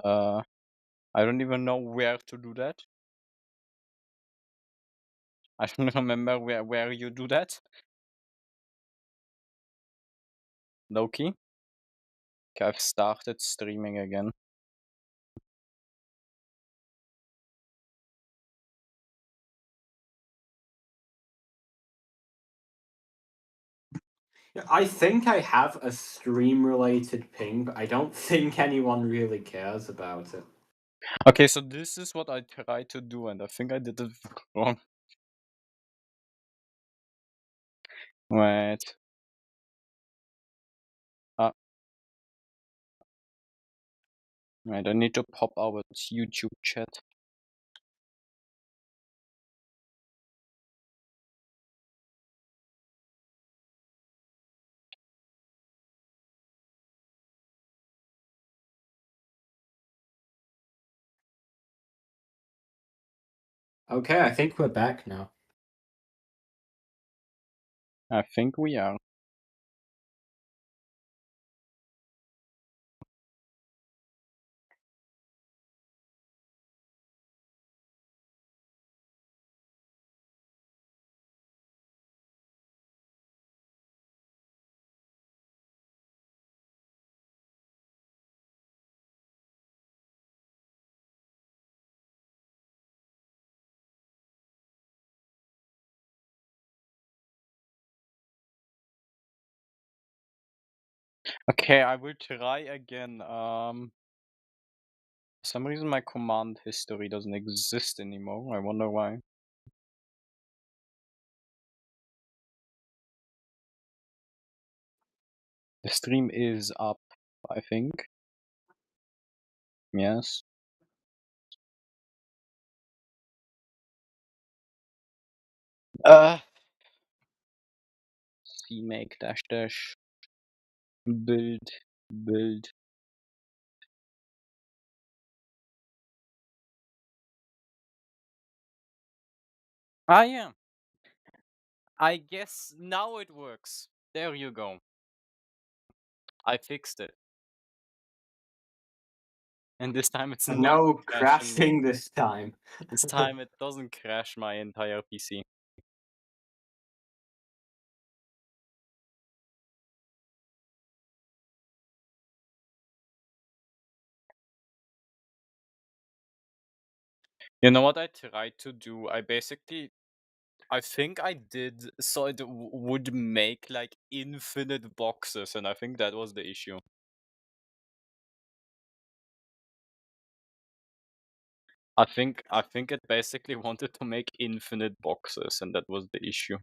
I don't even know where to do that. I don't remember where you do that. Loki? Okay, I've started streaming again. I think I have a stream-related ping, but I don't think anyone really cares about it. Okay, so this is what I tried to do, and I think I did it wrong. Wait. Ah. Wait, I need to pop our YouTube chat. Okay, I think we're back now. I think we are. Okay, I will try again. For some reason my command history doesn't exist anymore. I wonder why. The stream is up, I think. Yes. CMake dash dash build. Ah, yeah. I guess now it works. There you go. I fixed it. And this time it's not No crashing. crashing this time. This time it doesn't crash my entire PC. You know what I tried to do? I think I did so it would make like infinite boxes, and I think that was the issue. I think it basically wanted to make infinite boxes, and that was the issue.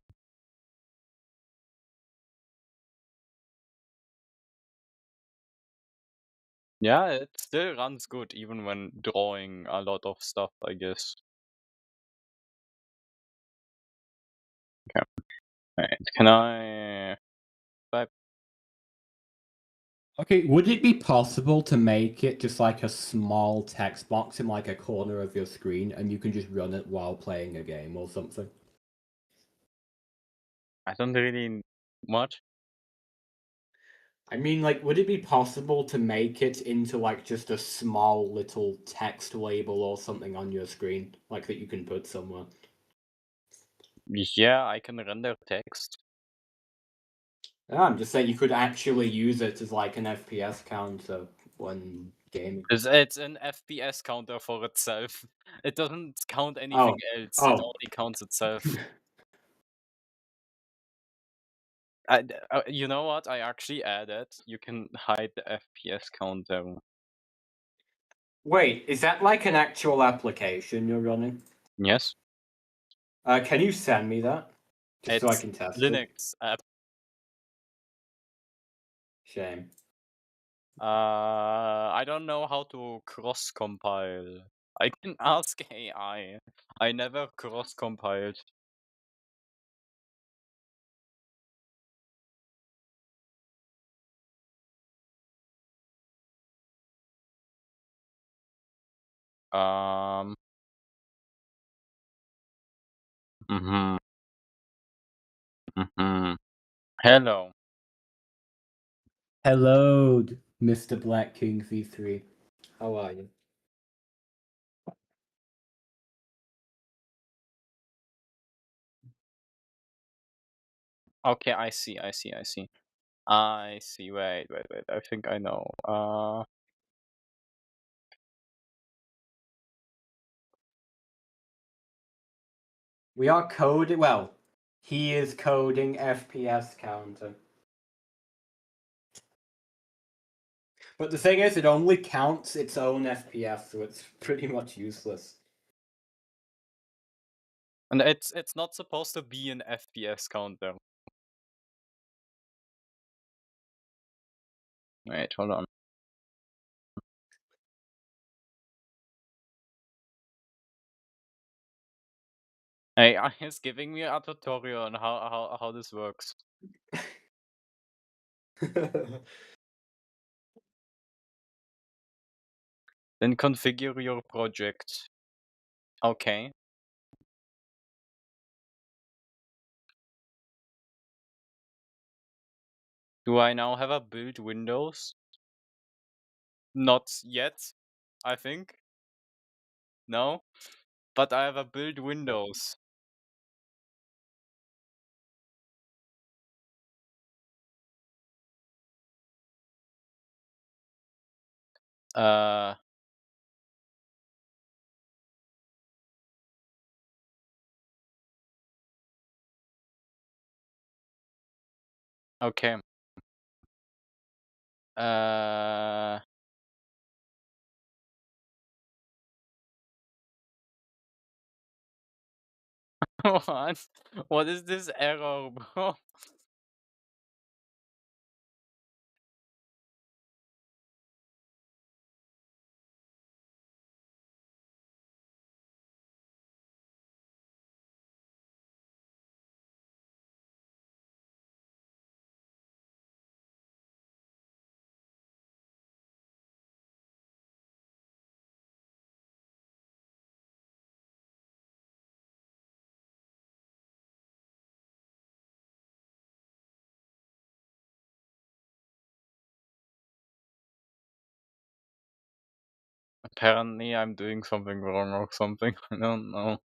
Yeah, it still runs good even when drawing a lot of stuff, I guess. Okay. Wait, can I type? Okay, would it be possible to make it just like a small text box in like a corner of your screen and you can just run it while playing a game or something? I don't really what? I mean, like, would it be possible to make it into like just a small little text label or something on your screen, like that you can put somewhere? Yeah, I can render text. Yeah, I'm just saying you could actually use it as like an FPS counter when gaming. It's an FPS counter for itself. It doesn't count anything Oh, else. It oh. only counts itself. You know what? I actually added. You can hide the FPS counter. Wait, is that like an actual application you're running? Yes, Can you send me that? Just so I it's can test it. Linux app. Shame. I don't know how to cross compile. I can ask AI. I never cross compiled. Um. Mhm. Mhm. Hello. Hello, Mr. Black King V3. How are you? Okay, I see, I see, I see. I see. Wait, wait, wait. I think I know. We are coding. Well, he is coding FPS counter. But the thing is, it only counts its own FPS, so it's pretty much useless. And it's not supposed to be an FPS counter. Wait, hold on. Hey, he's giving me a tutorial on how this works. Then configure your project. Okay. Do I now have a build Windows? Not yet, I think. No, but I have a build Windows. Uh, okay. Uh, what? What is this error, bro? Apparently, I'm doing something wrong or something. I don't know.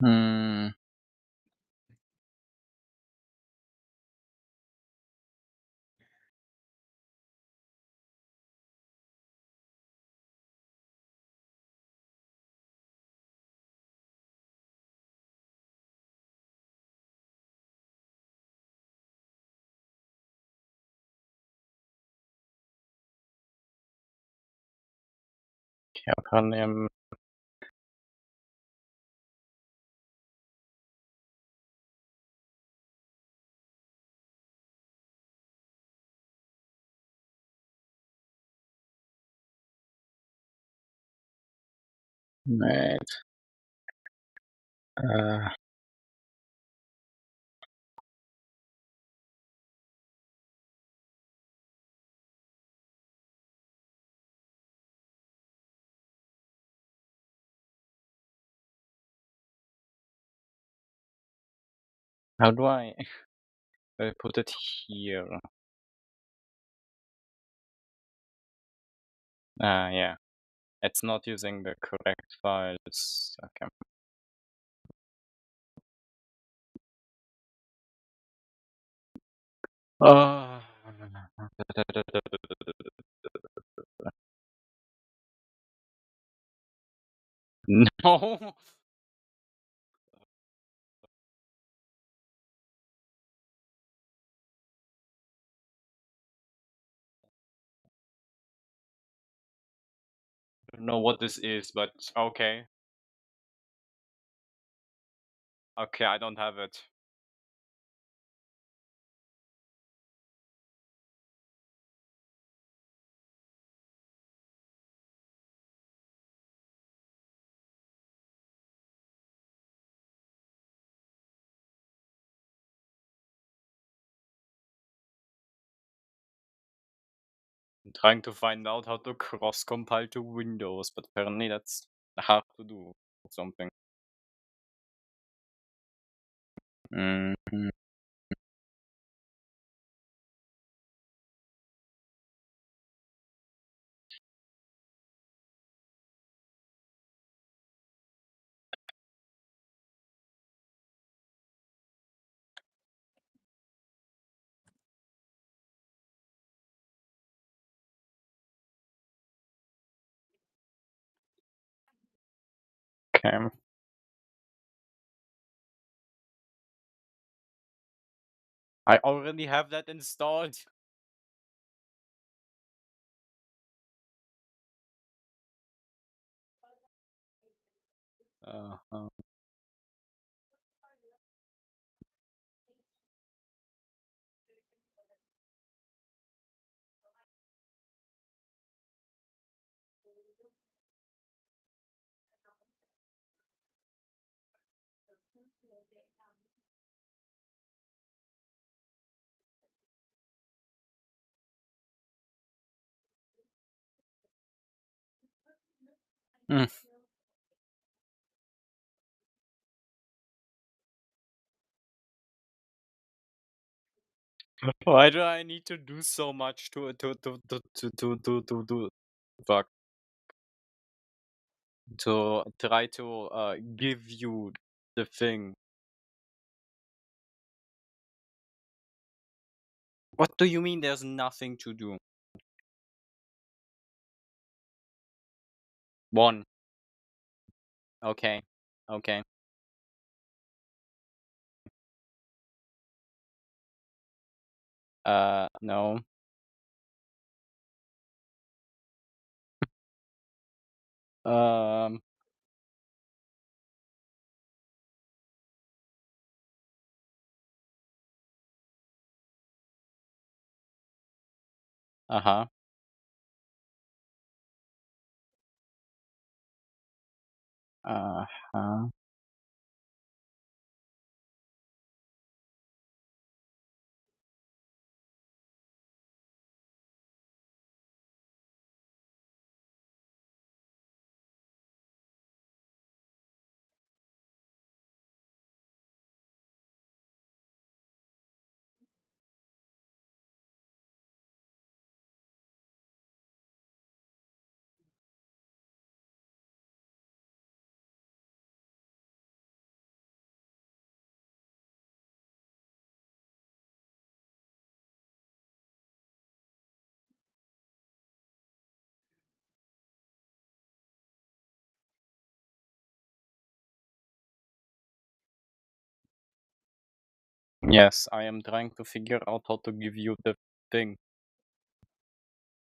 Hmm. Yeah, apparently I'm. Wait. Uh, how do I put it here? Yeah. It's not using the correct files. Okay. Uh, no. I don't know what this is, but okay. Okay, I don't have it. trying to find out how to cross-compile to Windows, but apparently that's hard to do or something. Mhm. Okay. I already have that installed. Uh-huh. Mm. Why do I need to do so much to fuck to try to give you the thing? What do you mean there's nothing to do? One. Okay. Okay. No. Um. Uh-huh. Uh-huh. Yes, I am trying to figure out how to give you the thing.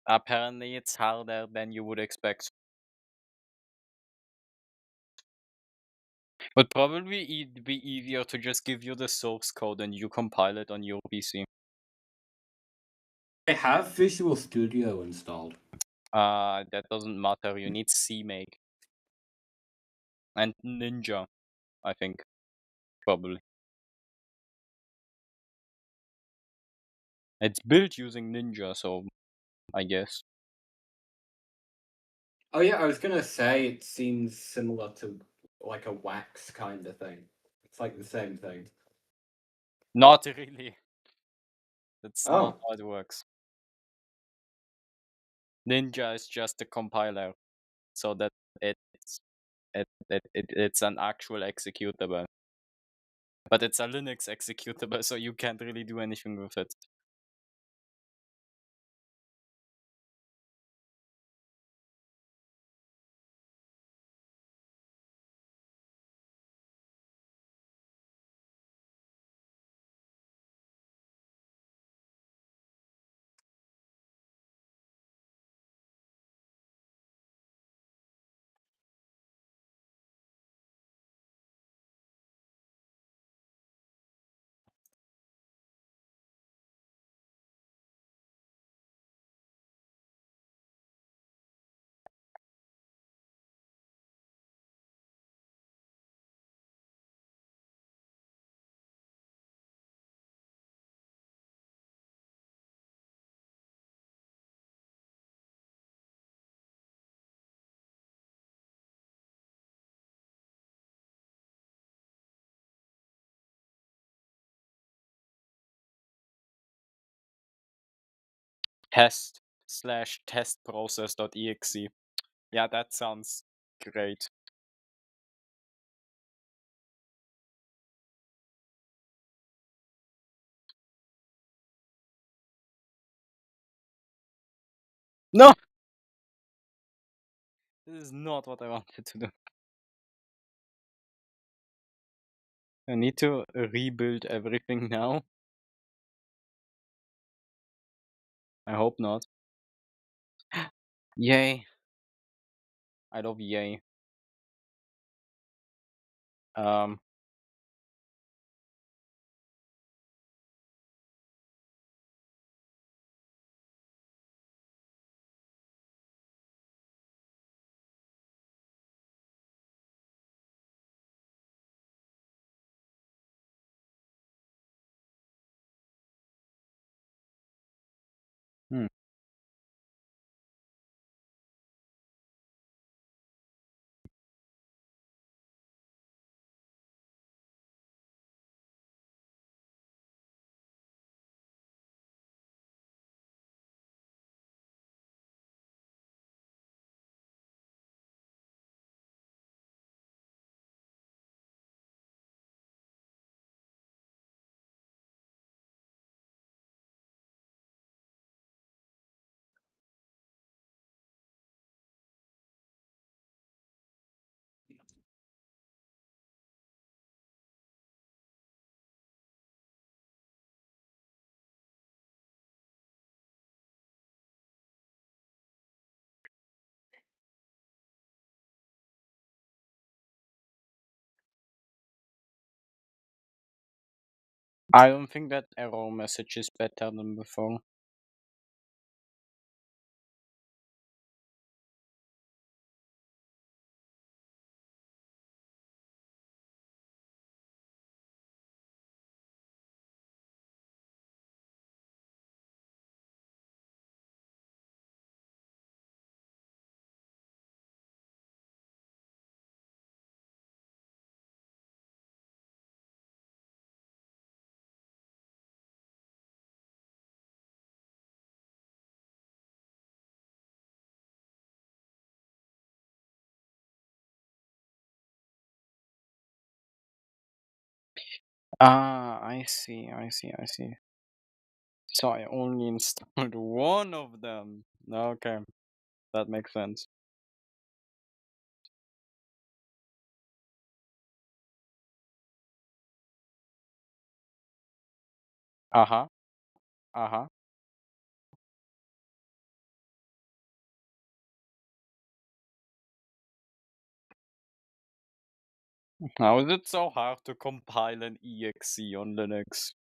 Apparently, it's harder than you would expect. Would probably be easier to just give you the source code and you compile it on your PC. I have Visual Studio installed. That doesn't matter. You need CMake and Ninja, I think, probably. It's built using Ninja, so I guess. Oh yeah, I was gonna say it seems similar to like a wax kind of thing. It's like the same thing. Not really. That's not Oh, how it works. Ninja is just a compiler, so that it's it's an actual executable. But it's a Linux executable, so you can't really do anything with it. Test slash test process.exe. Yeah, that sounds great. No! This is not what I wanted to do. I need to rebuild everything now. I hope not. Yay. I love yay. Um, hmm. I don't think that error message is better than before. Ah, I see. So I only installed one of them. Okay, that makes sense. Uh-huh, uh-huh. How is it so hard to compile an exe on Linux?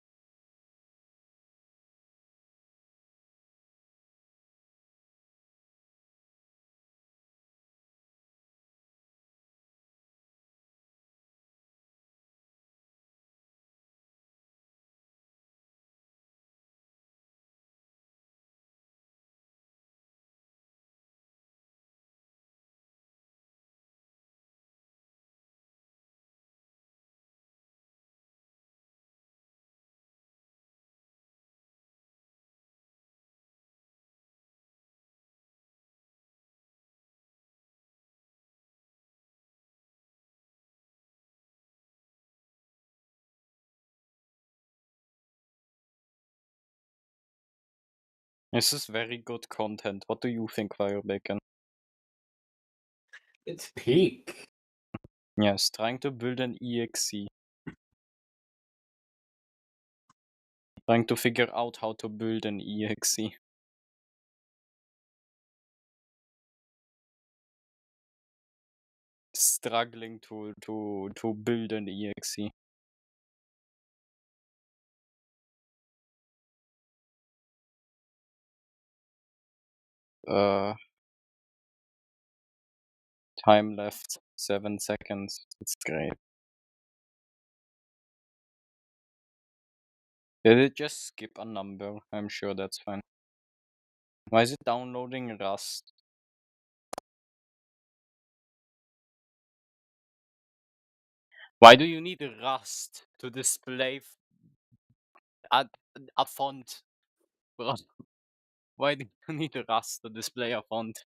This is very good content. What do you think, Firebacon? It's peak. Yes, trying to build an exe. Trying to figure out how to build an exe. Struggling to build an exe. Uh, time left 7 seconds. It's great. Did it just skip a number? I'm sure that's fine. Why is it downloading Rust? Why do you need Rust to display a font? Bro? Why do you need Rust to display a font?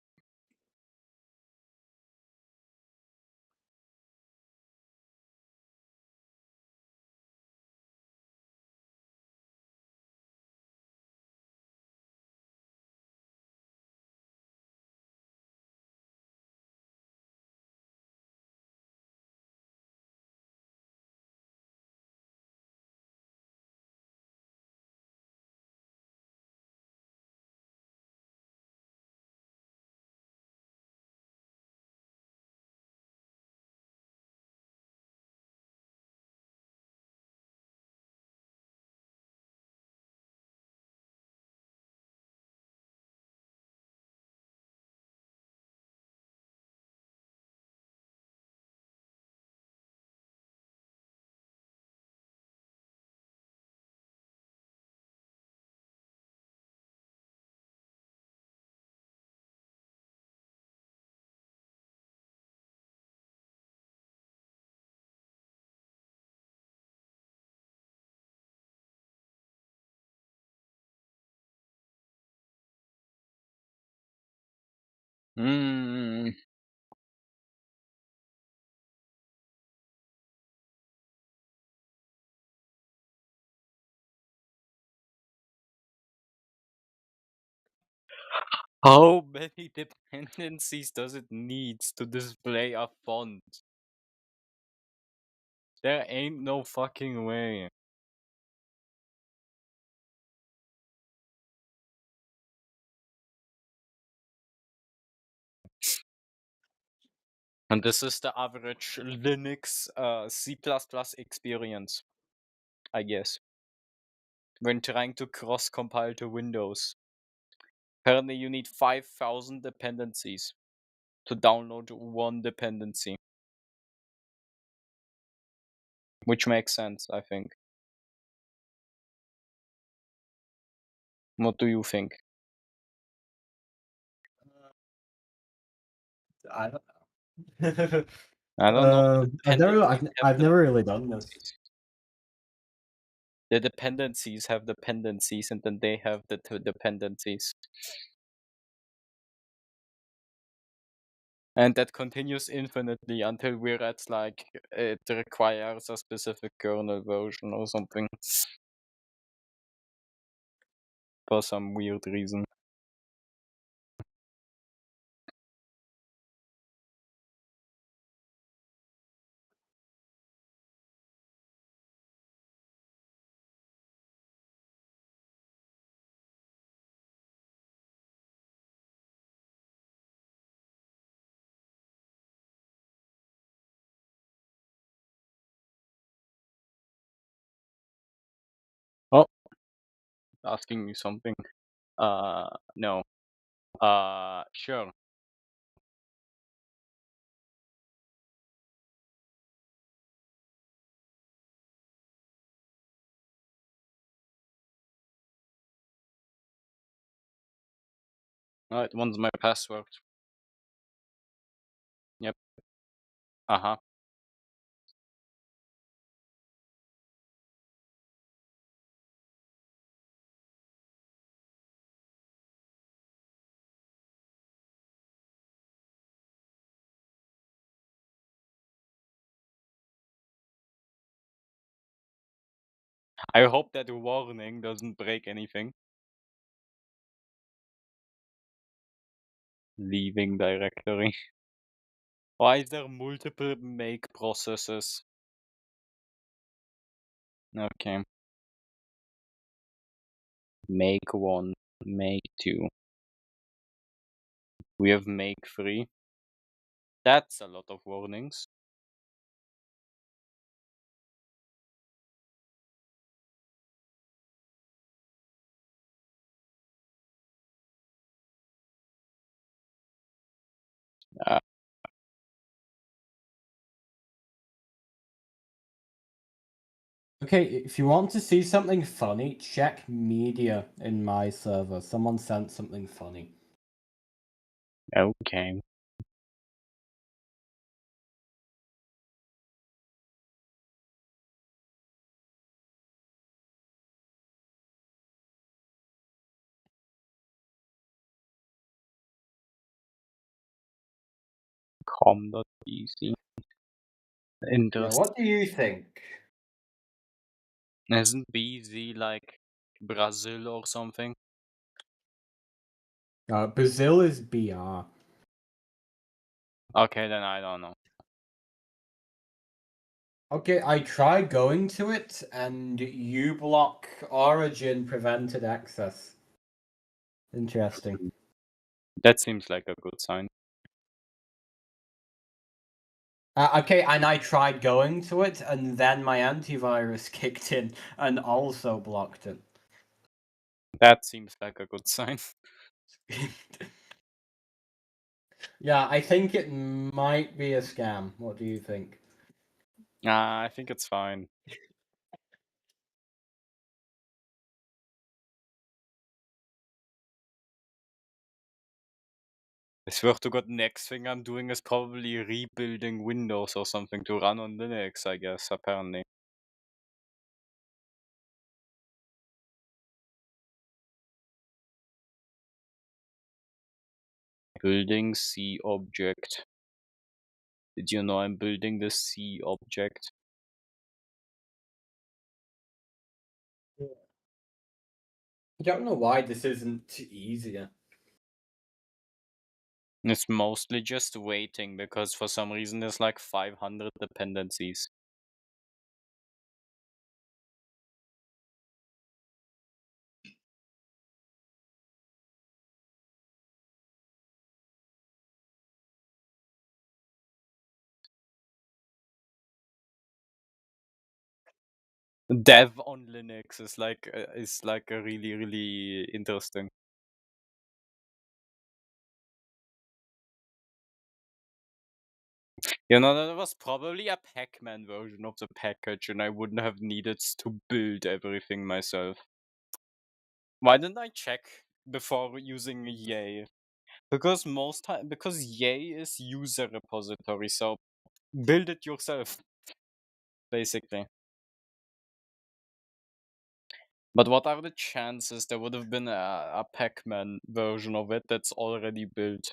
Hmm. How many dependencies does it need to display a font? There ain't no fucking way. And this is the average Linux C++ experience, I guess, when trying to cross-compile to Windows. Apparently you need 5,000 dependencies to download one dependency. Which makes sense, I think. What do you think? I don't know. I don't know. The I've dependencies have I've never really done this. dependencies. The dependencies have dependencies, and then they have the dependencies. And that continues infinitely until we're at like it requires a specific kernel version or something for some weird reason. Oh, asking me something. No. Sure. It wants my password. Yep. Uh-huh. I hope that warning doesn't break anything. Leaving directory. Why is there multiple make processes? Okay. Make 1, make 2. We have make 3. That's a lot of warnings. Uh, Okay, if you want to see something funny, check media in my server. Someone sent something funny. okay. com.bz. Yeah, Interest. what do you think? Isn't BZ like Brazil or something? Brazil is BR. Okay, then I don't know. Okay, I tried going to it, and uBlock Origin prevented access. Interesting. That seems like a good sign. Okay, and I tried going to it, and then my antivirus kicked in and also blocked it. That seems like a good sign. Yeah, I think it might be a scam. What do you think? I think it's fine. I swear to God, next thing I'm doing is probably rebuilding Windows or something to run on Linux, I guess, apparently. Building C object. Did you know I'm building the C object? I don't know why this isn't easier. It's mostly just waiting because for some reason there's like 500 dependencies. Dev on Linux is like a really interesting. You know, that was probably a Pac-Man version of the package, and I wouldn't have needed to build everything myself. Why didn't I check before using Yay? Because Yay is user repository, so build it yourself, basically. But what are the chances there would have been a Pac-Man version of it that's already built?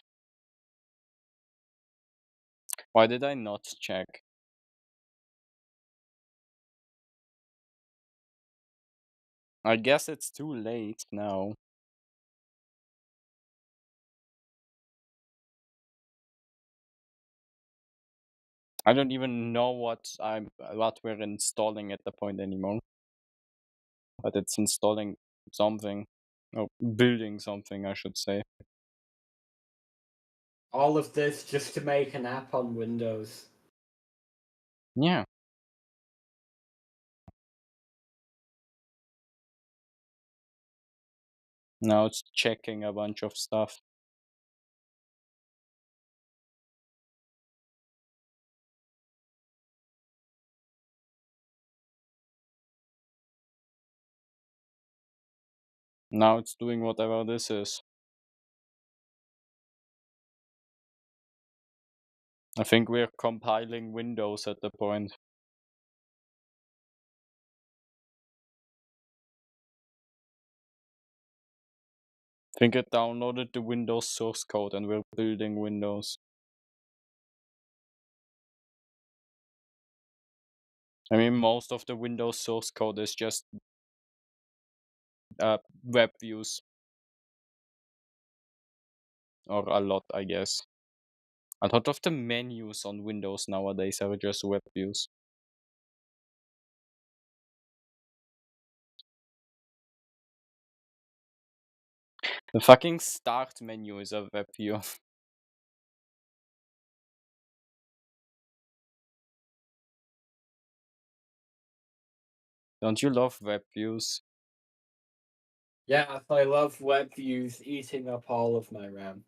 Why did I not check? I guess it's too late now. I don't even know what we're installing at the point anymore. But it's installing something. Or building something, I should say. All of this just to make an app on Windows. Yeah. Now it's checking a bunch of stuff. Now it's doing whatever this is. I think we're compiling Windows at the point. I think it downloaded the Windows source code and we're building Windows. I mean, most of the Windows source code is just web views. Or a lot, I guess. A lot of the menus on Windows nowadays are just web views. The fucking start menu is a web view. Don't you love web views? Yes, I love web views eating up all of my RAM.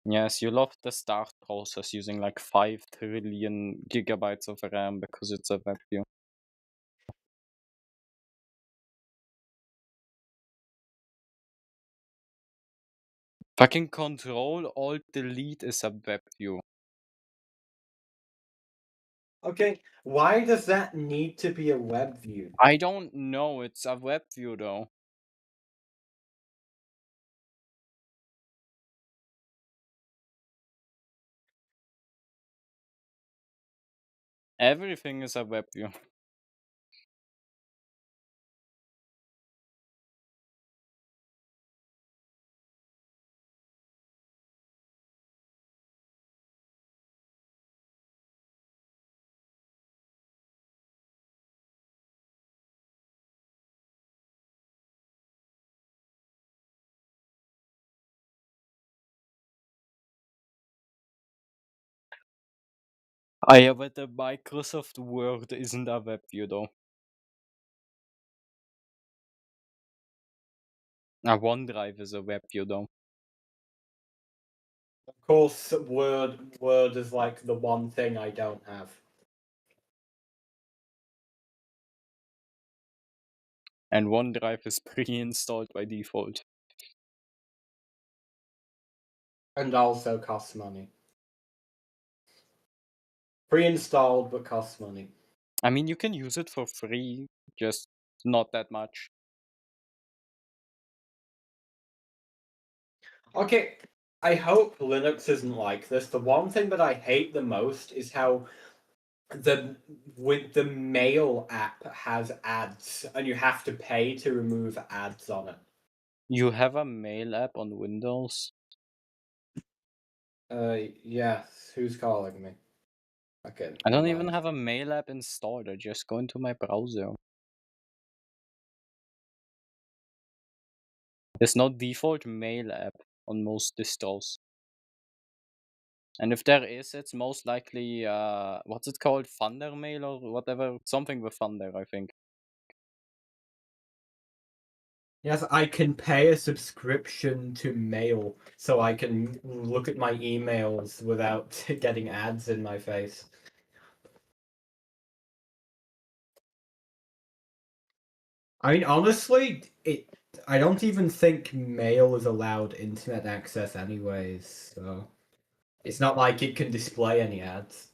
Yes, you love the start process using like 5 trillion gigabytes of RAM because it's a web view. Fucking Control Alt Delete is a web view. Okay, why does that need to be a web view? I don't know, it's a web view though. Everything is a web view. Ah, yeah, but the Microsoft Word isn't a web view though. OneDrive is a web view though. Of course, Word is like the one thing I don't have. And OneDrive is pre-installed by default. And also costs money. Pre-installed, but costs money. I mean, you can use it for free, just not that much. Okay, I hope Linux isn't like this. The one thing that I hate the most is how the with the Mail app has ads, and you have to pay to remove ads on it. You have a mail app on Windows? Yes. Who's calling me? Okay, I never don't even mind. have a mail app installed. I just go into my browser. There's no default mail app on most distros. And if there is, it's most likely, what's it called? Thunder Mail or whatever? Something with Thunder, I think. Yes, I can pay a subscription to Mail so I can look at my emails without getting ads in my face. I mean, honestly, I don't even think Mail is allowed internet access anyways, so it's not like it can display any ads.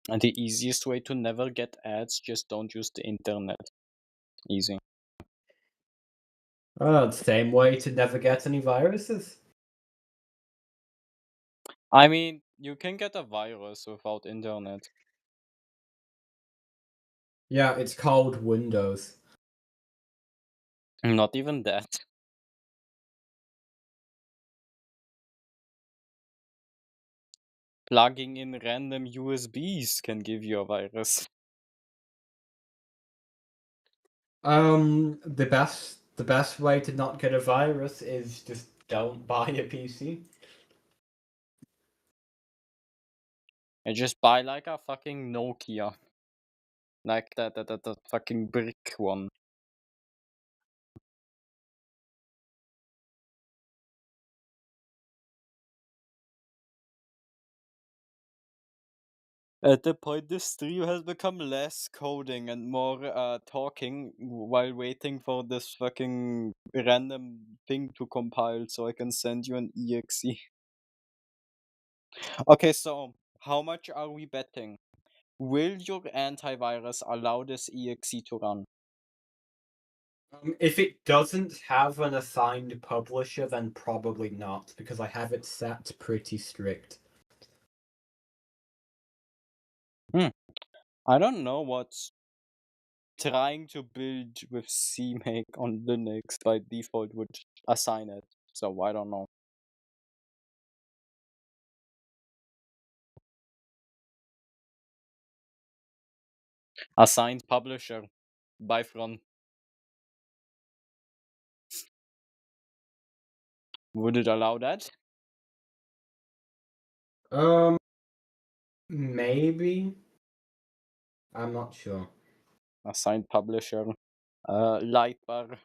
And the easiest way to never get ads, just don't use the internet. Easy. Oh, the same way to never get any viruses. I mean, you can get a virus without internet. Yeah, it's called Windows. Not even that. Plugging in random USBs can give you a virus. The best way to not get a virus is just don't buy a PC. And just buy like a fucking Nokia. Like that fucking brick one. At the point, this stream has become less coding and more talking while waiting for this fucking random thing to compile so I can send you an exe. Okay, so how much are we betting? Will your antivirus allow this exe to run? If it doesn't have an assigned publisher, then probably not, because I have it set pretty strict. Hmm. I don't know what's trying to build with CMake on Linux by default would assign it. So I don't know. Assigned publisher. Bifron. Would it allow that? Um, maybe. I'm not sure. Assigned publisher. Lightbar.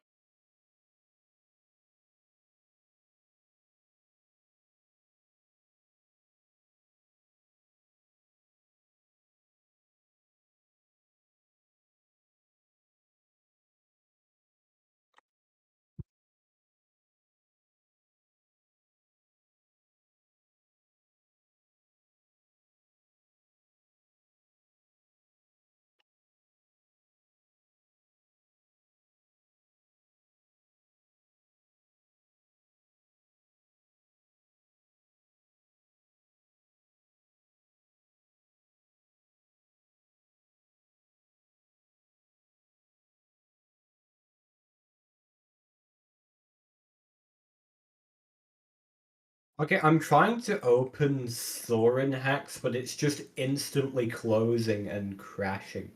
Okay, I'm trying to open Soren hacks, but it's just instantly closing and crashing.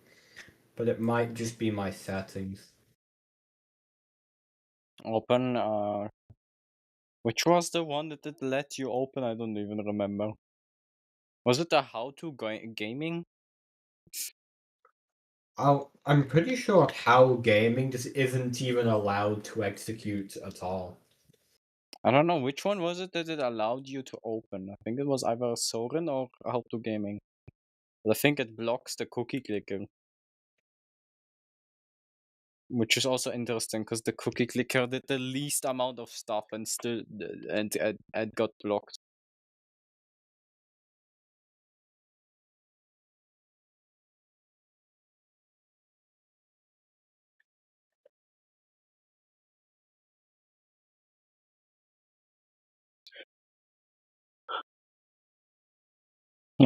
But it might just be my settings. Open. Which was the one that it let you open? I don't even remember. Was it the how to gaming? I'm pretty sure how gaming just isn't even allowed to execute at all. I don't know which one was it that it allowed you to open. I think it was either Soren or how to gaming. But I think it blocks the cookie clicker, which is also interesting because the cookie clicker did the least amount of stuff and still and got blocked.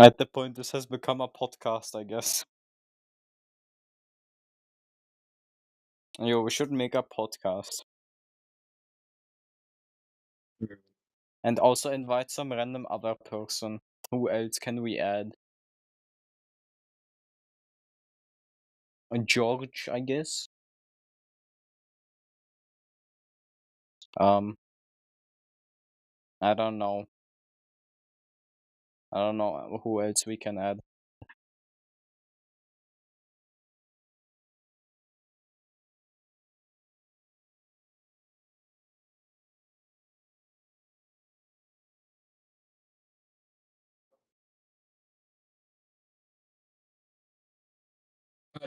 At the point, this has become a podcast, I guess. Yo, we should make a podcast and also invite some random other person. Who else can we add? George, I guess. Um, I don't know. I don't know who else we can add.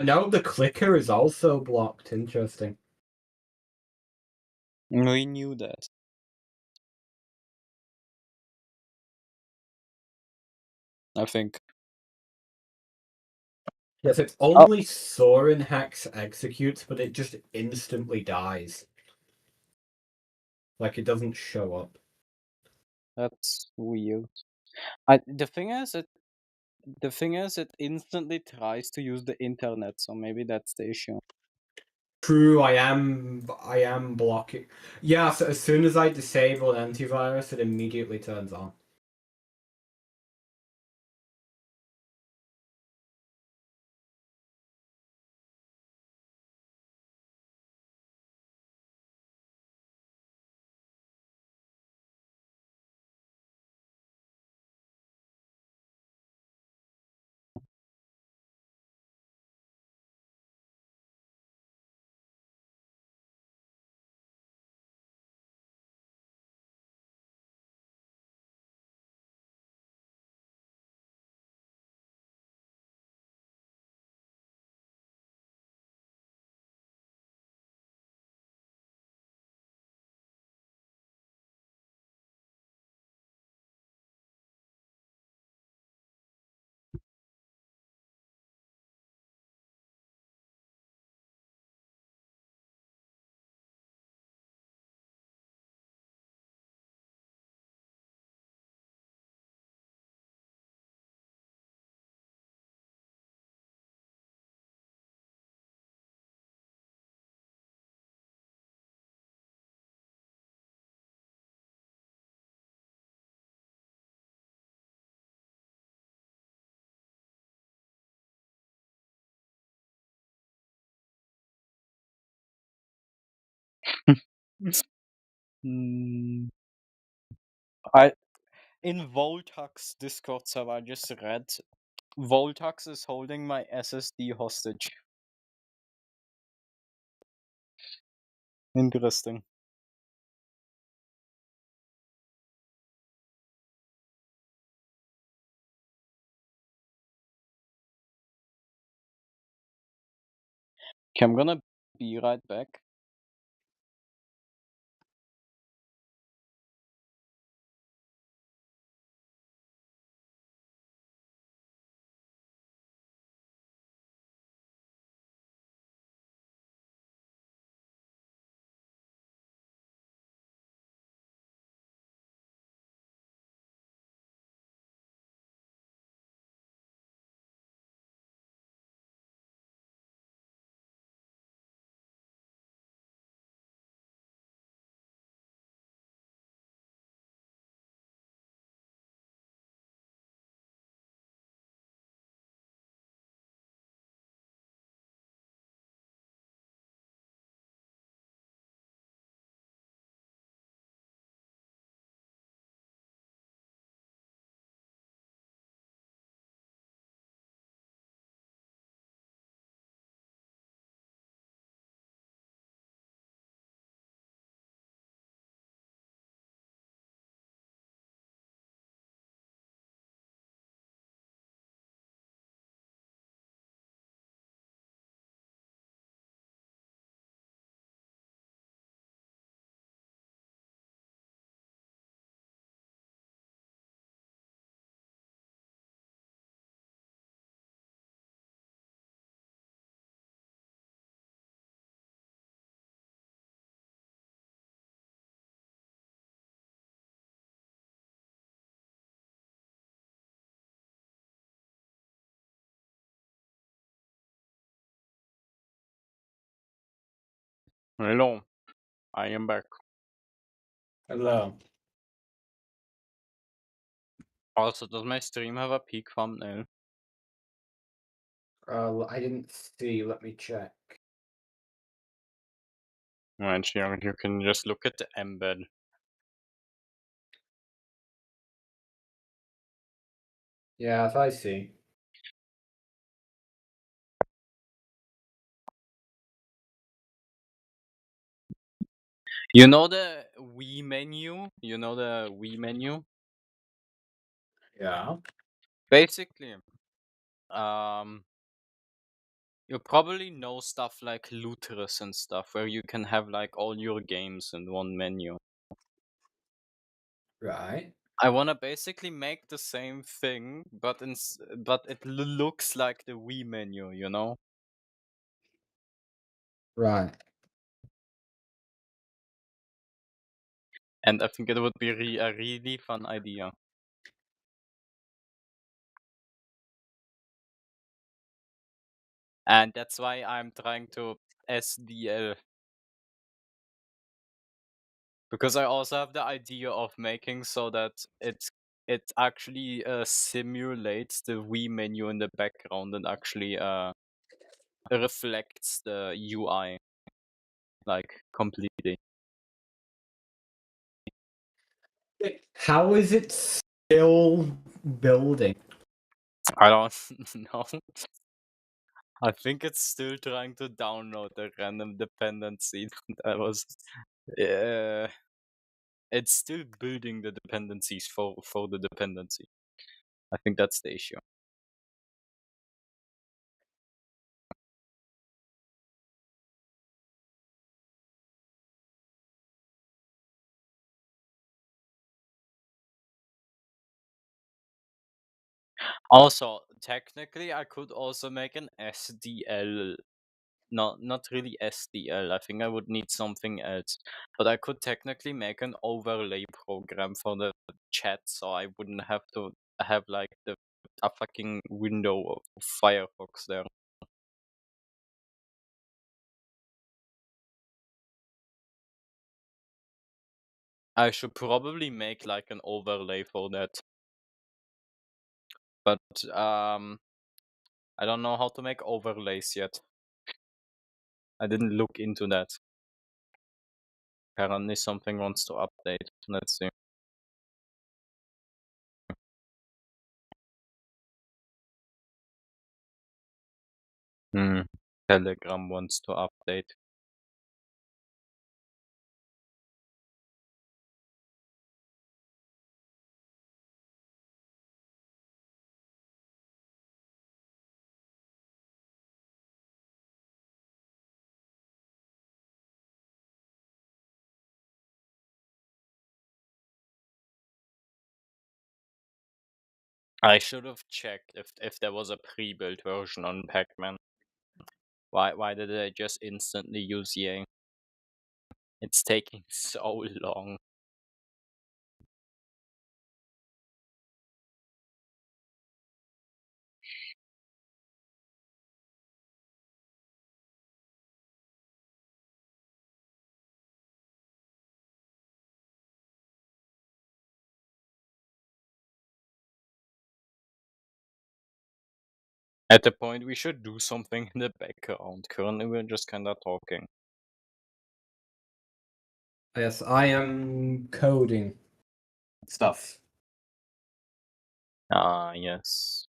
No, the clicker is also blocked. Interesting. We knew that. I think. Yes, it's Oh, only Soren hacks executes, but it just instantly dies. Like it doesn't show up. that's weird. The thing is, it instantly tries to use the internet, so maybe that's the issue. True, I am blocking. Yeah, so as soon as I disable antivirus, it immediately turns on. Hmm. I in Voltax Discord server, I just read Voltax is holding my SSD hostage. Interesting. Okay, I'm gonna be right back. Hello, I am back. Hello. Also, does my stream have a peak thumbnail? I didn't see. Let me check. Right here, you can just look at the embed. Yeah, if I see. You know the Wii menu? You know the Wii menu? Yeah. Basically, um, you probably know stuff like Lutris and stuff, where you can have like all your games in one menu. Right. I wanna basically make the same thing, but but it looks like the Wii menu, you know? Right. And I think it would be a really fun idea. And that's why I'm trying to SDL. Because I also have the idea of making so that it actually simulates the Wii menu in the background and actually reflects the UI like completely. How is it still building? I don't know. I think it's still trying to download the random dependency that was. Uh, it's still building the dependencies for the dependency. I think that's the issue. Also, technically, I could also make an SDL. Not really SDL. I think I would need something else. But I could technically make an overlay program for the chat, so I wouldn't have to have like a fucking window of Firefox there. I should probably make like an overlay for that. But I don't know how to make overlays yet. I didn't look into that. Apparently something wants to update. Let's see. Telegram wants to update. I should have checked if there was a pre-built version on Pac-Man. Why did I just instantly use Yay? It's taking so long. At the point we should do something in the background. Currently we're just kinda talking. Yes, I am coding stuff. Ah, yes.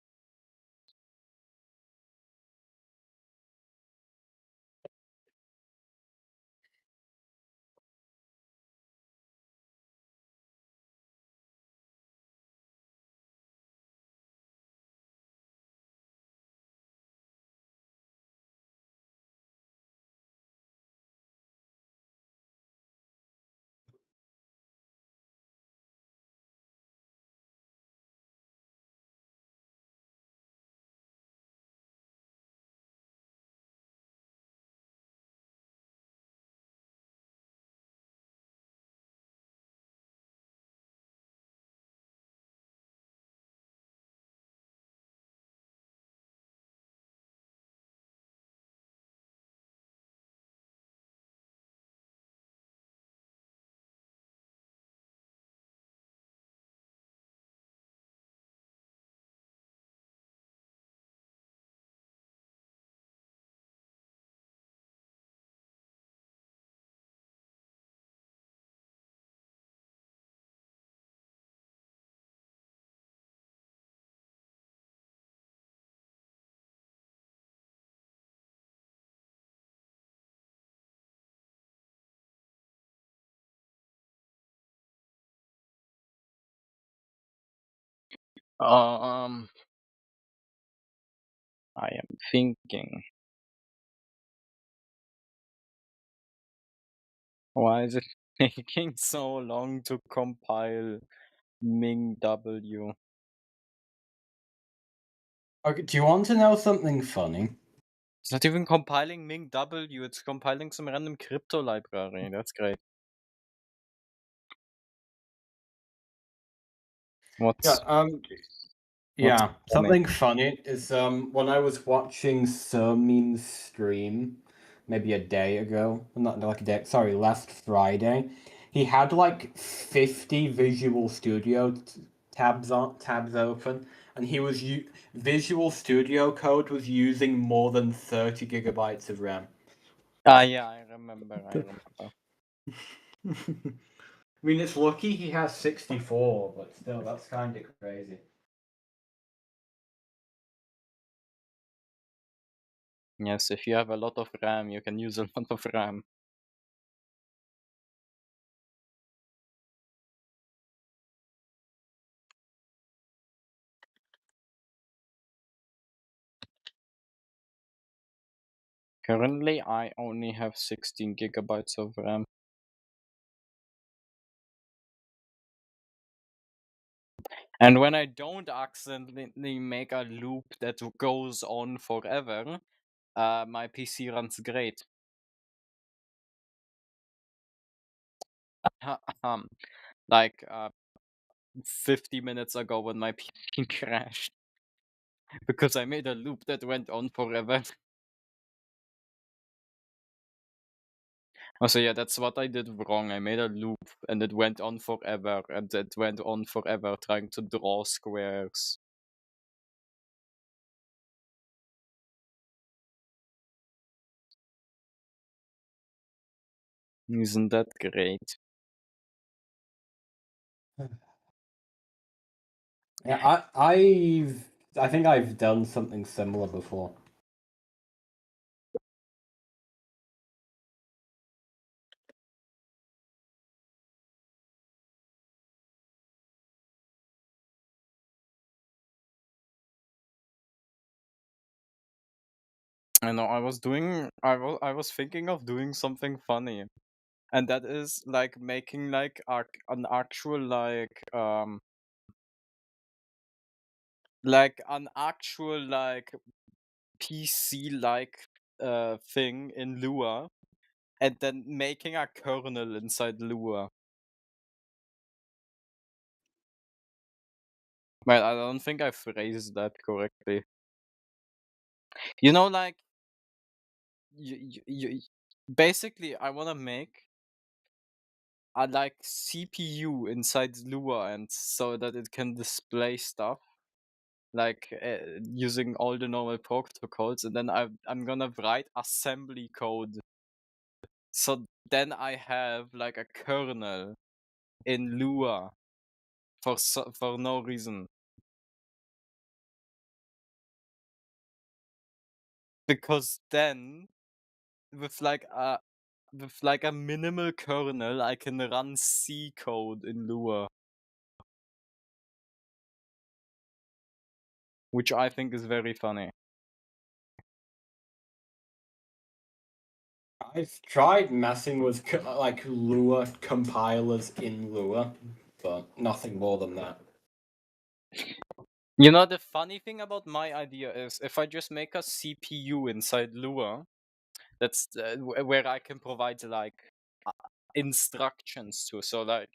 Um, I am thinking. Why is it taking so long to compile Ming W? Okay, do you want to know something funny? It's not even compiling Ming W, it's compiling some random crypto library. That's great. Yeah, What's what's yeah, funny? something funny is when I was watching Sermein's stream maybe a day ago, not like a day, sorry, last Friday, he had like 50 Visual Studio tabs open, and Visual Studio Code was using more than 30 gigabytes of RAM. Ah, yeah, I remember. I remember. I mean, it's lucky he has 64, but still, that's kind of crazy. Yes, if you have a lot of RAM, you can use a lot of RAM. Currently, I only have 16 gigabytes of RAM. And when I don't accidentally make a loop that goes on forever, my PC runs great. Like 50 minutes ago when my PC crashed because I made a loop that went on forever. Oh, so yeah, that's what I did wrong. I made a loop and it went on forever, and it went on forever trying to draw squares. Isn't that great? Yeah, I think I've done something similar before. I know I was thinking of doing something funny, and that is like making like an actual like an actual like PC like thing in Lua, and then making a kernel inside Lua. Well, I don't think I phrased that correctly. You know, like you basically, I want to make a like CPU inside Lua, and so that it can display stuff like using all the normal protocols, and then I'm gonna write assembly code. So then I have like a kernel in Lua for no reason, because then with like a minimal kernel I can run C code in Lua, which I think is very funny. I've tried messing with like Lua compilers in Lua, but nothing more than that. You know, the funny thing about my idea is if I just make a CPU inside Lua, that's where I can provide like uh, instructions to. So like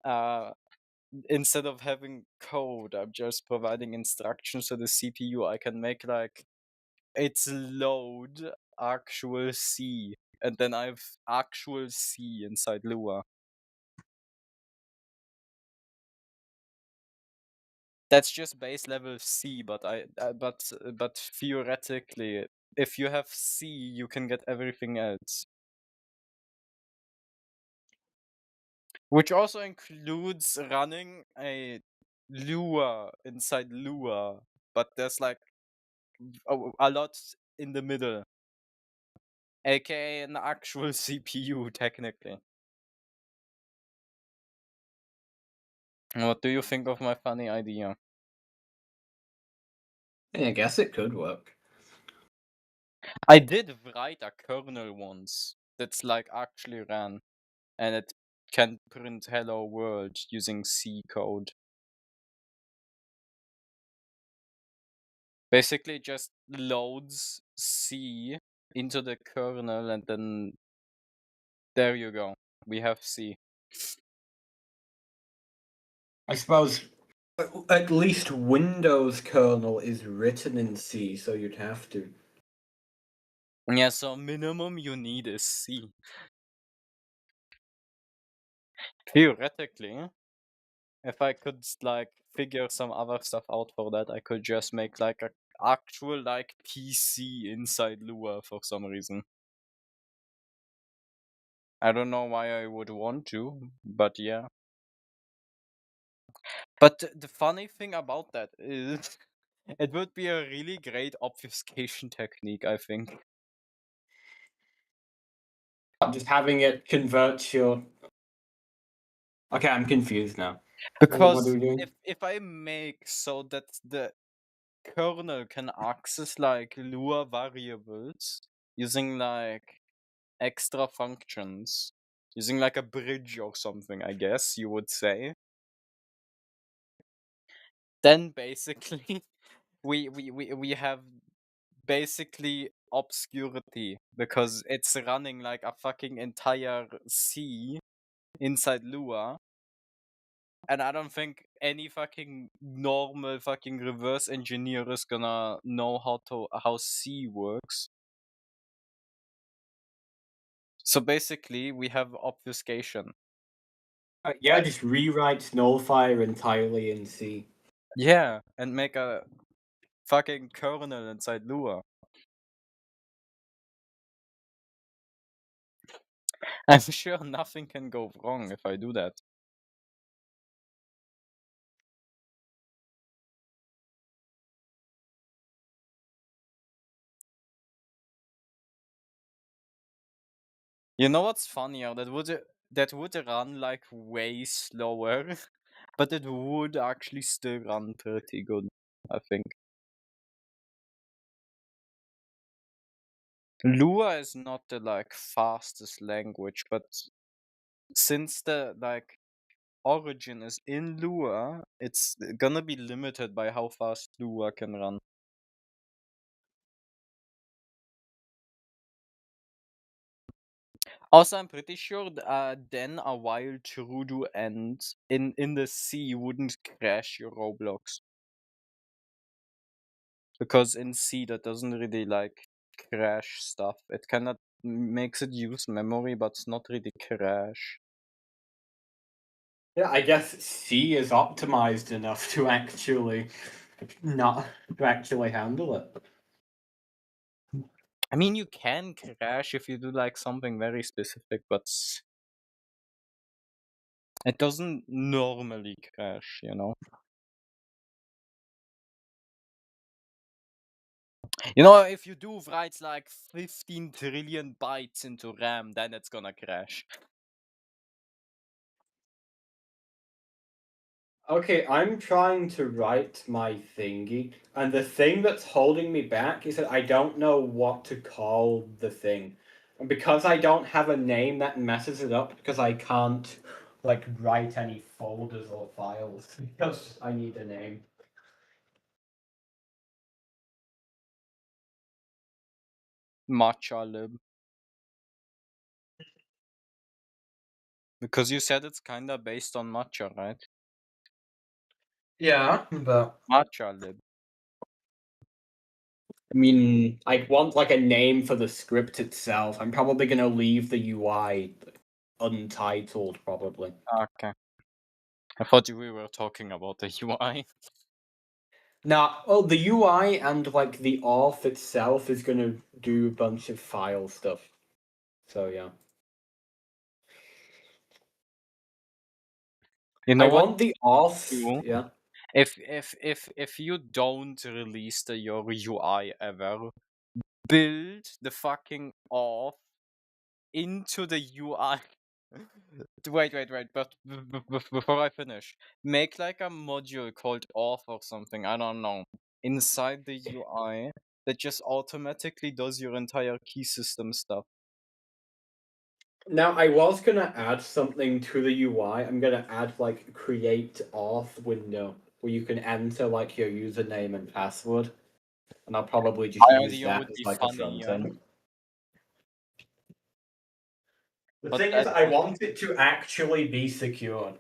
uh instead of having code, I'm just providing instructions to the CPU. I can make like it's load actual C, and then I have actual C inside Lua. That's just base level C, but but theoretically, if you have C, you can get everything else, which also includes running a Lua inside Lua. But there's like a lot in the middle, aka an actual CPU technically. What do you think of my funny idea? Yeah, I guess it could work. I did write a kernel once that's like actually ran, and it can print hello world using C code. Basically just loads C into the kernel, and then there you go. We have C. I suppose at least Windows kernel is written in C, so you'd have to. Yeah, so minimum you need is C. Theoretically, if I could like figure some other stuff out for that, I could just make like a actual like PC inside Lua for some reason. I don't know why I would want to, but yeah. But the funny thing about that is it would be a really great obfuscation technique, I think. Just having it convert your. Okay, I'm confused now. What are Because we doing? if I make so that the kernel can access like Lua variables using like extra functions, using like a bridge or something, I guess you would say, then basically we have basically obscurity because it's running like a fucking entire C inside Lua. And I don't think any fucking normal fucking reverse engineer is gonna know how C works. So basically, we have obfuscation. Yeah, just rewrite nullifier entirely in C. Yeah, and make a fucking kernel inside Lua. I'm sure nothing can go wrong if I do that. You know what's funnier? That would run like way slower, but it would actually still run pretty good, I think. Lua is not the like fastest language, but since the like origin is in Lua, it's gonna be limited by how fast Lua can run. Also, I'm pretty sure then a while true to end in the C wouldn't crash your Roblox. Because in C that doesn't really like crash stuff. It cannot makes it use memory, but it's not really crash. Yeah, I guess C is optimized enough to actually not to actually handle it. I mean, you can crash if you do like something very specific, but it doesn't normally crash, you know? You know, if you do write like 15 trillion bytes into RAM, then it's gonna crash. Okay, I'm trying to write my thingy, and the thing that's holding me back is that I don't know what to call the thing. And because I don't have a name, that messes it up because I can't like write any folders or files because I need a name. Matcha lib. Because you said it's kinda based on matcha, right? Yeah, but Matcha lib. I mean, I want like a name for the script itself. I'm probably gonna leave the UI untitled, probably. Okay. I thought we were talking about the UI. Now, oh, the UI and like the auth itself is gonna do a bunch of file stuff. So yeah, You know I what want the auth. you do? Yeah. If you don't release your UI ever, build the fucking auth into the UI. Wait, but before I finish, make like a module called auth or something, I don't know. inside the UI that just automatically does your entire key system stuff. Now, I was gonna add something to the UI. I'm gonna add like create auth window where you can enter like your username and password, and I'll probably just My use idea that would as be like a funny, front yeah. end. The But thing is, I want it to actually be secure.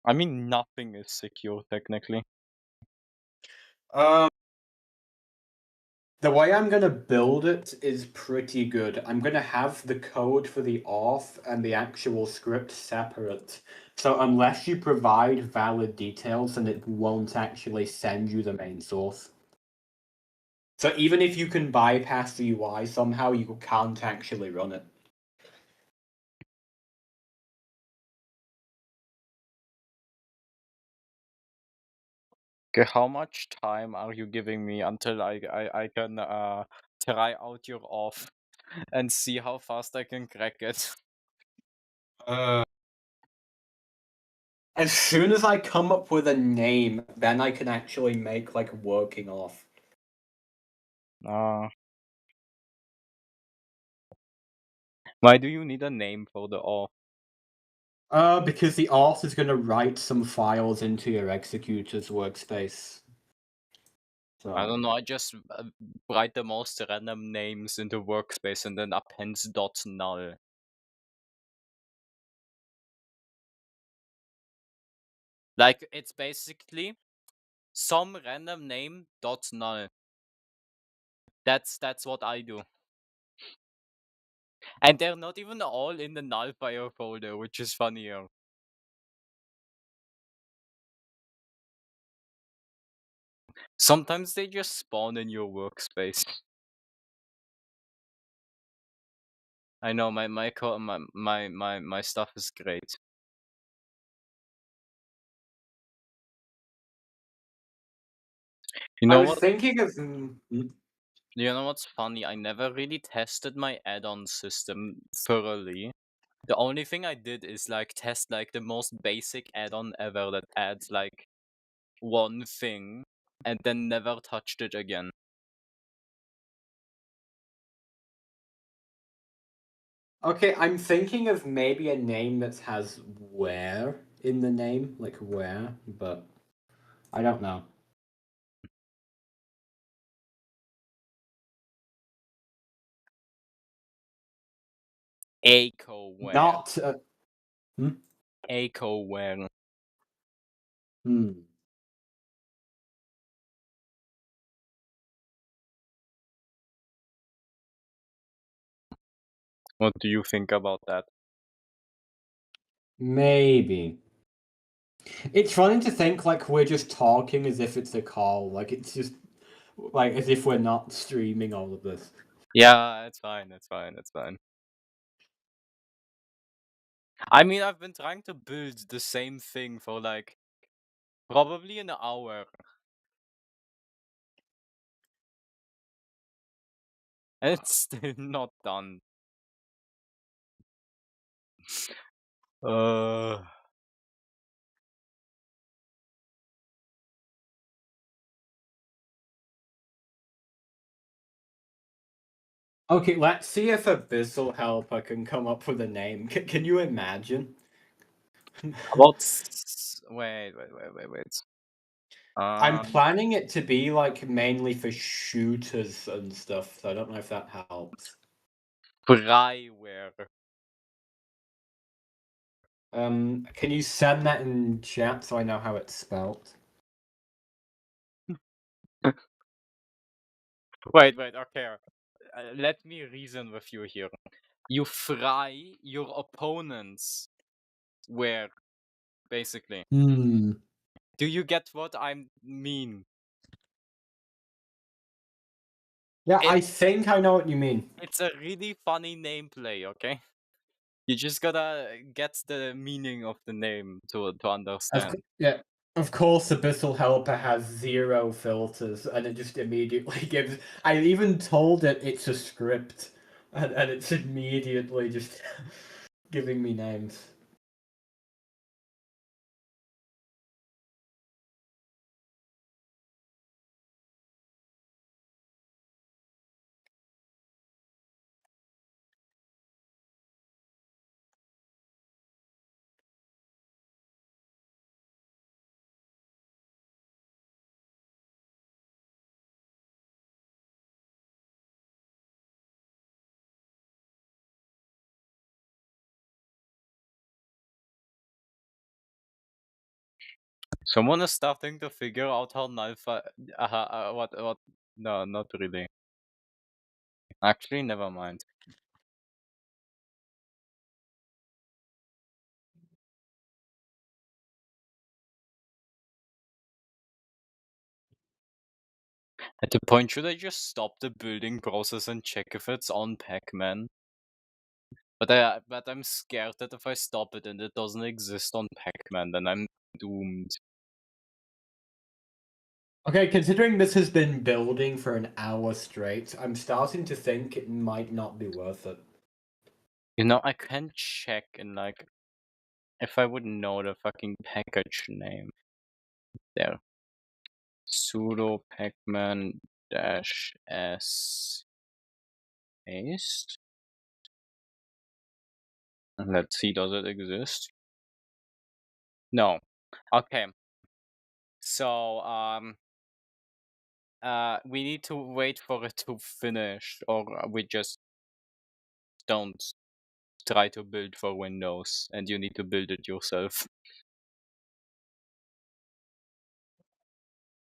I mean, nothing is secure technically. Um, the way I'm gonna build it is pretty good. I'm gonna have the code for the auth and the actual script separate. So unless you provide valid details, then it won't actually send you the main source. So even if you can bypass the UI somehow, you can't actually run it. Okay, how much time are you giving me until I can try out your off and see how fast I can crack it? Uh, as soon as I come up with a name, then I can actually make like working off. Uh, why do you need a name for the off? Because the auth is gonna write some files into your executor's workspace. I So don't know, I just write the most random names into workspace and then appends dot null. Like, it's basically some random name dot null. That's what I do. And they're not even all in the null file folder, which is funnier. Sometimes they just spawn in your workspace. I know my stuff is great. You I know was what? thinking of. You know what's funny? I never really tested my add-on system thoroughly. The only thing I did is like test like the most basic add-on ever that adds like one thing and then never touched it again. Okay, I'm thinking of maybe a name that has where in the name, like where, but I don't know. Acoware. Not. Hmm? Acoware. Hmm. What do you think about that? Maybe. It's funny to think like we're just talking as if it's a call. Like it's just like as if we're not streaming all of this. Yeah, it's fine, it's fine, it's fine. I mean, I've been trying to build the same thing for like probably an hour. And it's still not done. Uh, Okay, let's see if Abyssal Helper can come up with a name. Can you imagine? wait. I'm Um, planning it to be like mainly for shooters and stuff, so I don't know if that helps. Fryware. Can you send that in chat so I know how it's spelled? Wait, okay. Let me reason with you here. You fry your opponents where, basically. Hmm. Do you get what I mean? Yeah, It I think I know what you mean. it's a really funny name play, okay? You just gotta get the meaning of the name to understand. Yeah. Of course, Abyssal Helper has zero filters, and it just immediately gives. I even told it it's a script, and it's immediately just giving me names. Someone is starting to figure out how knife. What? No, not really. Actually, never mind. At the point, should I just stop the building process and check if it's on Pac-Man? But I'm scared that if I stop it and it doesn't exist on Pac-Man, then I'm doomed. Okay, considering this has been building for an hour straight, I'm starting to think it might not be worth it. You know, I can check and like if I would know the fucking package name. There. Sudo Pacman dash S paste. And let's see, does it exist? No. Okay. So we need to wait for it to finish, or we just don't try to build for Windows, and you need to build it yourself.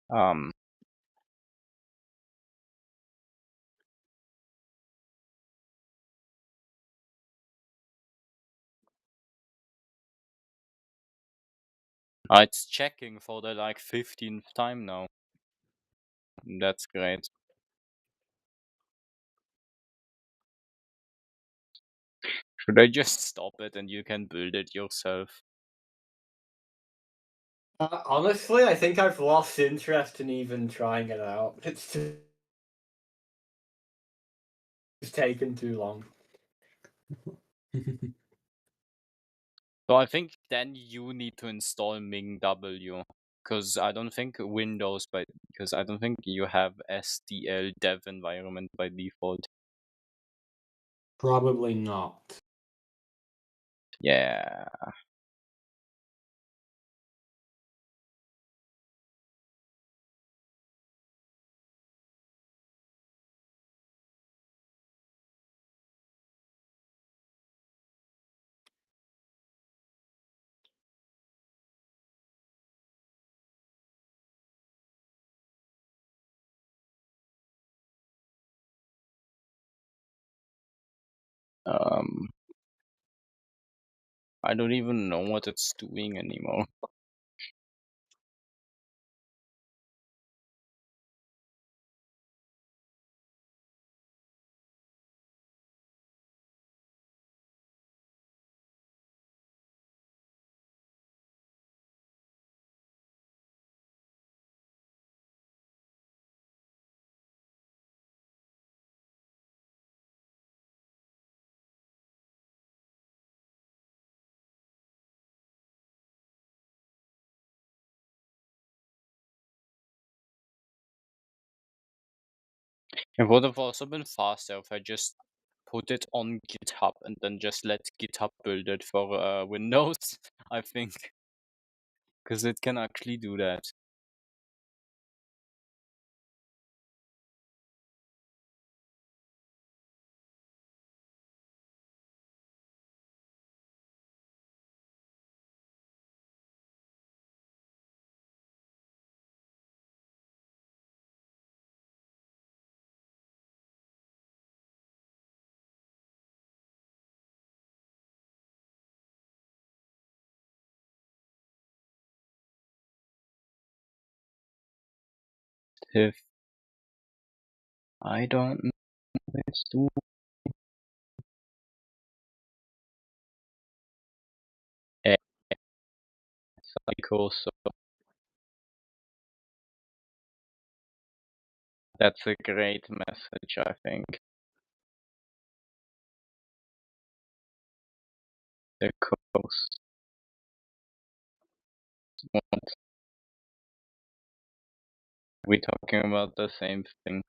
Um, it's checking for the like 15th time now. That's great. Should I just stop it and you can build it yourself? Honestly, I think I've lost interest in even trying it out. It's taken too long. So I think then you need to install MingW, because I don't think Windows, because I don't think you have SDL dev environment by default. Probably not. Yeah. Um, I don't even know what it's doing anymore. It would have also been faster if I just put it on GitHub and then just let GitHub build it for Windows, I think. Because it can actually do that. If I don't know what it's doing. Cycle, so that's a great message, I think. The coast. What? We talking about the same thing?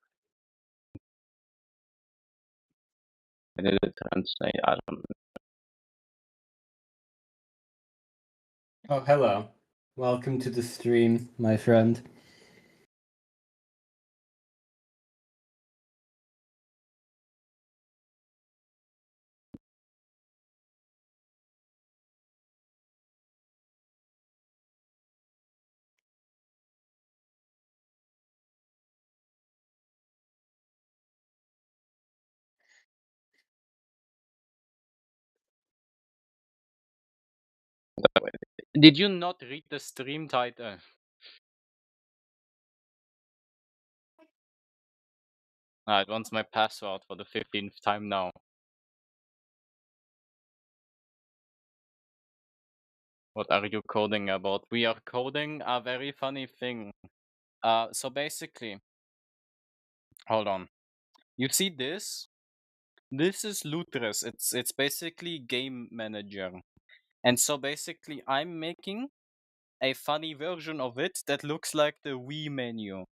I did it translate. I don't know. Oh, hello. Welcome to the stream, my friend. Did you not read the stream title? Ah, it wants my password for the 15th time now. What are you coding about? We are coding a very funny thing. So basically, hold on. You see this? This is Lutris. It's basically game manager. And so basically I'm making a funny version of it that looks like the Wii menu.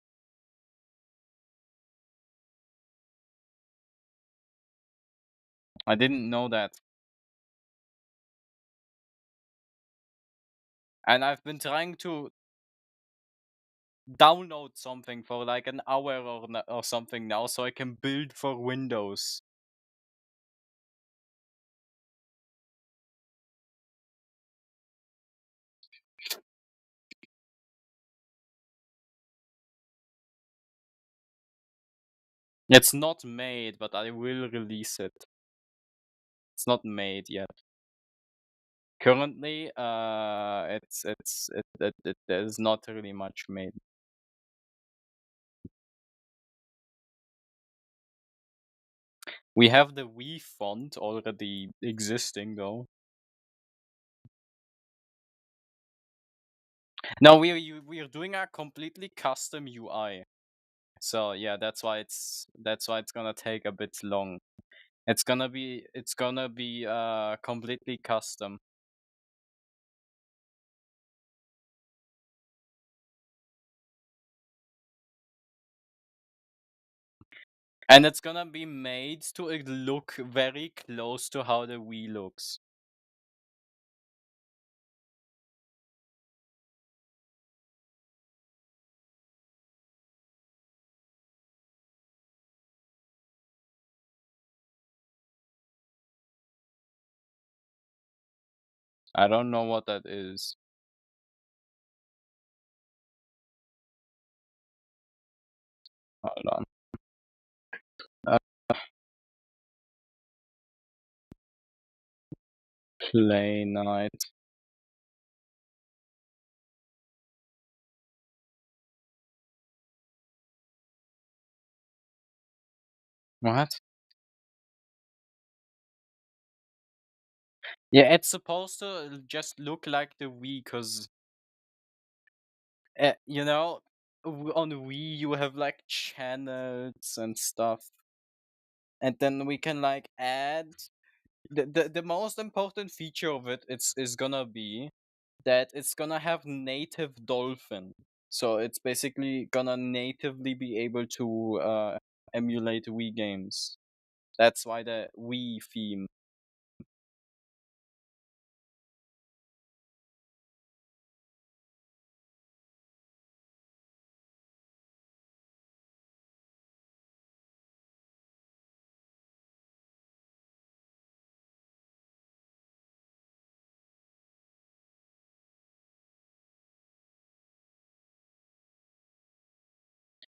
I didn't know that. And I've been trying to download something for like an hour or something now so I can build for Windows. It's not made, but I will release it. It's not made yet. Currently, it there's not really much made. We have the Wii font already existing though. No, we're doing a completely custom UI. So yeah, that's why it's gonna take a bit long. It's gonna be completely custom. And it's gonna be made to look very close to how the Wii looks. I don't know what that is. Hold on. Uh, Play night. What? Yeah, it's supposed to just look like the Wii, cause you know, on the Wii you have like channels and stuff, and then we can like add the most important feature of it. It's is gonna be that it's gonna have native dolphin, so it's basically gonna natively be able to emulate Wii games. That's why the Wii theme.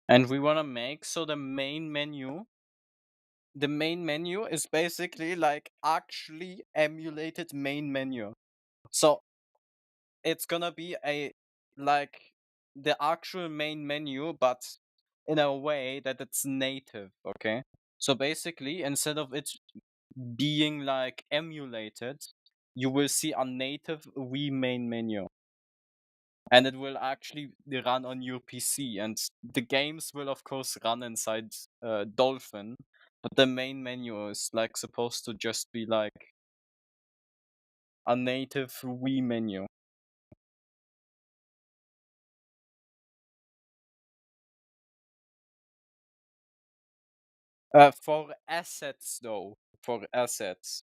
And we want to make so the main menu is basically like actually emulated main menu. So it's gonna be a like the actual main menu, but in a way that it's native. Okay, so basically instead of it being like emulated, you will see a native Wii main menu, and it will actually run on your PC, and the games will of course run inside Dolphin, but the main menu is like supposed to just be like a native Wii menu. For assets though, for assets.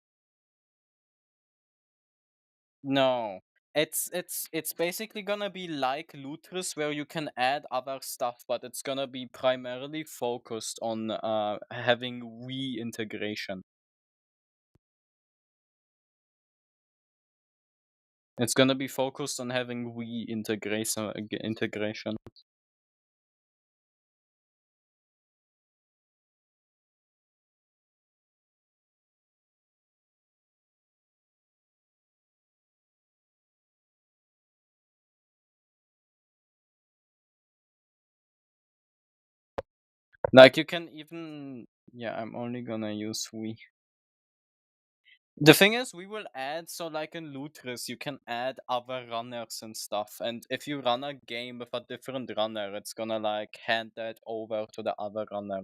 No. It's basically gonna be like Lutris where you can add other stuff, but it's gonna be primarily focused on having Wii integration. It's gonna be focused on having Wii integration. Like you can even, yeah, I'm only gonna use we. The thing is, we will add, so like in Lutris, you can add other runners and stuff. And if you run a game with a different runner, it's gonna like hand that over to the other runner.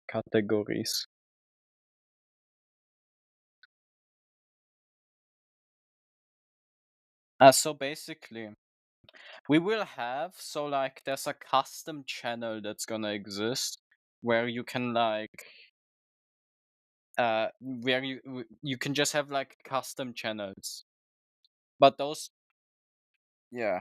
Categories. So basically, we will have, so like there's a custom channel that's gonna exist where you can like where you can just have like custom channels. But those, yeah.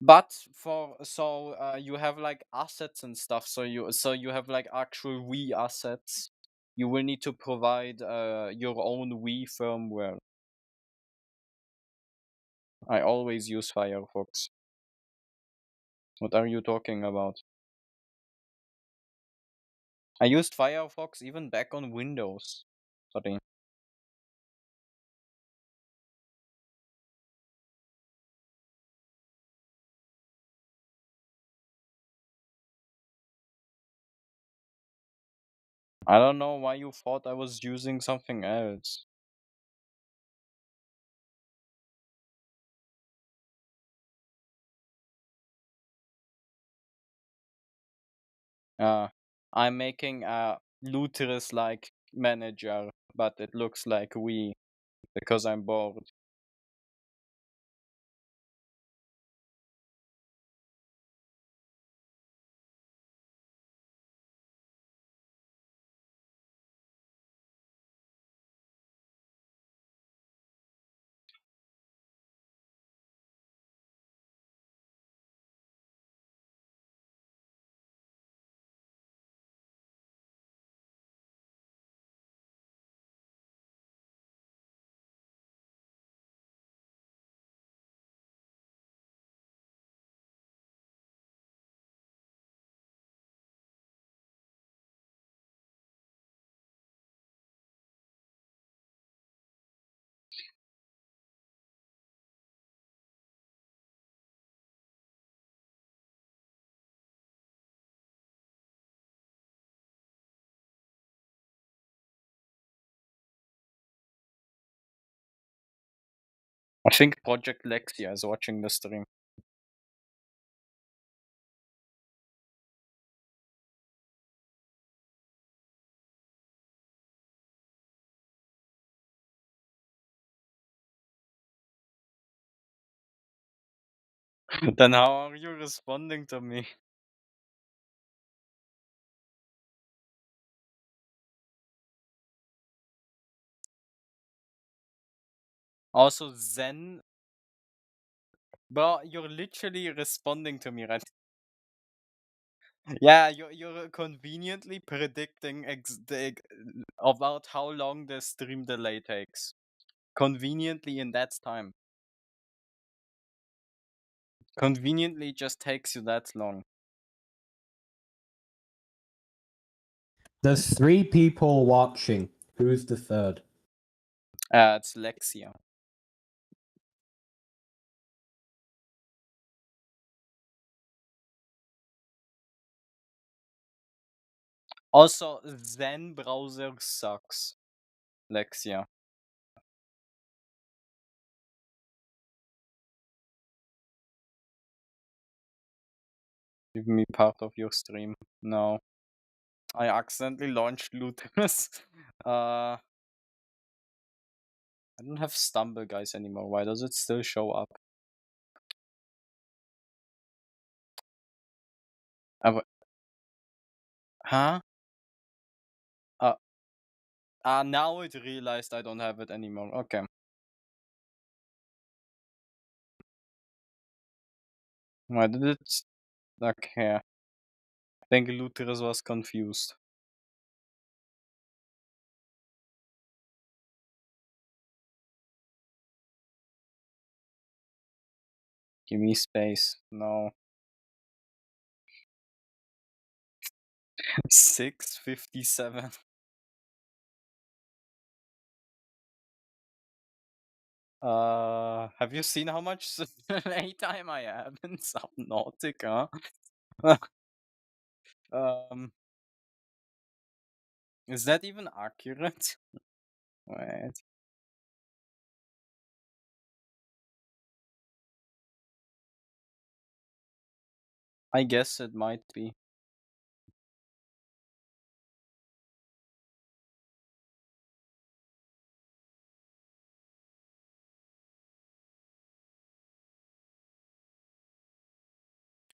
But for, so you have like assets and stuff, so you have like actual Wii assets. You will need to provide your own Wii firmware. I always use Firefox. What are you talking about? I used Firefox even back on Windows. Sorry. I don't know why you thought I was using something else. Uh, I'm making a Lutris like manager, but it looks like Wii because I'm bored. I think Project Lexia is watching the stream. Then how are you responding to me? Also, Zen, bro, you're literally responding to me, right? Yeah, you're conveniently predicting about how long the stream delay takes. Conveniently in that time. Conveniently just takes you that long. There's 3 people watching. Who's the third? It's Lexia. Also, Zen browser sucks. Lexia. Give me part of your stream. No. I accidentally launched Lutris. I don't have Stumble Guys anymore. Why does it still show up? Huh? Uh, now it realized I don't have it anymore. Okay. Why did it? Okay. I think Lutris was confused. Give me space. No. 6:57. Have you seen how much playtime I have in Subnautica? um, is that even accurate? Wait. I guess it might be.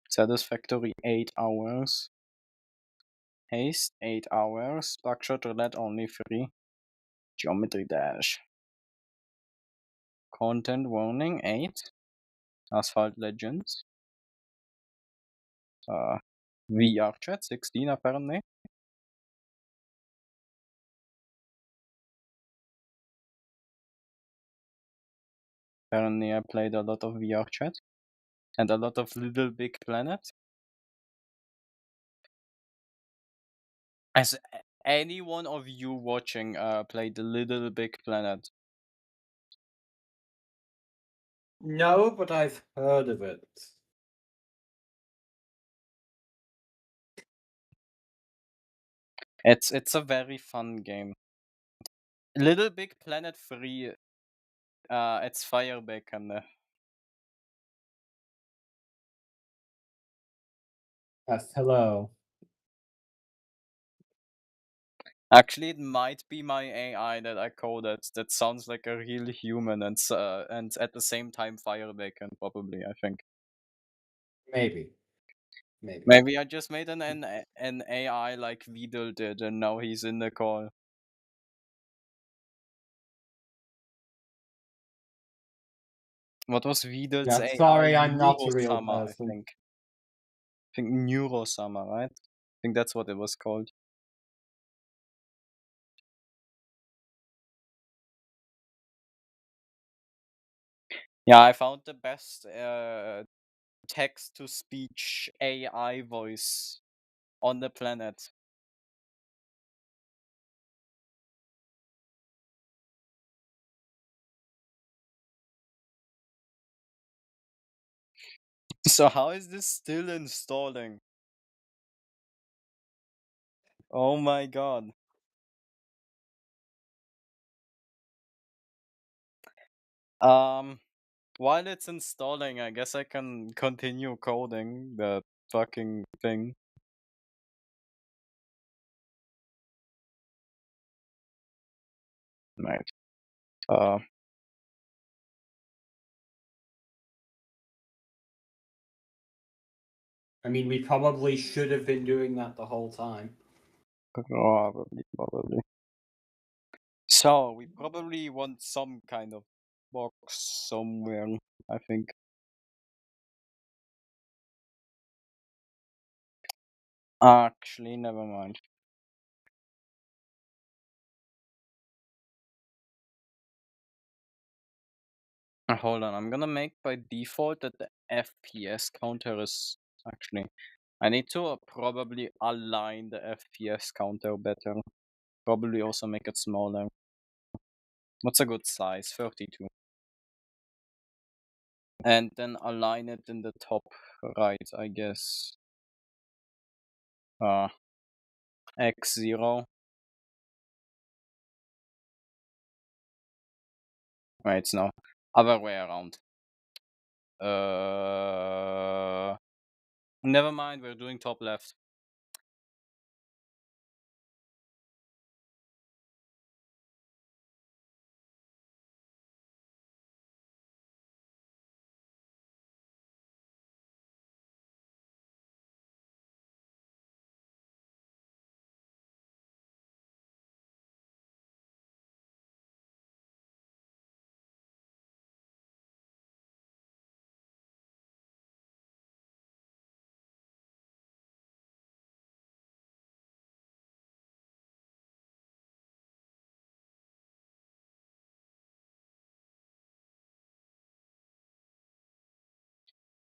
Satisfactory 8 hours. Haste 8 hours. Structured roulette only 3. Geometry dash. Content warning 8. Asphalt Legends. VR chat 16 apparently. Apparently I played a lot of VR chat. And a lot of Little Big Planet. Has any one of you watching played the Little Big Planet? No, but I've heard of it. It's a very fun game. Little Big Planet 3, it's Firebacon. Yes, hello. Actually, it might be my AI that I coded. That sounds like a real human, and at the same time Firebacon, probably. I think Maybe. Maybe. maybe I just made an AI like Vidal did, and now he's in the call. What was Vidal's Yeah, AI? sorry, I'm not a real Neurosama, I person. think. I think Neurosama, right? I think that's what it was called. Yeah, I found the best text to speech AI voice on the planet. So how is this still installing? Oh my god. While it's installing, I guess I can continue coding the fucking thing. Right. Uh, I mean, we probably should have been doing that the whole time. probably. So we probably want some kind of box somewhere, I think. Actually, never mind. Hold on, I'm gonna make by default that the FPS counter is actually. I need to probably align the FPS counter better. Probably also make it smaller. What's a good size? 32. And then align it in the top right, I guess. X0. Right, no. Other way around. Never mind, we're doing top left.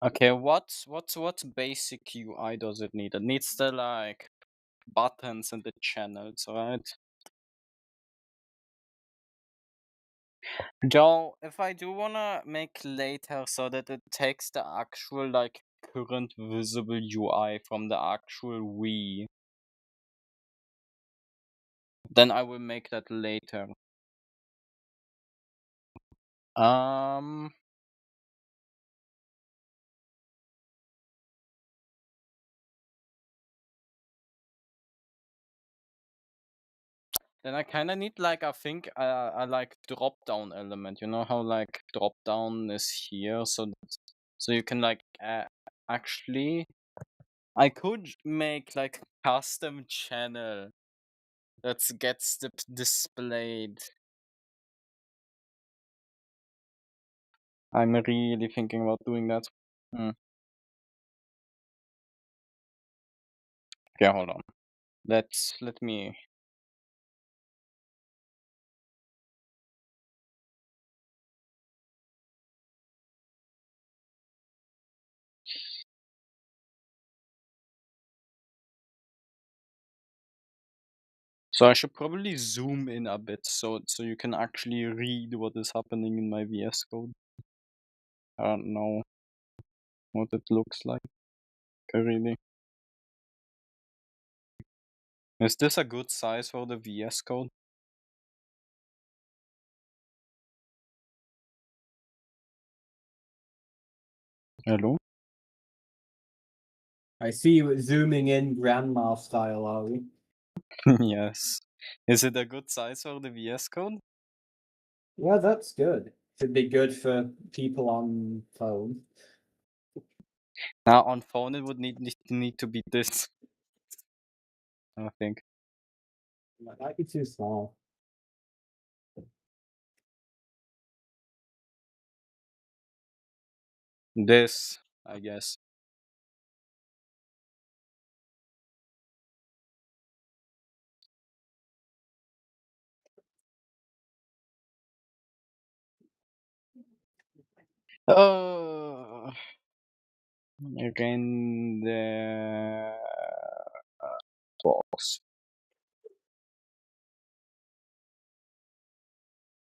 Okay, what basic UI does it need? It needs the like buttons and the channels, right? Though, if I do wanna make later so that it takes the actual like current visible UI from the actual Wii, then I will make that later. Um, then I kind of need like I think I like drop down element. You know how like drop down is here, so you can like actually I could make like custom channel that gets displayed. I'm really thinking about doing that. Hmm. Okay, hold on. Let me. So I should probably zoom in a bit so you can actually read what is happening in my VS Code. I don't know what it looks like really. Is this a good size for the VS Code? Hello? I see you zooming in grandma style, are we? Yes. Is it a good size for the VS Code? Yeah, that's good. Should be good for people on phone. Now on phone it would need to be this. I think. That might be too small. This, I guess. Oh, render box.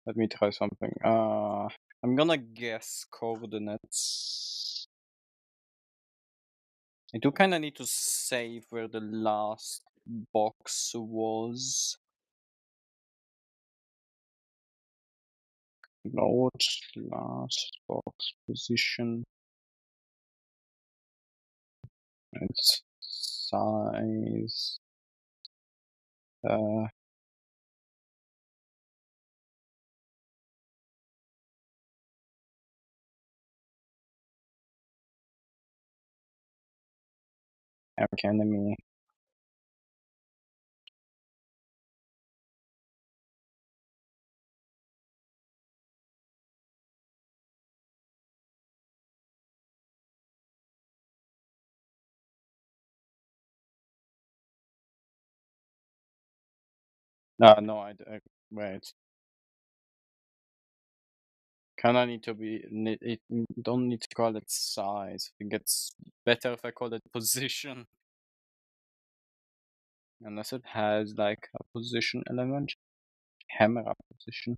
Let me try something. I'm gonna guess coordinates. I do kind of need to save where the last box was. Load last box position. Its size. Uh, Academy. No, wait. Kinda need to be. It don't need to call it size. I think it's better if I call it position. Unless it has like a position element. Camera position.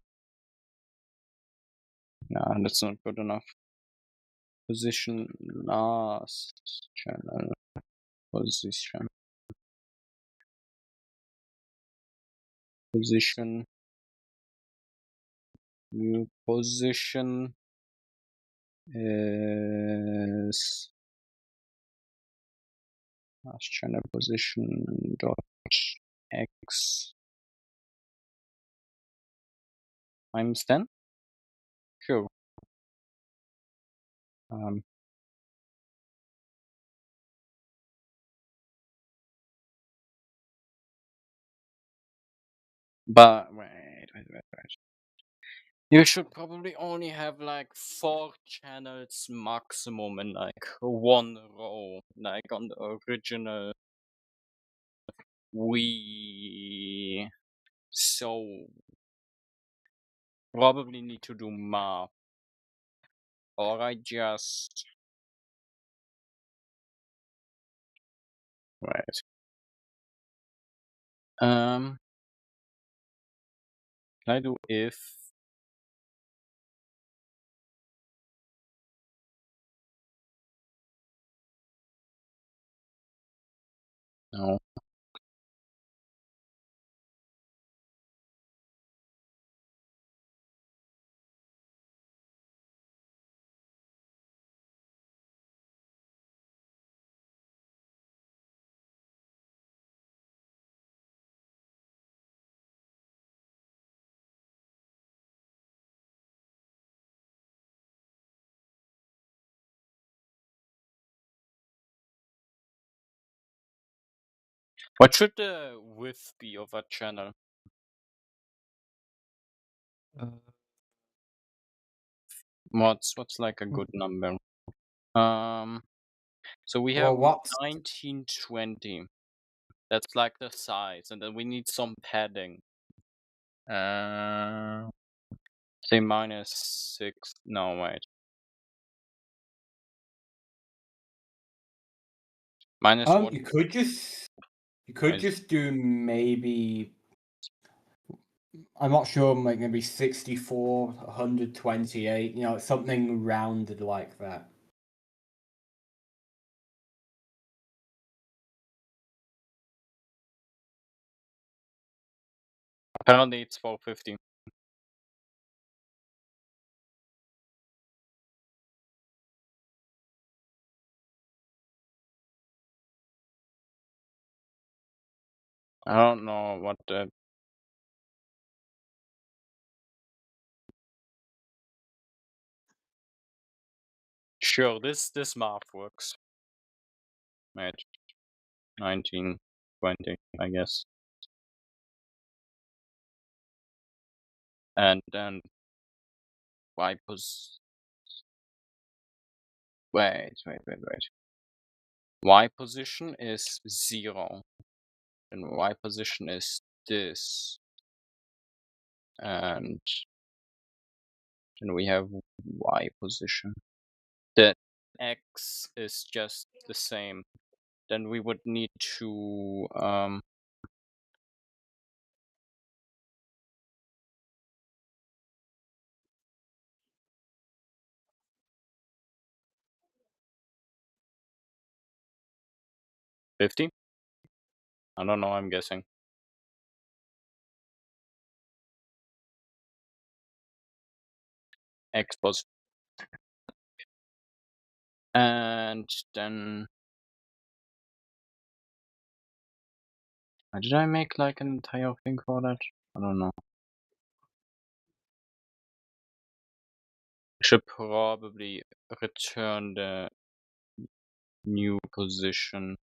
Nah, that's not good enough. Position last channel. Position. Position. New position is last channel position dot x times 10. Sure. Um, but wait. You should probably only have like 4 channels maximum in like one row, like on the original Wii. So probably need to do math, or I just right. Can I do if No. What should the width be of a channel? What's like a good number? Um, so we have Well, what's 1920. That's like the size, and then we need some padding. Say -6. No, wait. Minus what? you could Is just do maybe I'm not sure, like maybe 64, 128, something rounded like that. apparently it's 450. I don't know what the. Sure, this math works. Right, 1920, I guess. And then y pos. Wait. Y position is 0, and y position is this, and then we have y position. The x is just the same. Then we would need to 50. I don't know. I'm guessing x pos, and then did I make like an entire thing for that? I don't know. I should probably return the new position.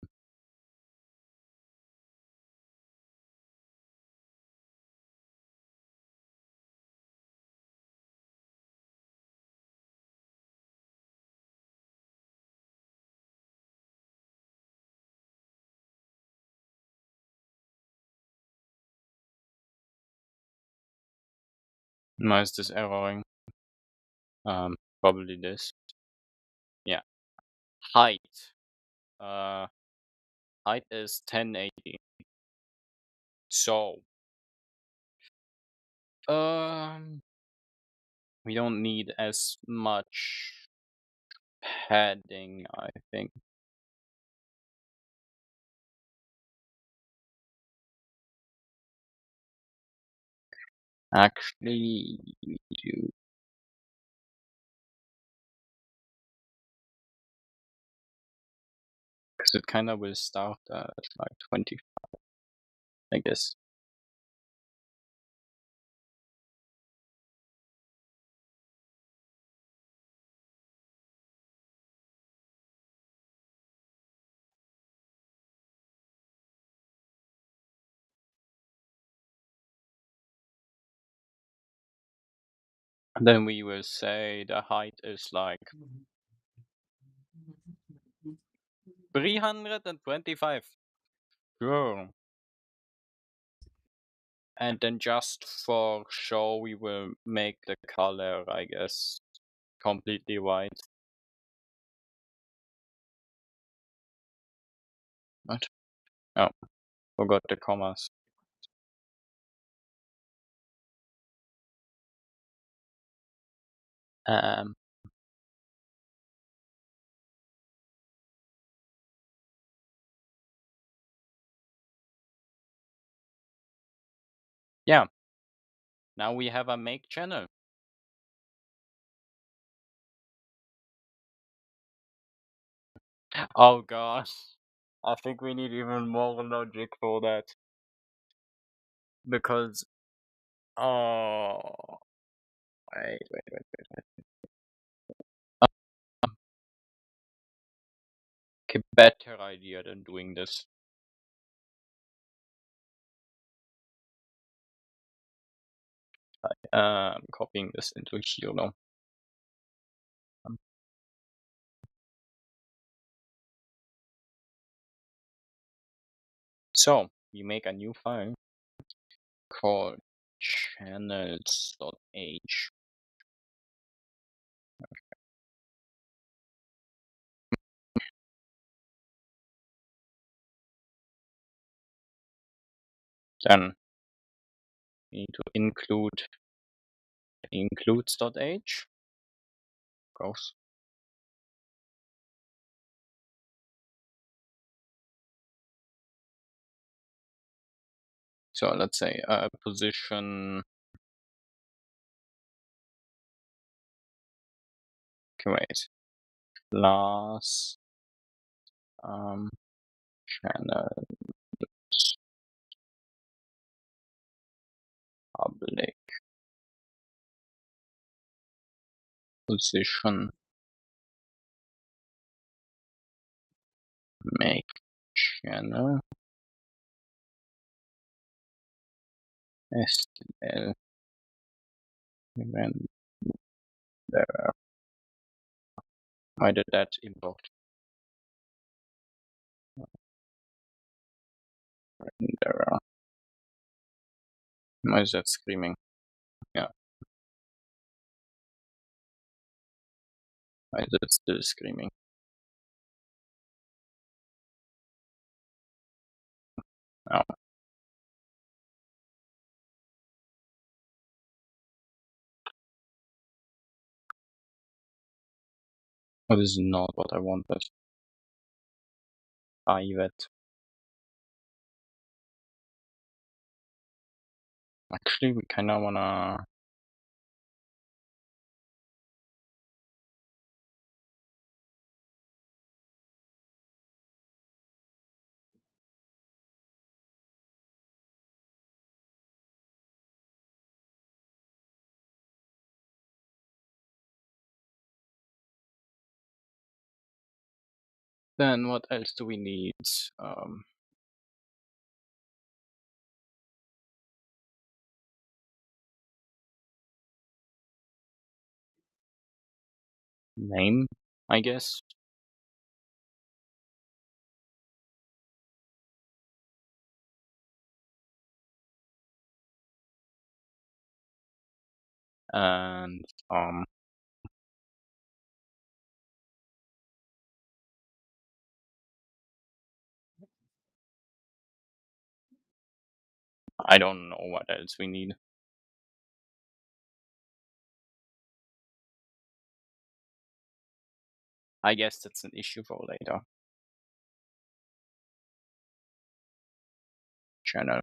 Why is this erroring? Probably this. Yeah. Height. Uh, height is 1080. So, um, we don't need as much padding, I think. Actually, we do. Because it kind of will start at like 20, I guess. Then we will say the height is like 325. Sure. And then just for show, we will make the color, I guess, completely white. What? Oh, forgot the commas. Um, Yeah, now we have a make channel. Oh gosh, I think we need even more logic for that because oh wait. Okay, better idea than doing this. I'm copying this into here now. So we make a new file called channels.h. Then we need to include includes.h. Goes. So let's say position. Okay, wait. Class channel public position make channel stl render. Why did that import render? Why is that screaming? Yeah, why is it still screaming? Oh, this is not what I wanted. Private. Actually, we kind of wanna. Then what else do we need? Name, I guess. And I don't know what else we need. I guess that's an issue for later. Channel.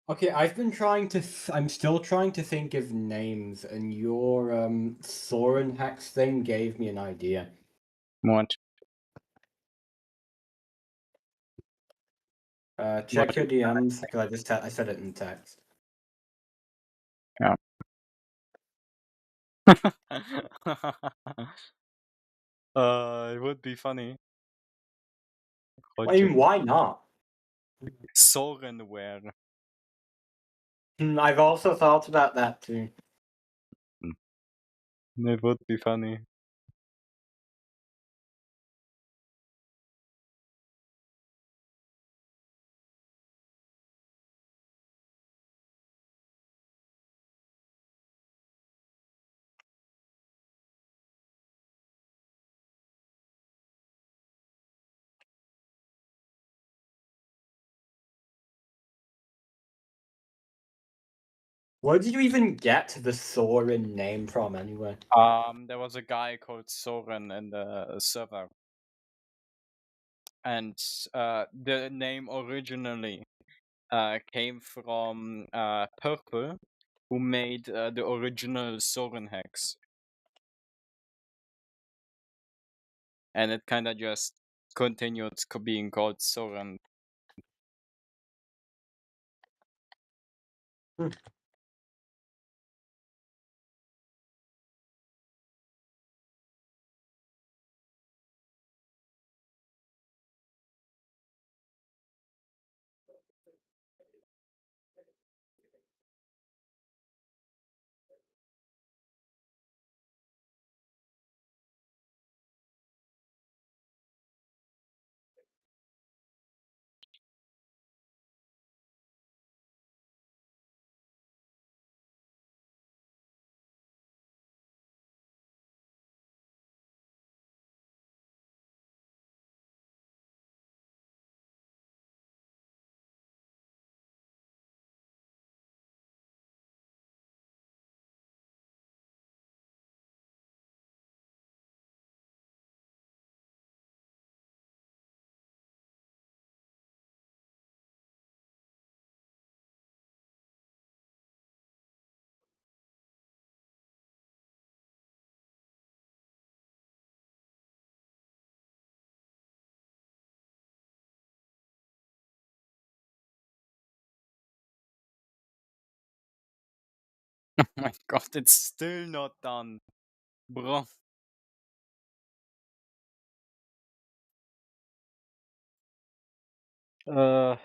Okay, I've been trying to. I'm still trying to think of names, and your Thorin Hex thing gave me an idea. What? Check your DMs because I said it in text. Yeah. It would be funny. I mean, why not? Sorenware. I've also thought about that too. It would be funny. Where did you even get the Soren name from, anyway? There was a guy called Soren in the server, and the name originally came from Purple, who made the original Soren hex, and it kind of just continued being called Soren. Hmm. Oh my god, it's still not done, bro. Uh,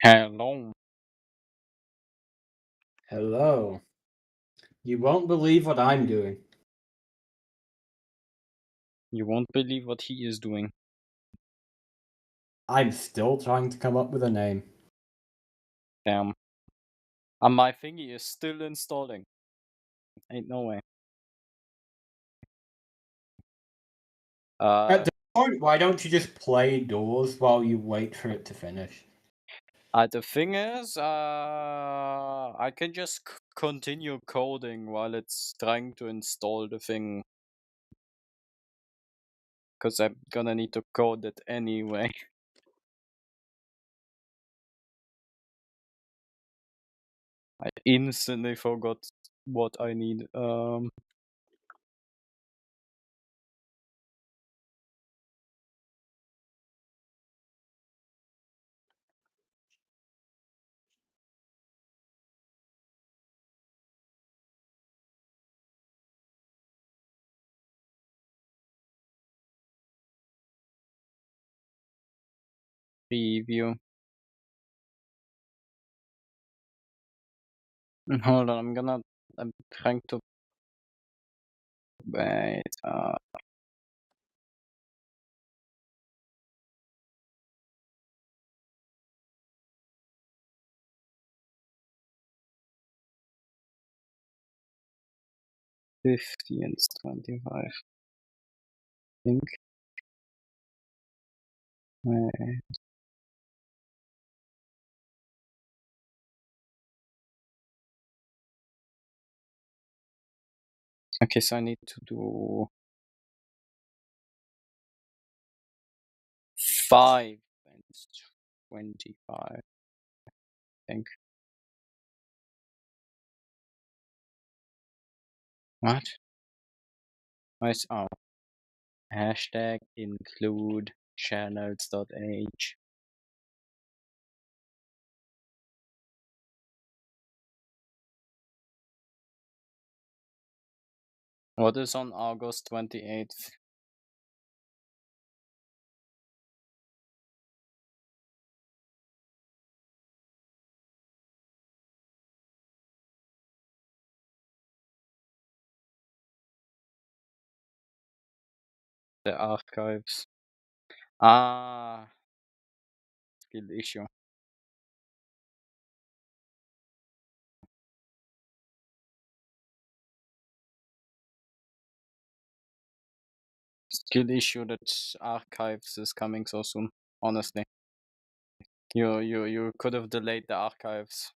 Hello. Hello. You won't believe what I'm doing. You won't believe what he is doing. I'm still trying to come up with a name. Damn. And my thingy is still installing. Ain't no way. At Uh, this point, why don't you just play Doors while you wait for it to finish? the thing is, I can just continue coding while it's trying to install the thing. Because I'm gonna need to code it anyway. I instantly forgot what I need. Preview. Hold on, I'm trying to wait. — 50 and 25. I think. Wait. Okay, so I need to do 5 and 25. I think. What? Nice. Oh. Hashtag include channels.h. What is on August 28th? The archives. Ah, skill issue. Skill issue that archives is coming so soon. Honestly, you could have delayed the archives.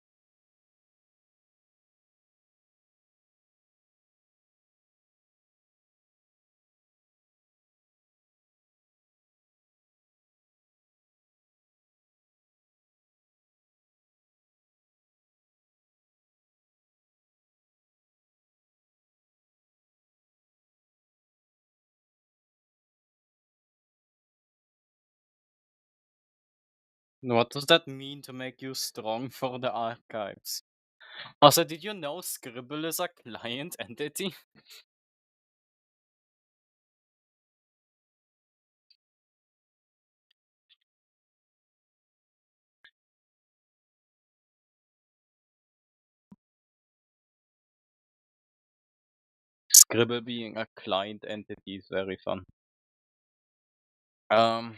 What does that mean to make you strong for the archives? Also, did you know Scribble is a client entity? Scribble being a client entity is very fun. Um,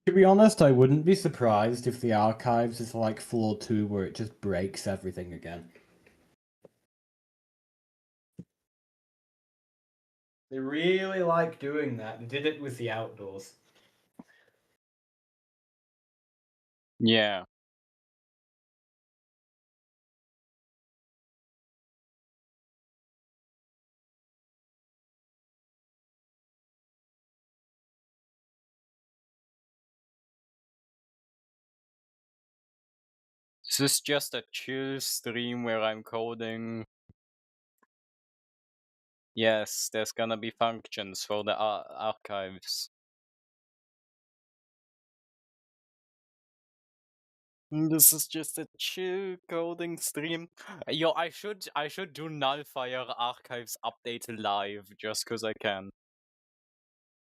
To be honest, I wouldn't be surprised if the archives is like Floor 2 where it just breaks everything again. They really like doing that. They did it with the Outdoors. yeah. This is just a chill stream where I'm coding. Yes, there's gonna be functions for the archives. This is just a chill coding stream. Yo, I should do Nullfire Archives update live just cause I can.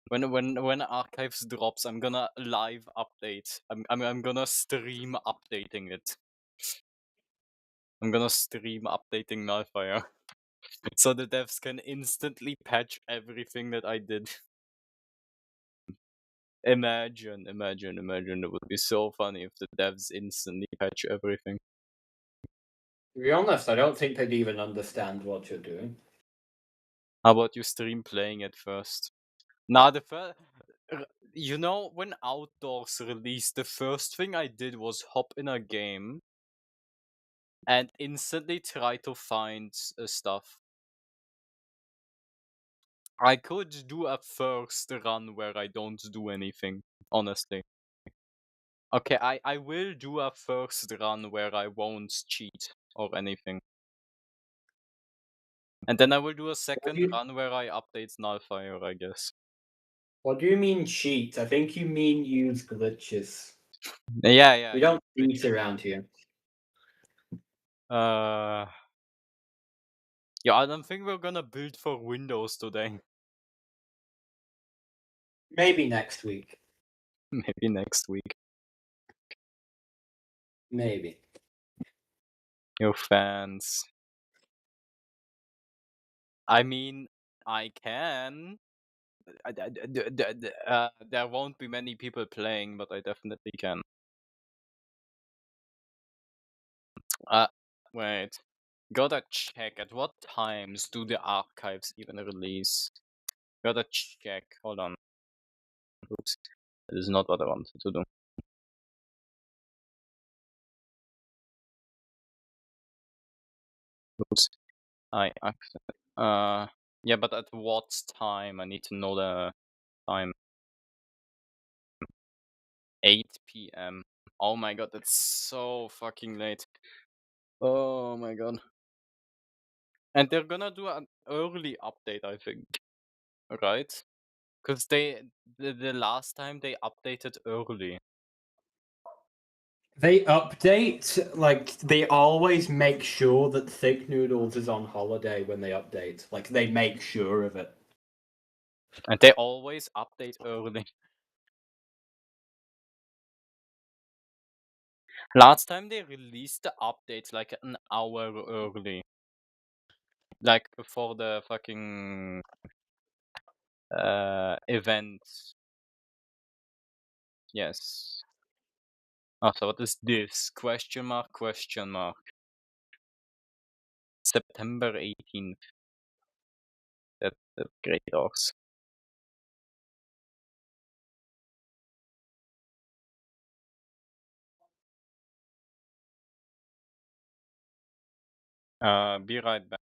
When Archives drops, I'm gonna live update. I'm gonna stream updating it. I'm gonna stream updating Nullfire. So the devs can instantly patch everything that I did. Imagine. It would be so funny if the devs instantly patch everything. To be honest, I don't think they'd even understand what you're doing. How about you stream playing it first? Nah, the first. You know, when Outdoors released, the first thing I did was hop in a game and instantly try to find stuff. I could do a first run where I don't do anything, honestly. Okay, I will do a first run where I won't cheat or anything. And then I will do a second run where I update Nullfire, I guess. What do you mean cheat? I think you mean use glitches. Yeah, We don't cheat around here. yeah, I don't think we're gonna build for Windows today. Maybe next week. Maybe next week. Maybe. You fans. I mean, I can. There won't be many people playing, but I definitely can. Uh, wait. Gotta check at what times do the archives even release? Gotta check. Hold on. Oops. This is not what I wanted to do. Oops. I accident. Yeah, but at what time? I need to know the time. 8 p.m. Oh my god, that's so fucking late. Oh my god. And they're gonna do an early update, I think. Right? Because the last time they updated early. They update, like, they always make sure that Thick Noodles is on holiday when they update. Like, they make sure of it. And they always update early. Last time they released the update like an hour early. Like before the fucking event. Yes. Oh, so what is this? Question mark, question mark. September 18th. That's great dogs. Be right back.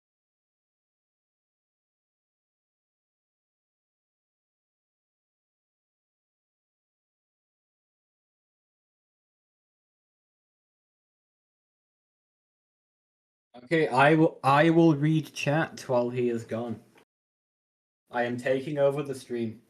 Okay, I will read chat while he is gone. I am taking over the stream.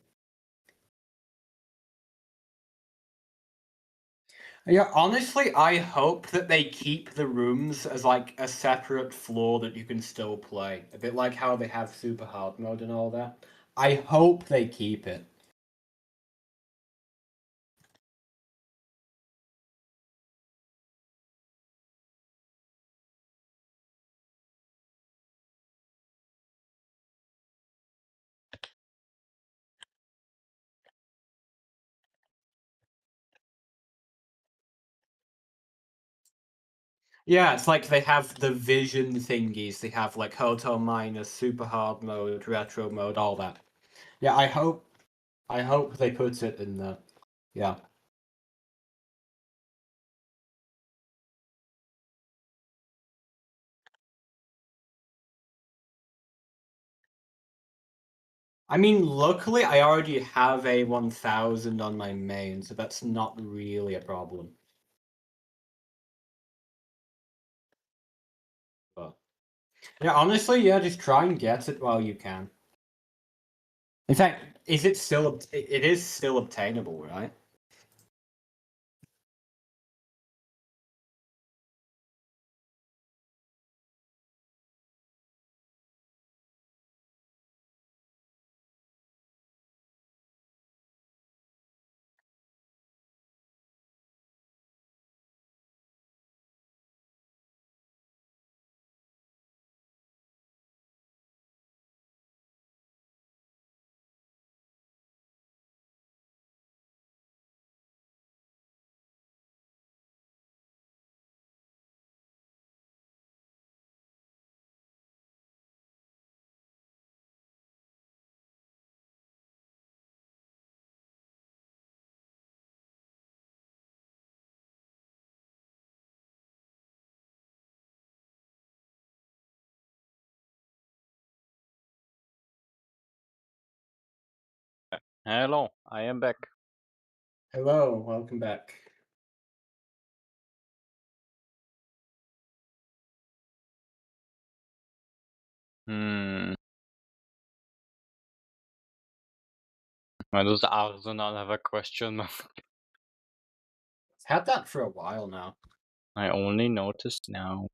Yeah, honestly, I hope that they keep the rooms as like a separate floor that you can still play. A bit like how they have super hard mode and all that. I hope they keep it. Yeah, it's like they have the vision thingies. They have like Hotel Minus, super hard mode, retro mode, all that. Yeah, I hope they put it in there. Yeah. I mean, luckily I already have a 1000 on my main, so that's not really a problem. But yeah, honestly, yeah, just try and get it while you can. In fact, is it still? It is still obtainable, right? Hello, I am back. Hello, welcome back. Hmm. Why does Arsenal have a question mark? It's had that for a while now. I only noticed now.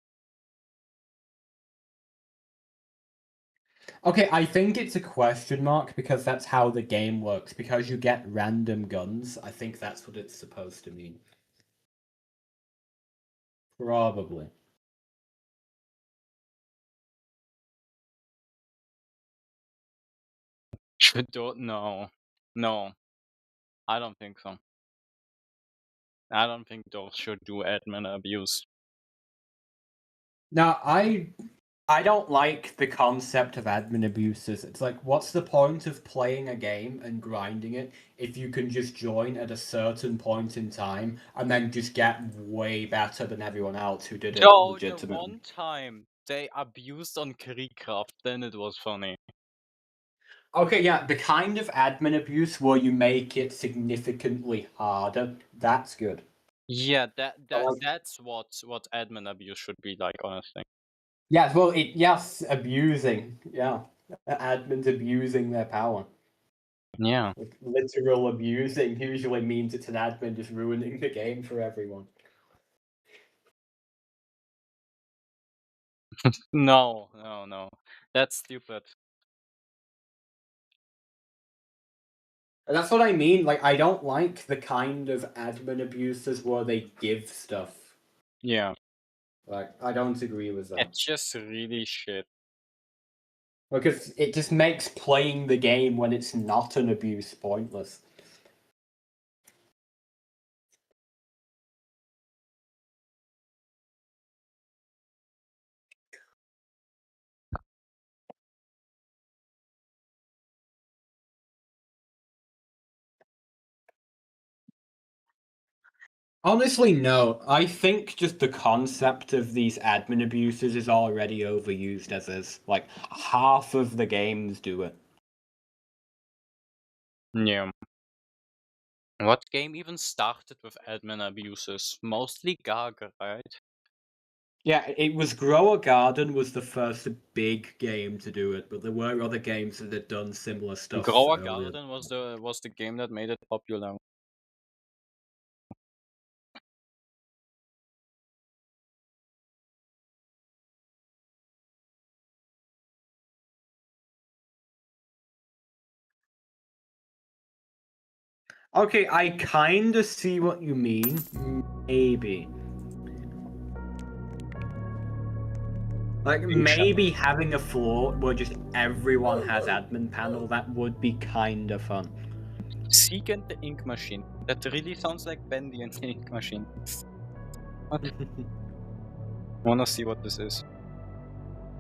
Okay, I think it's a question mark because that's how the game works. Because you get random guns, I think that's what it's supposed to mean. Probably. Should don't know. No, I don't think so. I don't think those should do admin abuse. Now, I don't like the concept of admin abuses. It's like, what's the point of playing a game and grinding it if you can just join at a certain point in time and then just get way better than everyone else who did it So the legitimately? one time they abused on Kriegkraft, then it was funny. Okay, yeah, the kind of admin abuse where you make it significantly harder, that's good. Yeah, But like, that's what admin abuse should be like, honestly. yeah, well, yes, abusing, yeah, admins abusing their power. Yeah. Like, literal abusing usually means it's an admin just ruining the game for everyone. No, no, no. That's stupid. And that's what I mean. Like, I don't like the kind of admin abuses where they give stuff. Yeah. Like, I don't agree with that. It's just really shit. Because it just makes playing the game when it's not an abuse pointless. Honestly, no. I think just the concept of these admin abuses is already overused as is. Like, half of the games do it. Yeah. What game even started with admin abuses? Mostly Gaga, right? Yeah, it was Grow a Garden was the first big game to do it, but there were other games that had done similar stuff Grower earlier. Garden was the game that made it popular. Okay, I kind of see what you mean. Maybe. Like, maybe having a floor where just everyone has admin panel, that would be kind of fun. Seek and the Ink Machine. That really sounds like Bendy and the Ink Machine. What? Wanna see what this is?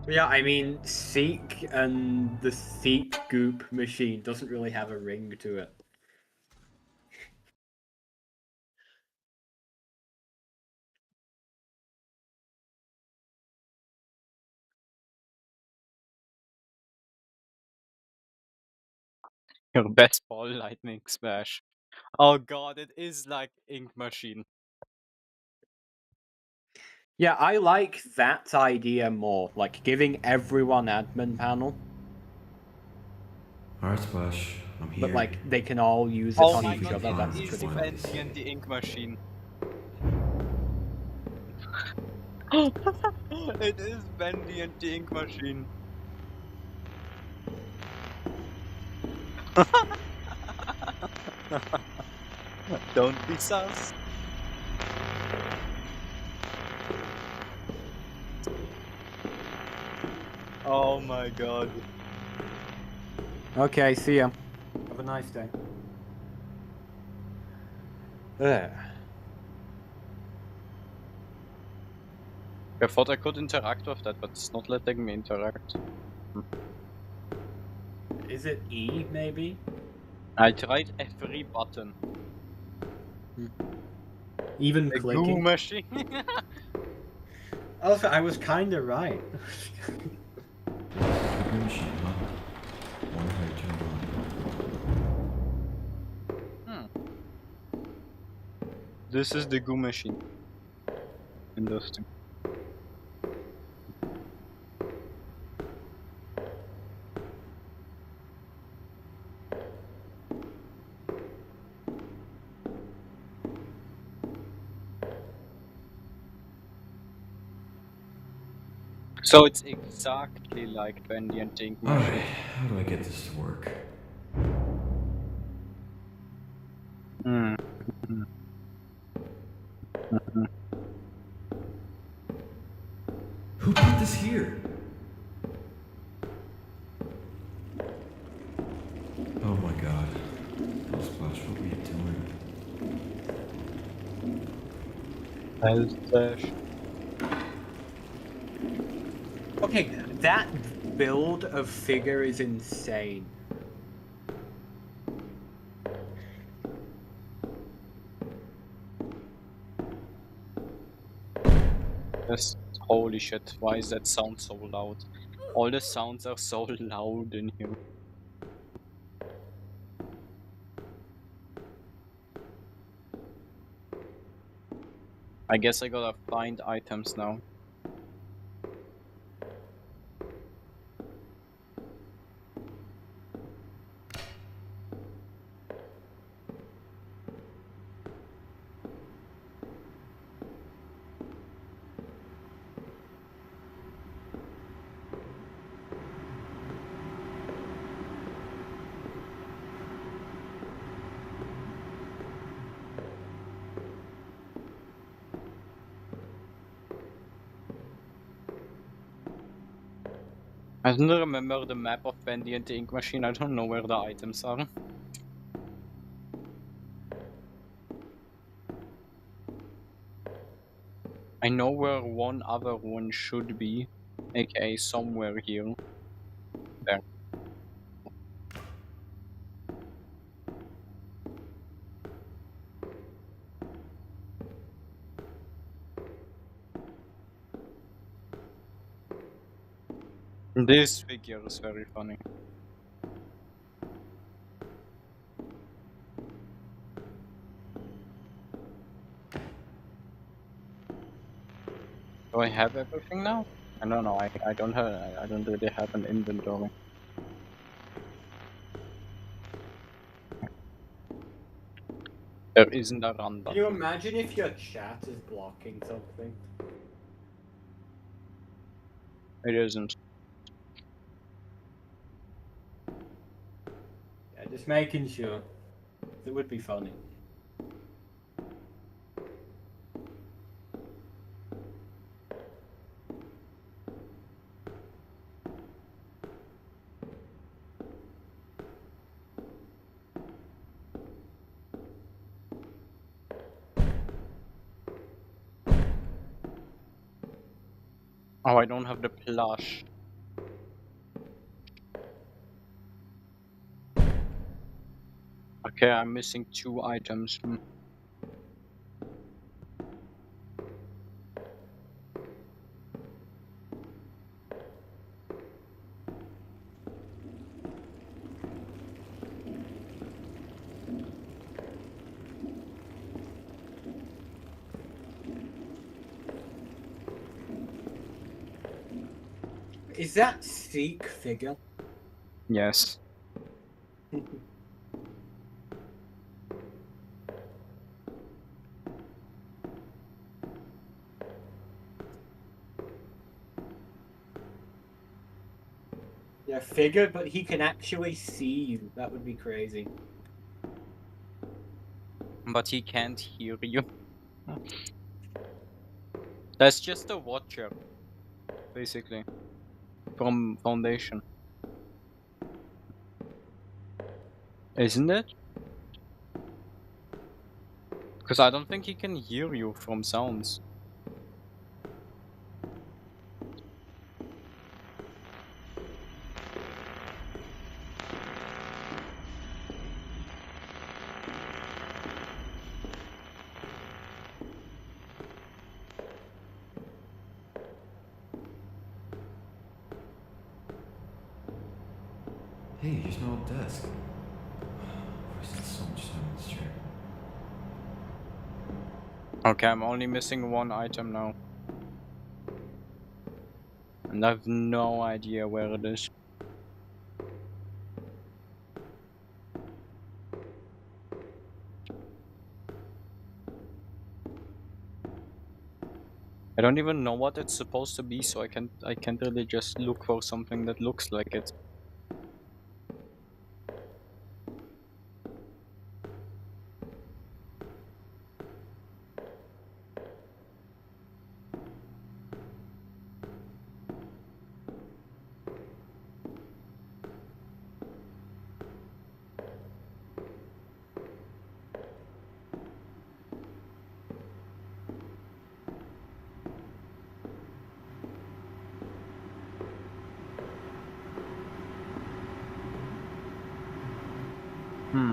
Yeah, I mean, Seek and the Seek Goop machine doesn't really have a ring to it. Your best ball lightning smash. Oh god, it is like Ink Machine. Yeah, I like that idea more. Like, giving everyone admin panel, Alright, Splash, I'm but here. like, they can all use it Oh on my each god, other, it that's is pretty fun. Bendy and the Ink Machine. It is Bendy and the Ink Machine. Don't be sus. Oh my god. Okay, see ya. Have a nice day. There. I thought I could interact with that, but it's not letting me interact. Is it E, maybe? I tried every button. Even The glue clicking? machine. Also, I was kinda right. Cooking machine, huh? Wonder how you turned on. This is the goo machine. Interesting. So it's exactly like the ambient ink Alright, machine. how do I get this to work? Mm. Mhm. Mhm. Who put this here? Oh my god. Oh, Splash, what were you doing? Health. Okay, that build of figure is insane. Yes. Holy shit, why is that sound so loud? All the sounds are so loud in here. I guess I gotta find items now. I don't remember the map of Bendy and the ink machine. I don't know where the items are. I know where one other one should be, aka somewhere here. There. This figure is very funny. Do I have everything now? I don't know. I don't have. I don't really have an inventory. There isn't a run Can you button. imagine if your chat is blocking something? It isn't. Yeah, just making sure. It would be funny. Oh, I don't have the plush. Okay, I'm missing 2 items. Is that Seek figure? Yes. Yeah, figure, but he can actually see you. That would be crazy. But he can't hear you. That's just a watcher, basically. From Foundation. Isn't it? Because I don't think he can hear you from sounds. Hey, here's my old desk. I've wasted so much time in this chair. Okay, I'm only missing one item now. And I have no idea where it is. I don't even know what it's supposed to be, so I can't really just look for something that looks like it. Hmm.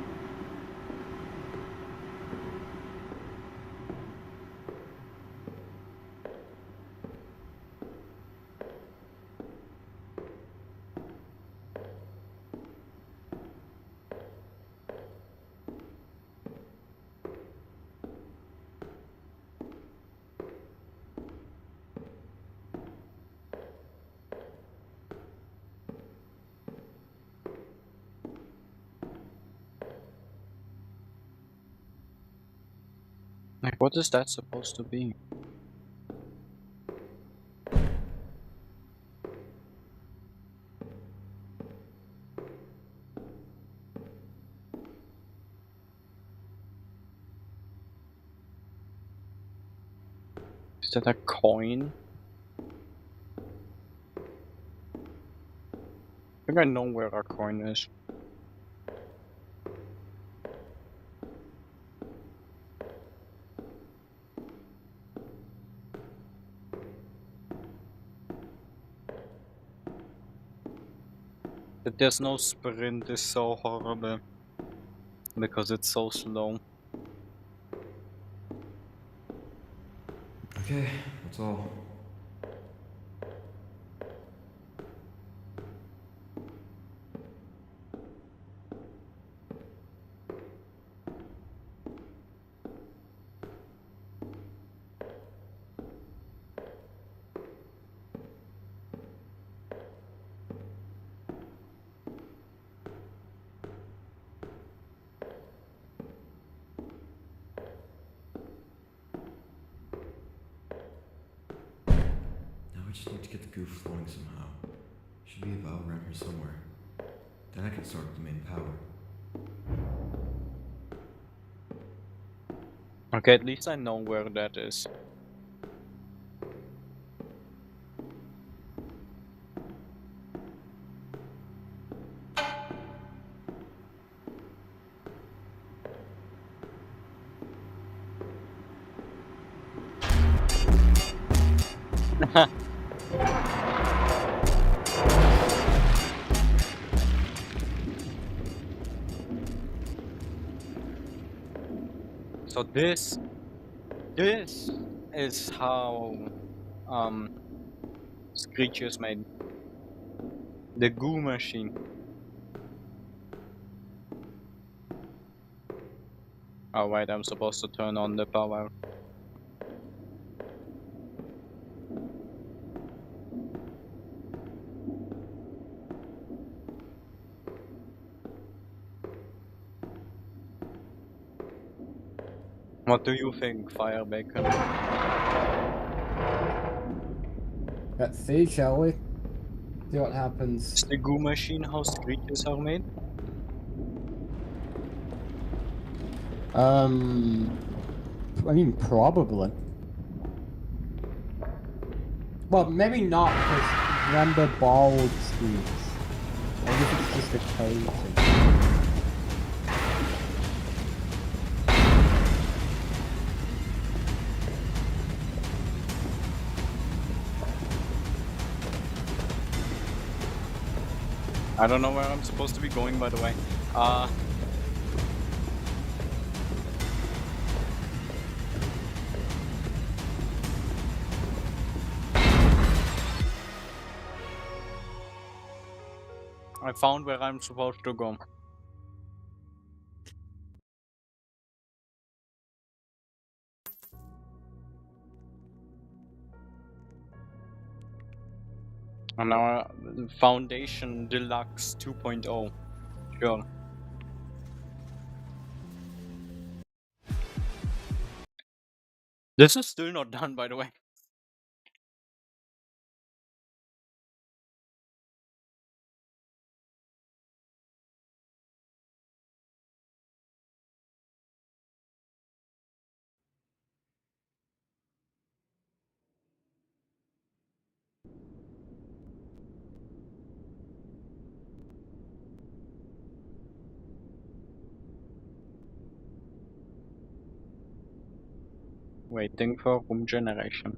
Like, what is that supposed to be? Is that a coin? I think I know where a coin is. That there's no sprint is so horrible. Because it's so slow. Okay, that's all. Now I just need to get the goof flowing somehow. Should be a valve around here somewhere. Then I can start with the main power. Okay, at least I know where that is. So this is how Screech is made. The goo machine. Oh wait, I'm supposed to turn on the power. What do you think, Fire Bacon? Let's see, shall we? See what Is happens. the goo machine how Screeches are made? I mean, probably. Well, maybe not, because remember bald screens. I guess it's just a coating. I don't know where I'm supposed to be going, by the way. I found where I'm supposed to go. On our Foundation Deluxe 2.0. Sure. This is still not done, by the way. Waiting for room generation.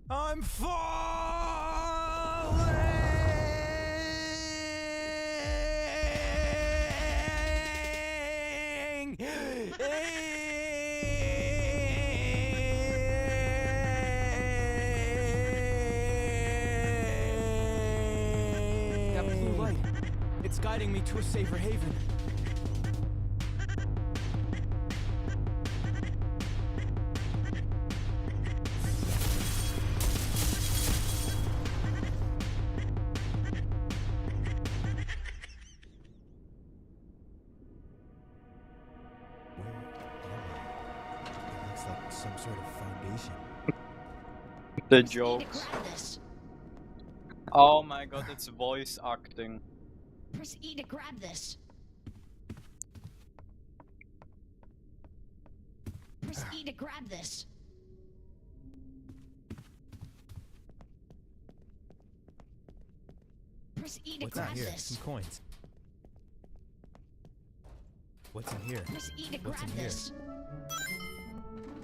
I'm falling! That blue light, it's guiding me to a safer haven. Like some sort of foundation. The jokes. Oh my god, it's voice acting. Press E to grab this. Press E to grab this. Press E to What's in grab here? this. Some coins. What's in here? Press E to What's grab in here? this.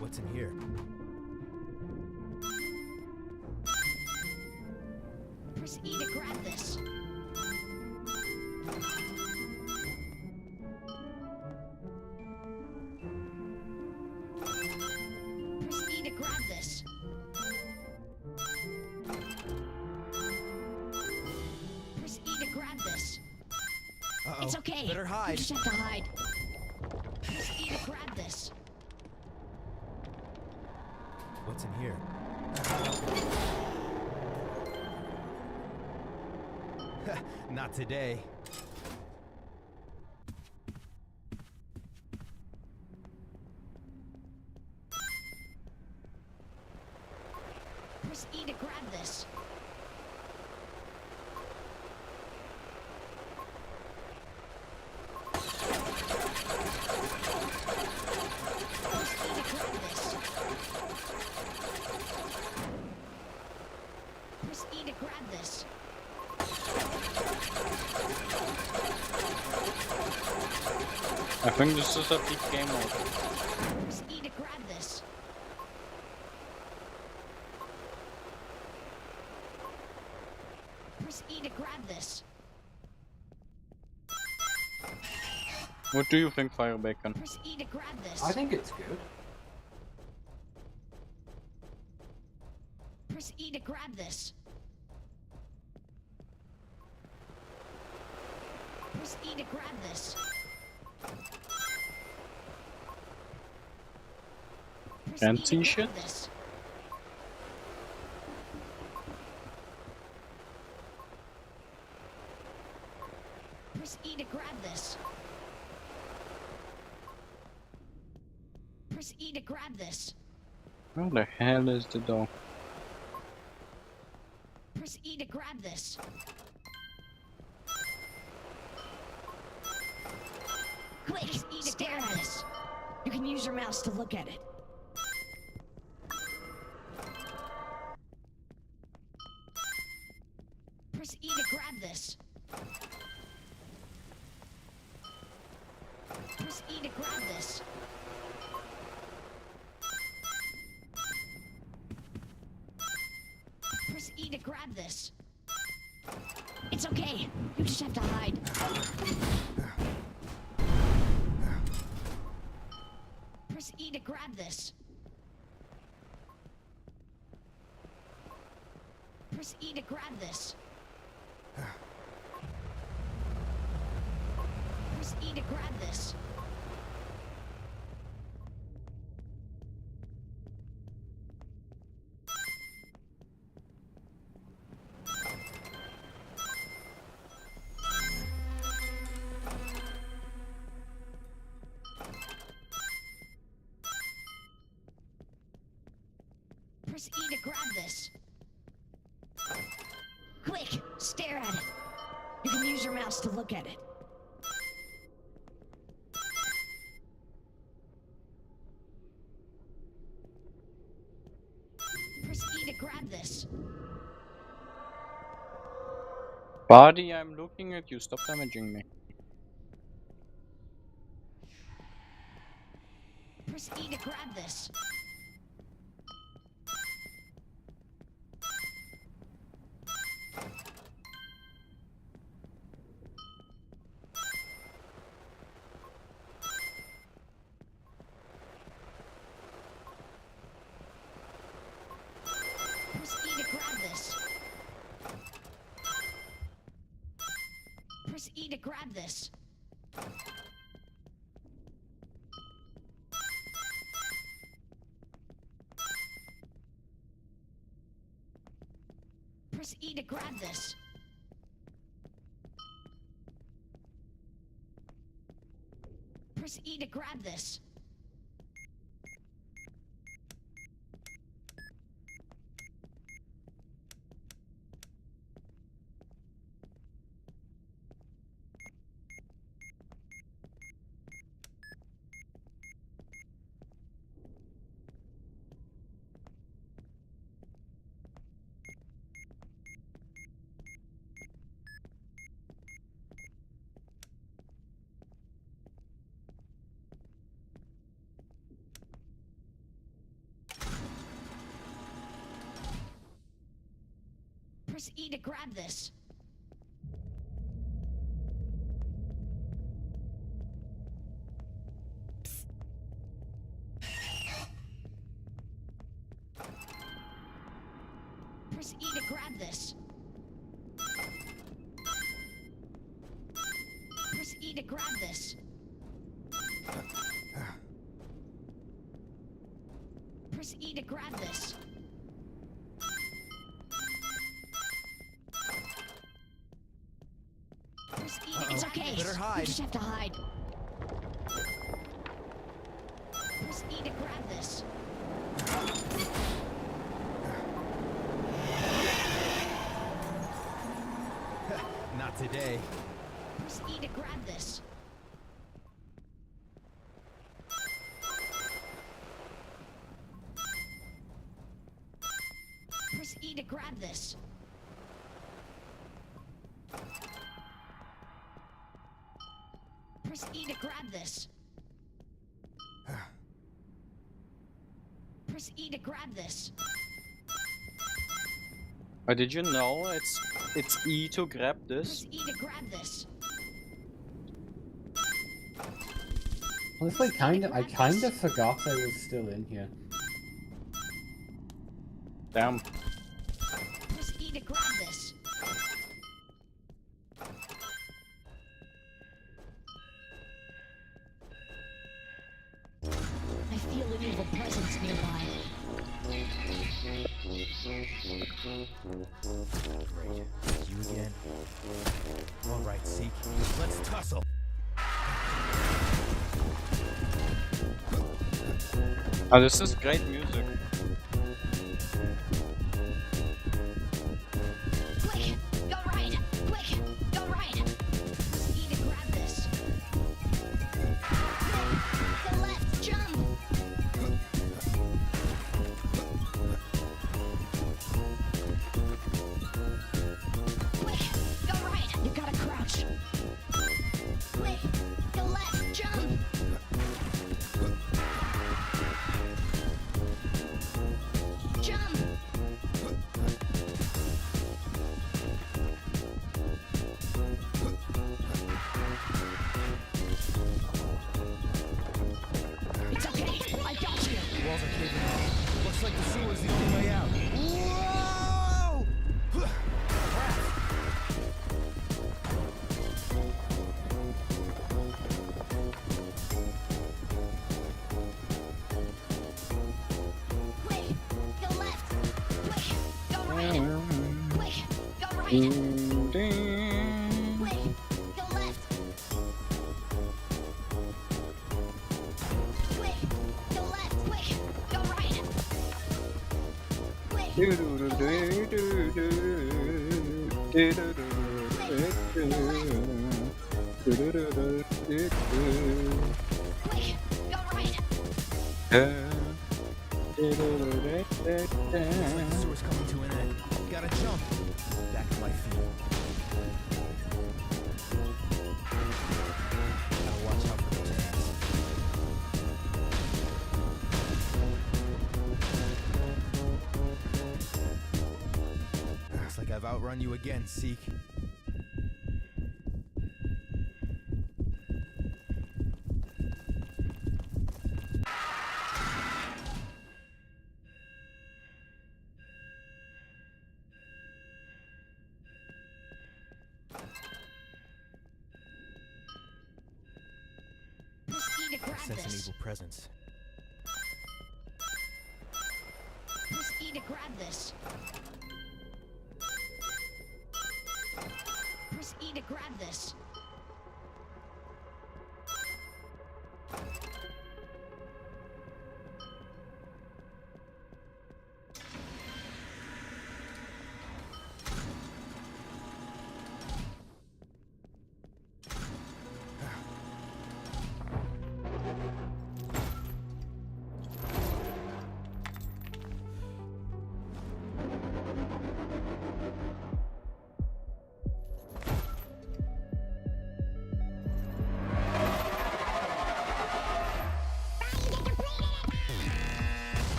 What's in here? Press E to grab this. Press E to grab this. Press E to grab this. Uh-oh. It's okay. Better You hide. just have to hide. Press E to grab this. What's in here? Not today. Press E to grab this. Press E to grab this. Press E to grab this. I think this is a big game mode. Press E to grab this. Press E to grab this. What do you think, Fire Bacon? Press E to grab this. I think it's good. Press E to grab this. Press E to grab this. Press Can't E to see grab shit. this. Press E to grab this. Press E to grab this. Where the hell is the door? Press E to grab this. Click E to grab this. You can use your mouse to look at it. Press E to grab this. Press E to grab this. Press E to grab this. It's okay. You just have to hide. Press E to grab this. Press E to grab this. Press E to grab this. Press E to grab this. Quick, stare at it. You can use your mouse to look at it. Press E to grab this. Buddy, I'm looking at you. Stop damaging me. Press E to grab this. Press E to grab this. Press E to grab this. Press E to grab this. Press E to grab this. Press E to grab this. Press E to grab this. Press E to grab this. Press E to grab this. Press E to... It's okay. Better hide. You just have to hide. Press E to grab this. Not today. Press E to grab this. Press E to grab this. Press E to grab this. Press E to grab this. Oh, did you know it's E to grab this? Press E to grab this. Honestly, I kinda forgot I was still in here. Damn. Press E to grab this. I feel an evil presence nearby. You again. All right, Seek. Let's tussle. Oh, this is great music. Quick, go right. Quick, go right. Press E to grab this. Quick, go left, jump. Quick, go right. You gotta crouch. Quick, go left, jump. Jump. It's okay. I got you. Walls are caving in. Looks like the sewer's the only way out. Whoa! right. Quick, go left. Quick, go left. Quick, go right. Quick, quick, go right. Looks like the sewer's coming to an end. Gotta jump. Back to my feet. Gotta watch out for those ants. Looks like I've outrun you again, Seek. Press E to grab Sense an this. evil presence. Press E to grab this. Press E to grab this.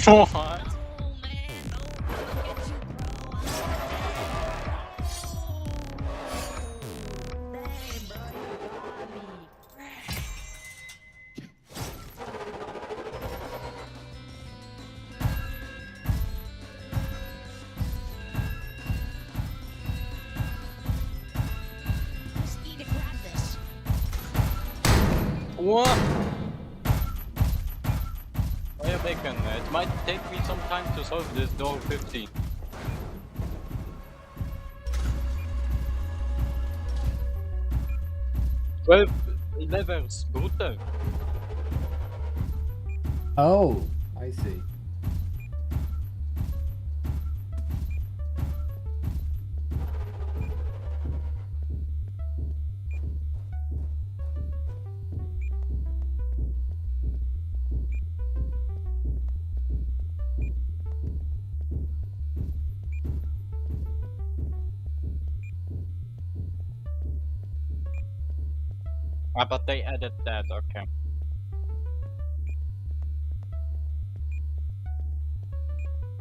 What? Oh man, don't forget you, bro. Dang, bro, you got me. Press E to grab this. What? Wait, bacon. It might take me some time to solve this door 50. Well, levels, brutal. Oh, I see. Ah, but they added that, okay.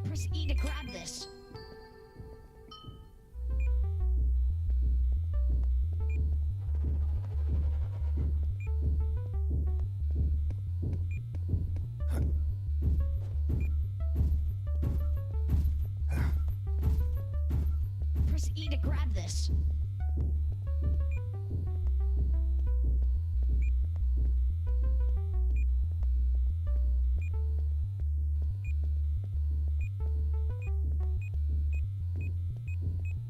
Press E to grab this. Press E to grab this.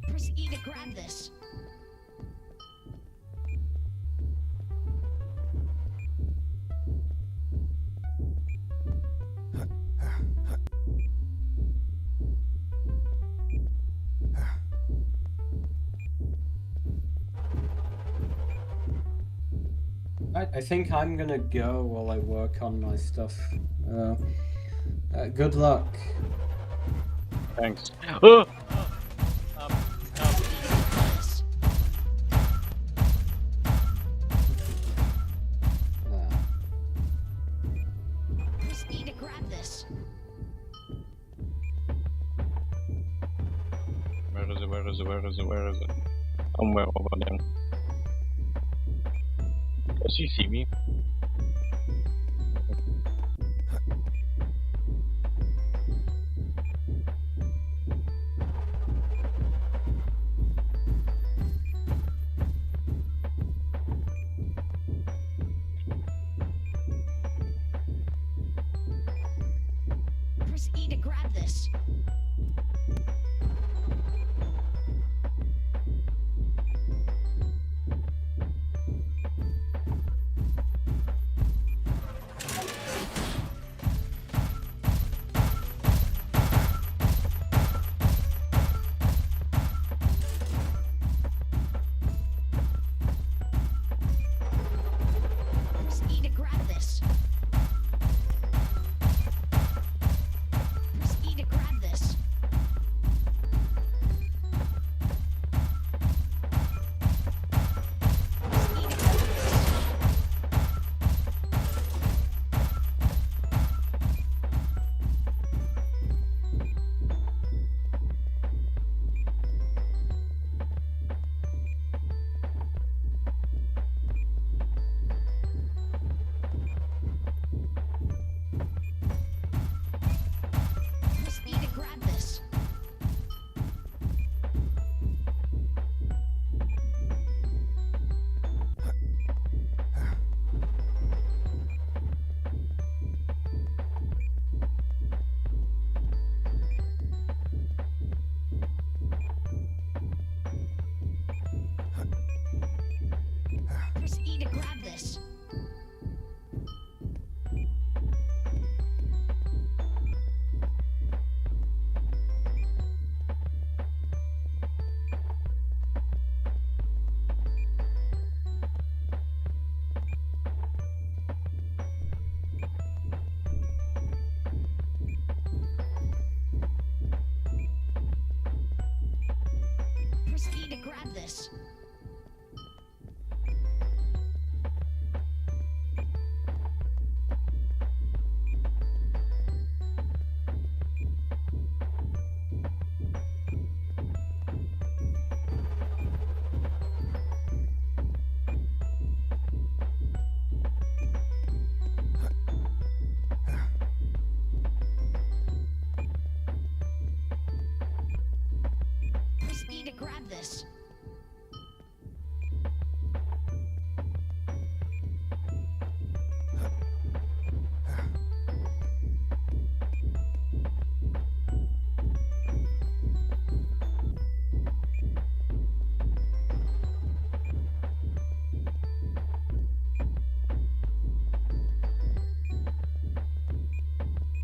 Press E to grab this. I think I'm gonna go while I work on my stuff. Good luck. Thanks. Oh! This. Press E to grab this. Where is it? Where is it? Where is it? Where is it? Somewhere over there. Does he see me? Press E to grab this. Press E to grab this. Press E to grab this. Press E to grab this.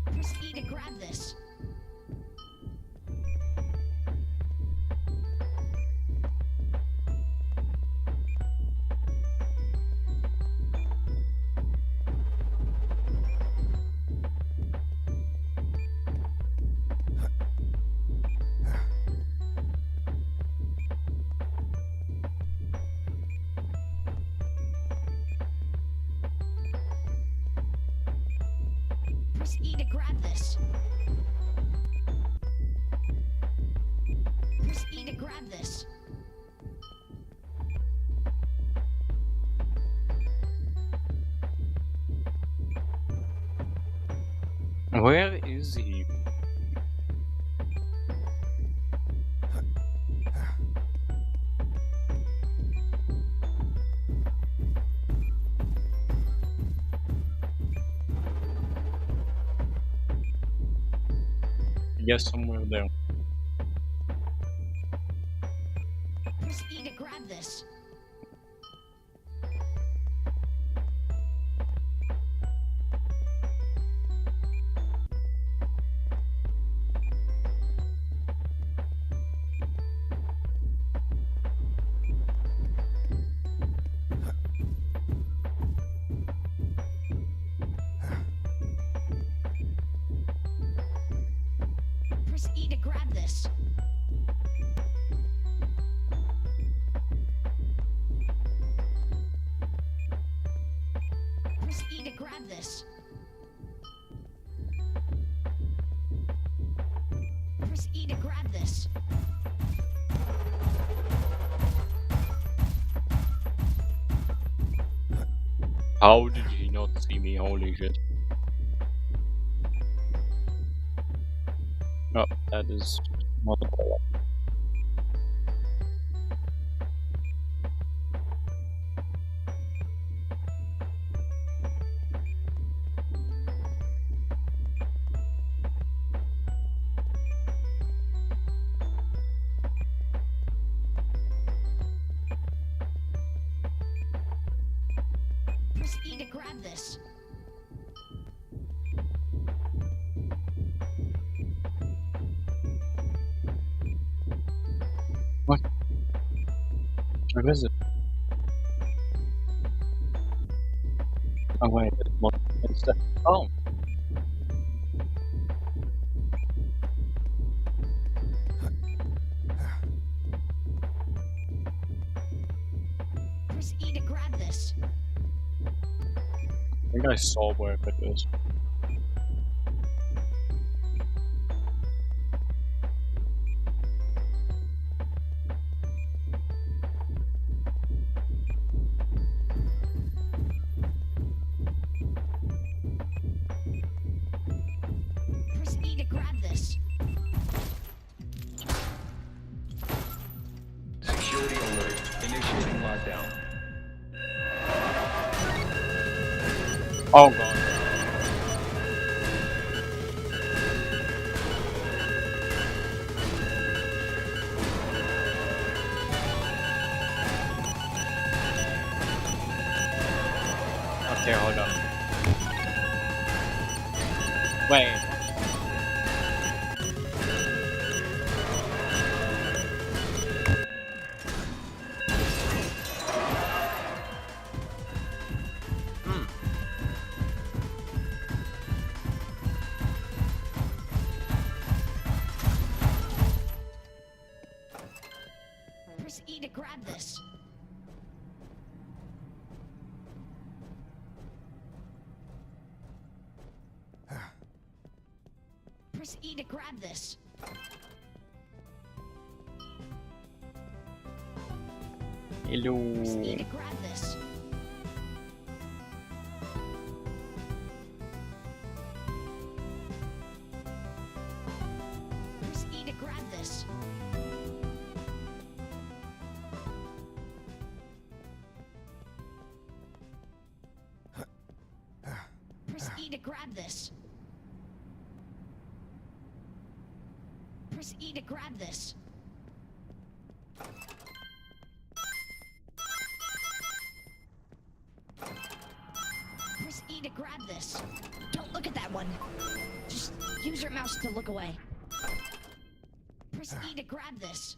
Press E to grab this. Press E to grab this. Press E to grab this. Where is he? Yes, somewhere there. Press E to grab this. Press E to grab this. Press E to grab this. Press E to grab this. How did he not see me? Holy shit. No, that is not a problem. Press E to grab this. Where is it? Oh wait, it's not. It's the. Oh! Press E to grab this. I think I saw where it is. Press E to grab this. Security alert. Initiating lockdown. Oh god. Wait. Hmm. Press E to grab this. Press E to grab this. Hello. Press E to grab this. Press E to grab this. Press E to grab this. Press E to grab this. Press E to grab this. Don't look at that one. Just use your mouse to look away. Press E to grab this.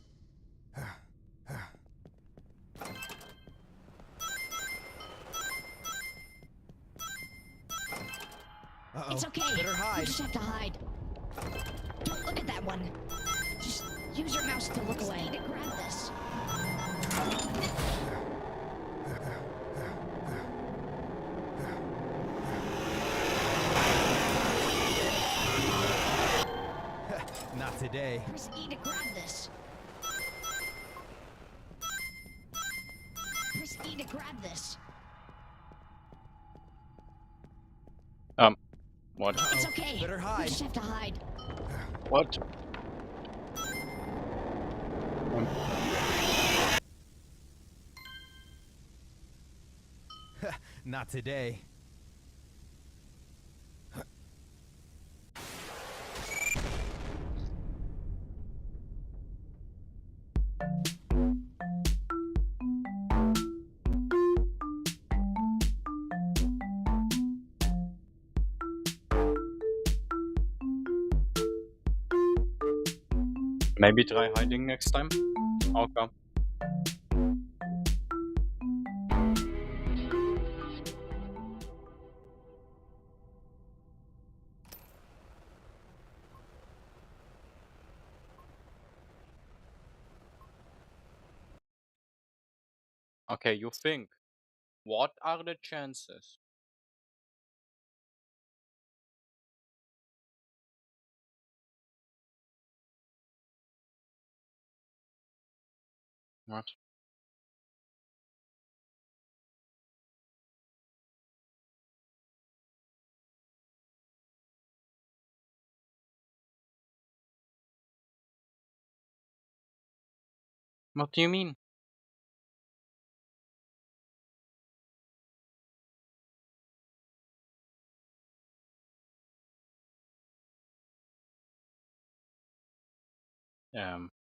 Uh-oh. It's okay. Better You hide. just have to hide. Don't look at that one. Just use your mouse to look away. To grab this. Not today. Press E to grab this. Press E to grab this. What? It's okay. Better You hide. just have to hide. What? Not today. Maybe try hiding next time? Okay. Okay, you think. What are the chances? What? What do you mean? Um,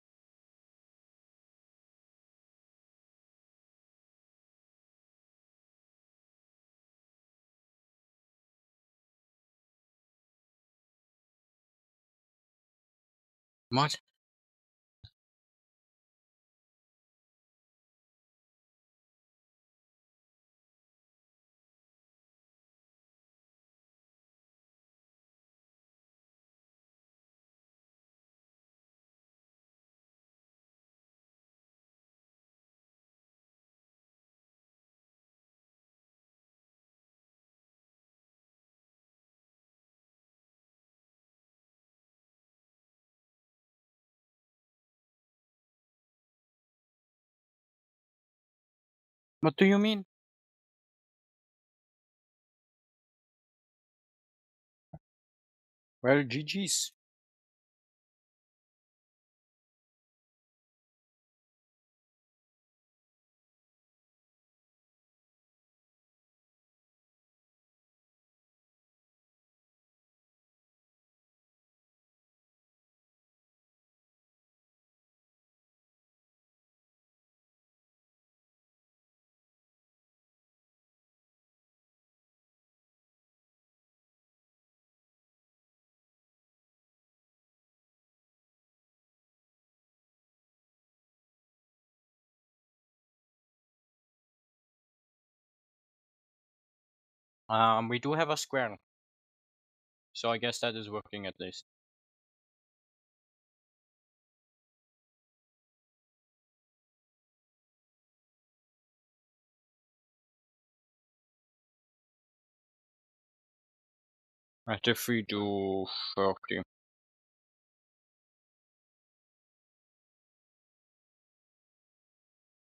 what? What do you mean? Well, GG's. We do have a square, so I guess that is working at least. Right, if we do 30.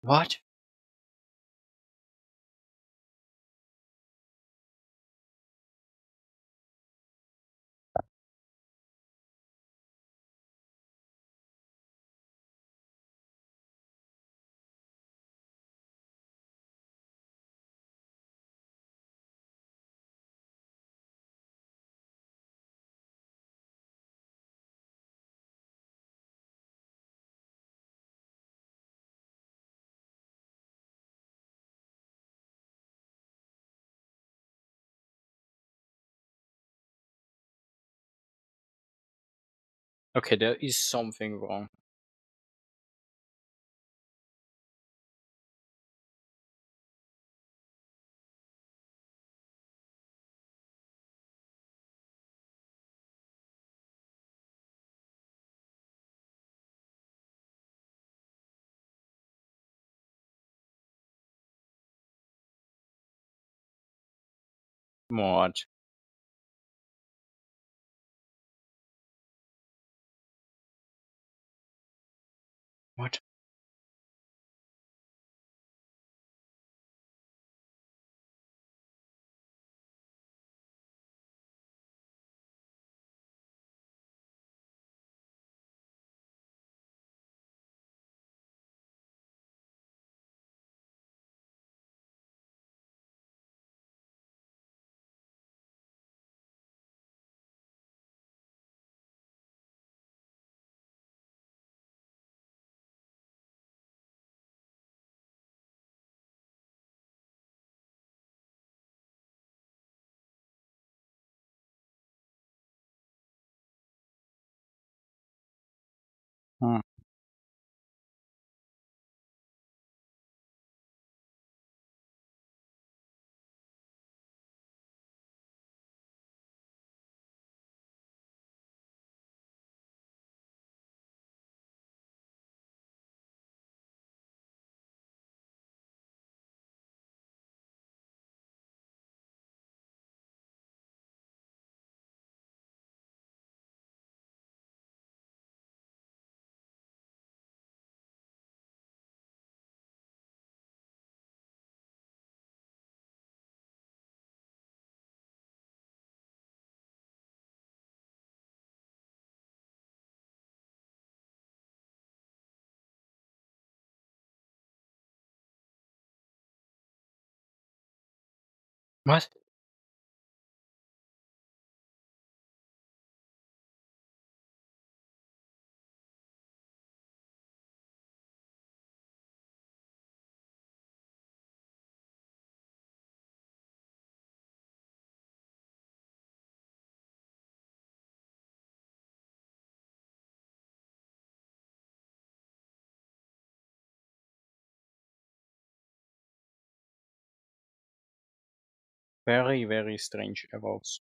What? Okay, there is something wrong. What? What? Hmm. What? Very, very strange errors.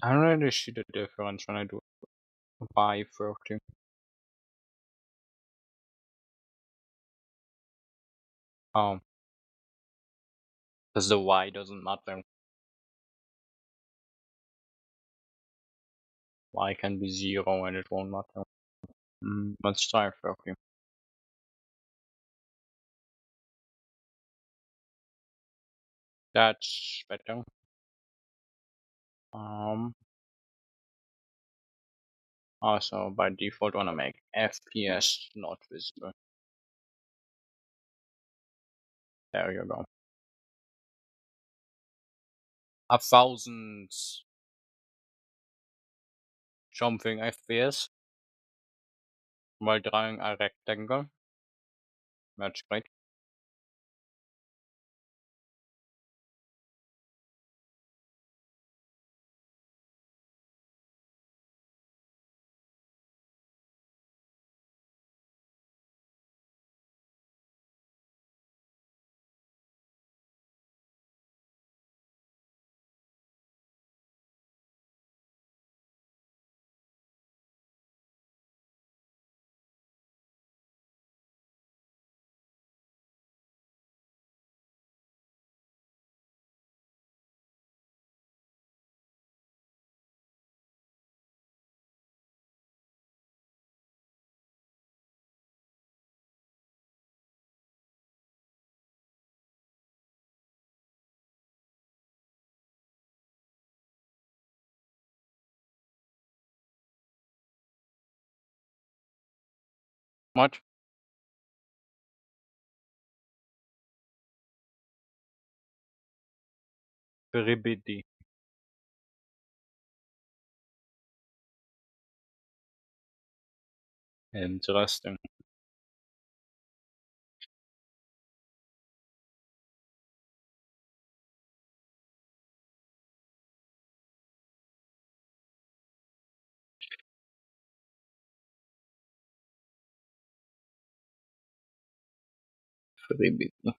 I don't really see the difference when I do by 30. Because the Y doesn't matter. Y can be 0 and it won't matter. Let's try 30. That's better. Also by default wanna make FPS not visible. There you go. 1000 something FPS while drawing a rectangle. That's great. What? Bribidi. Interesting. Bribidi.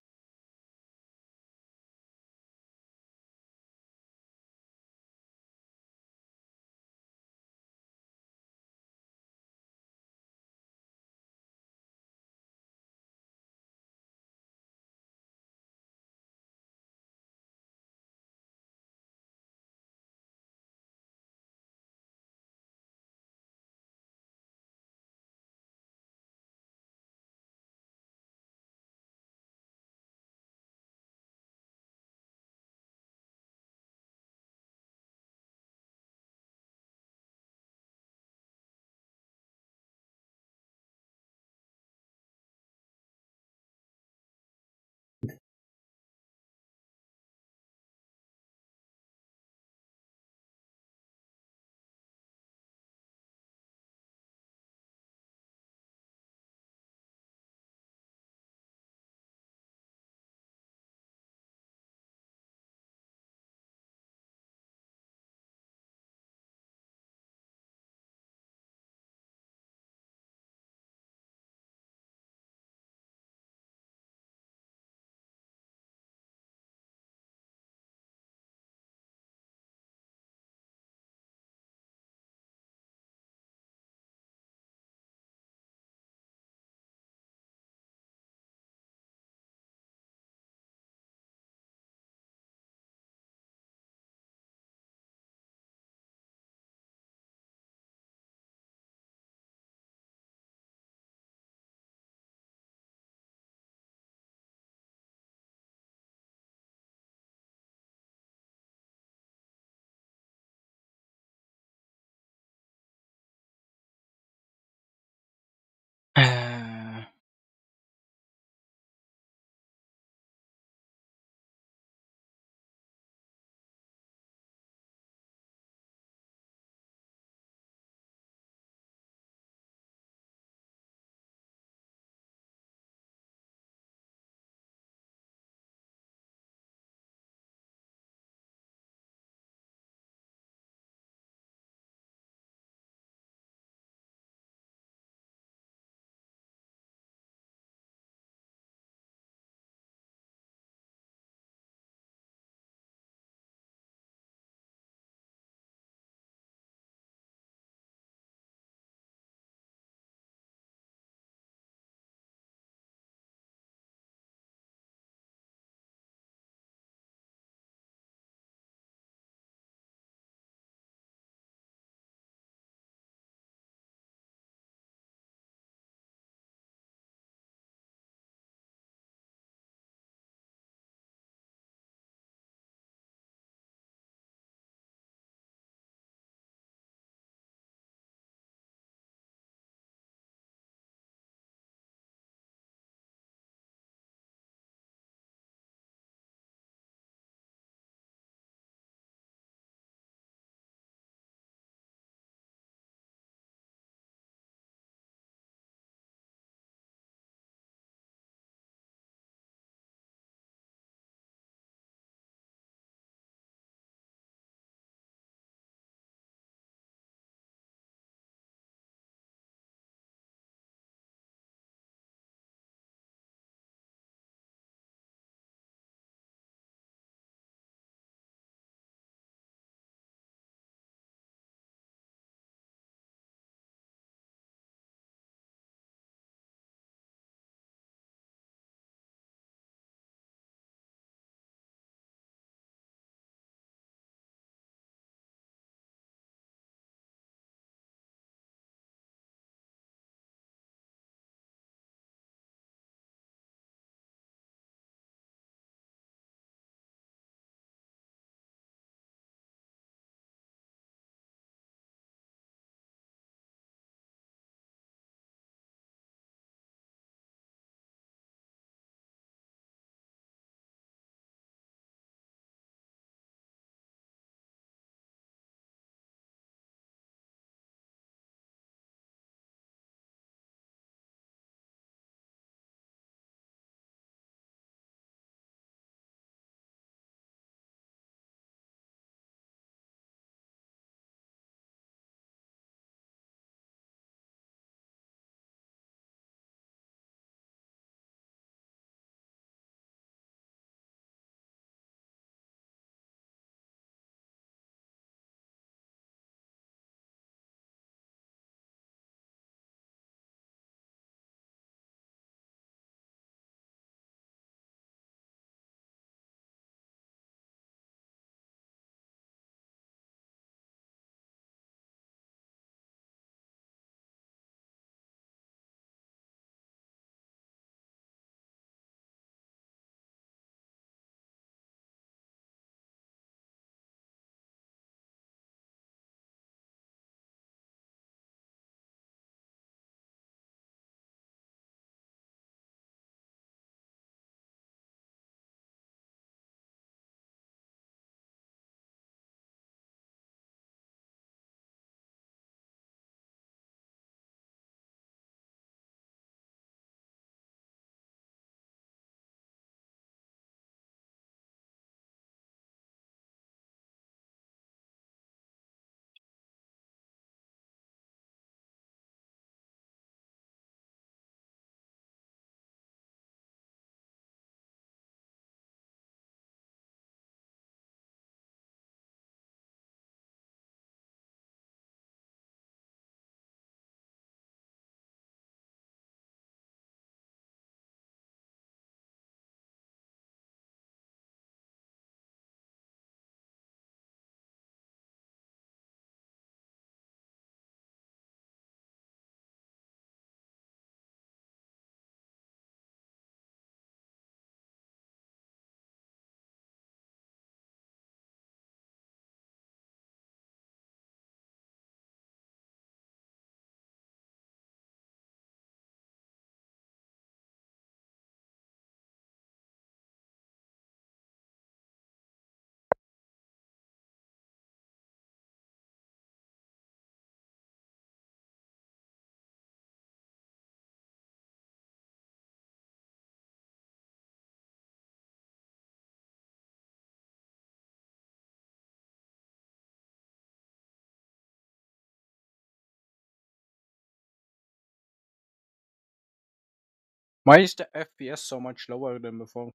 Why is the FPS so much lower than before?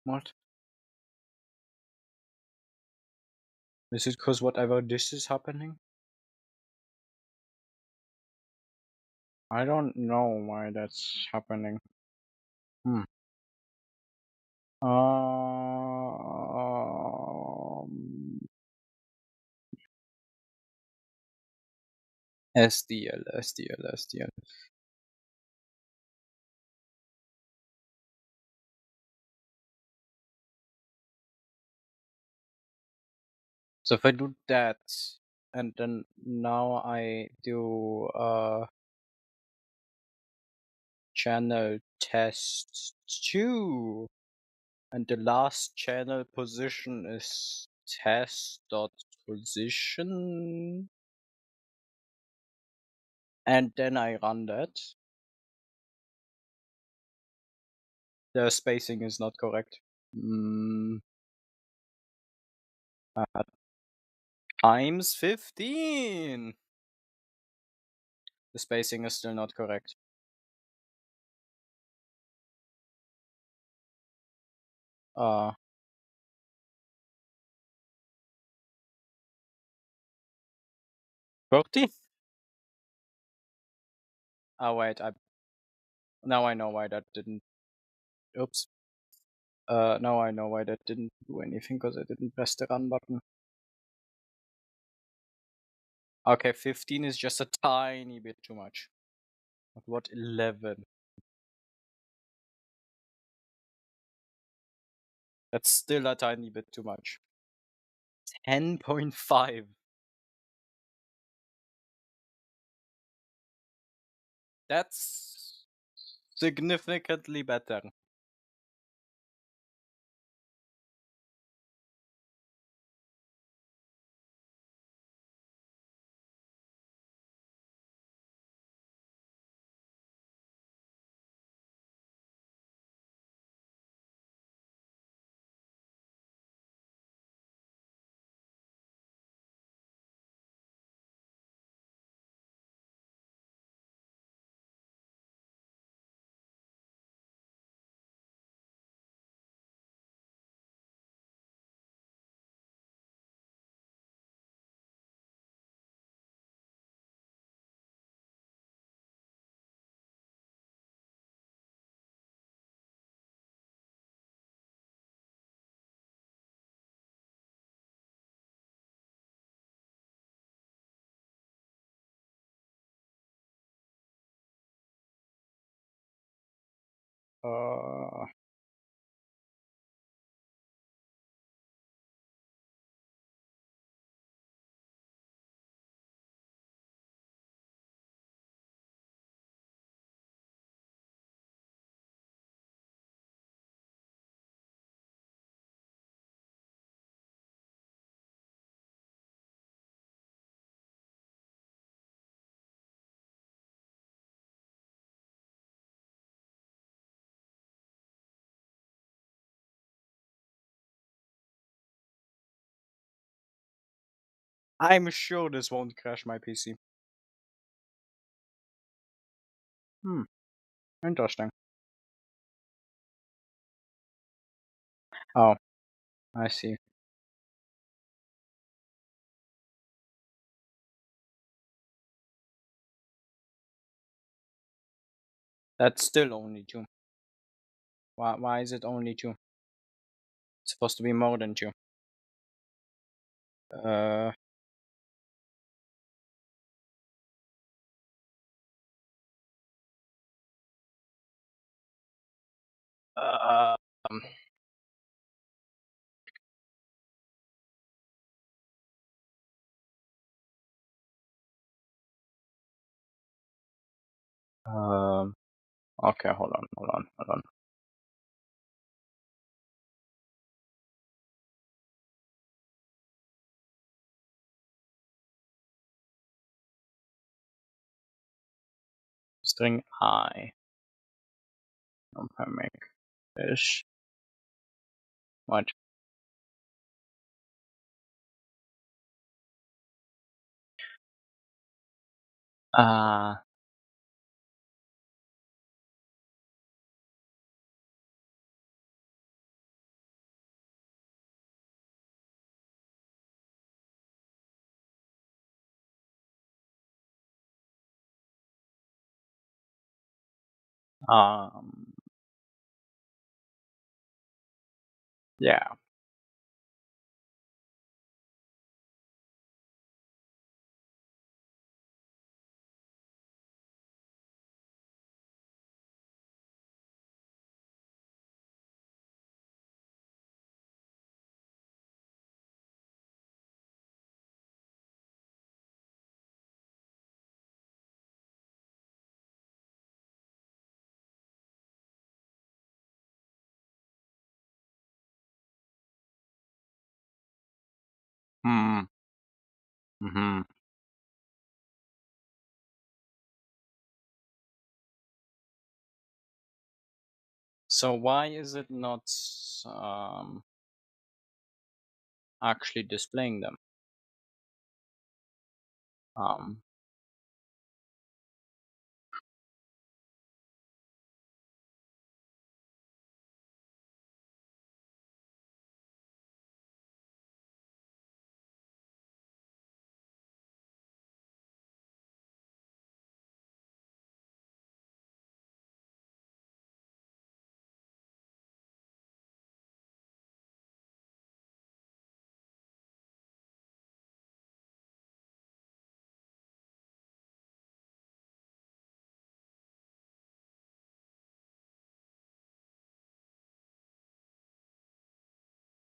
What? Is it because whatever this is happening? I don't know why that's happening. Hmm. Um. SDL. So if I do that, and then now I do channel test 2, and the last channel position is test dot position, and then I run that. The spacing is not correct. Uh, times 15. The spacing is still not correct. Uh, 30? Oh wait, now I know why that didn't. Oops. Now I know why that didn't do anything, because I didn't press the run button. Okay, 15 is just a tiny bit too much. But what 11? That's still a tiny bit too much. 10.5. That's significantly better. Uh, I'm sure this won't crash my PC. Interesting. Oh, I see. That's still only 2. Why is it only 2? It's supposed to be more than 2. Uh, um, um, okay, hold on. String I. Make fish. What? Uh, Um, yeah. Hmm. Hmm. So why is it not actually displaying them? Um,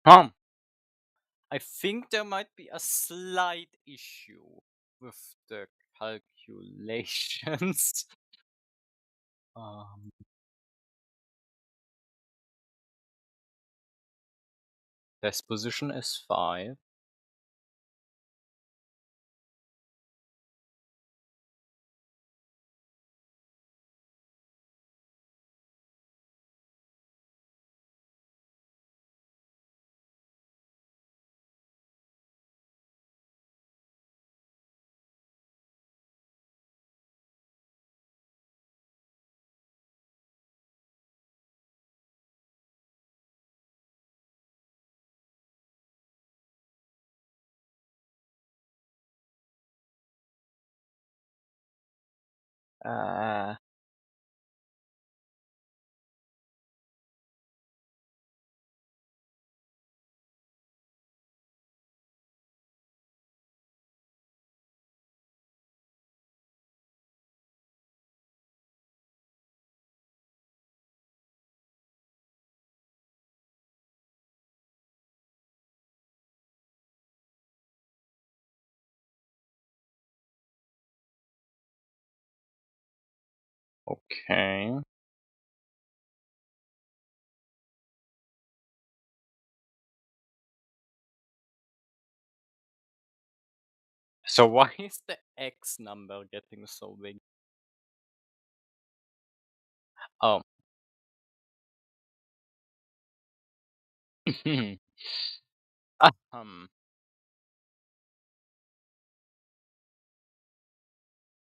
huh. I think there might be a slight issue with the calculations. um, this position is 5. Uh, okay. So why is the X number getting so big? Oh. um.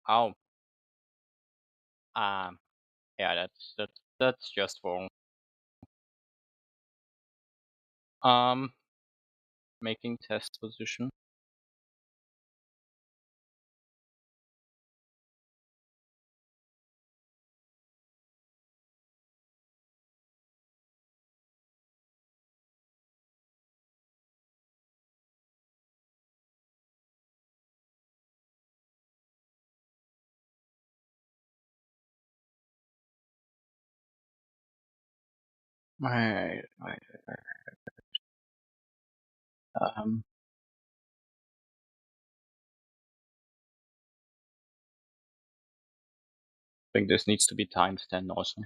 Oh. Um. Yeah, that's just wrong. Um. Making test position. Right. Um. I think this needs to be times 10 also.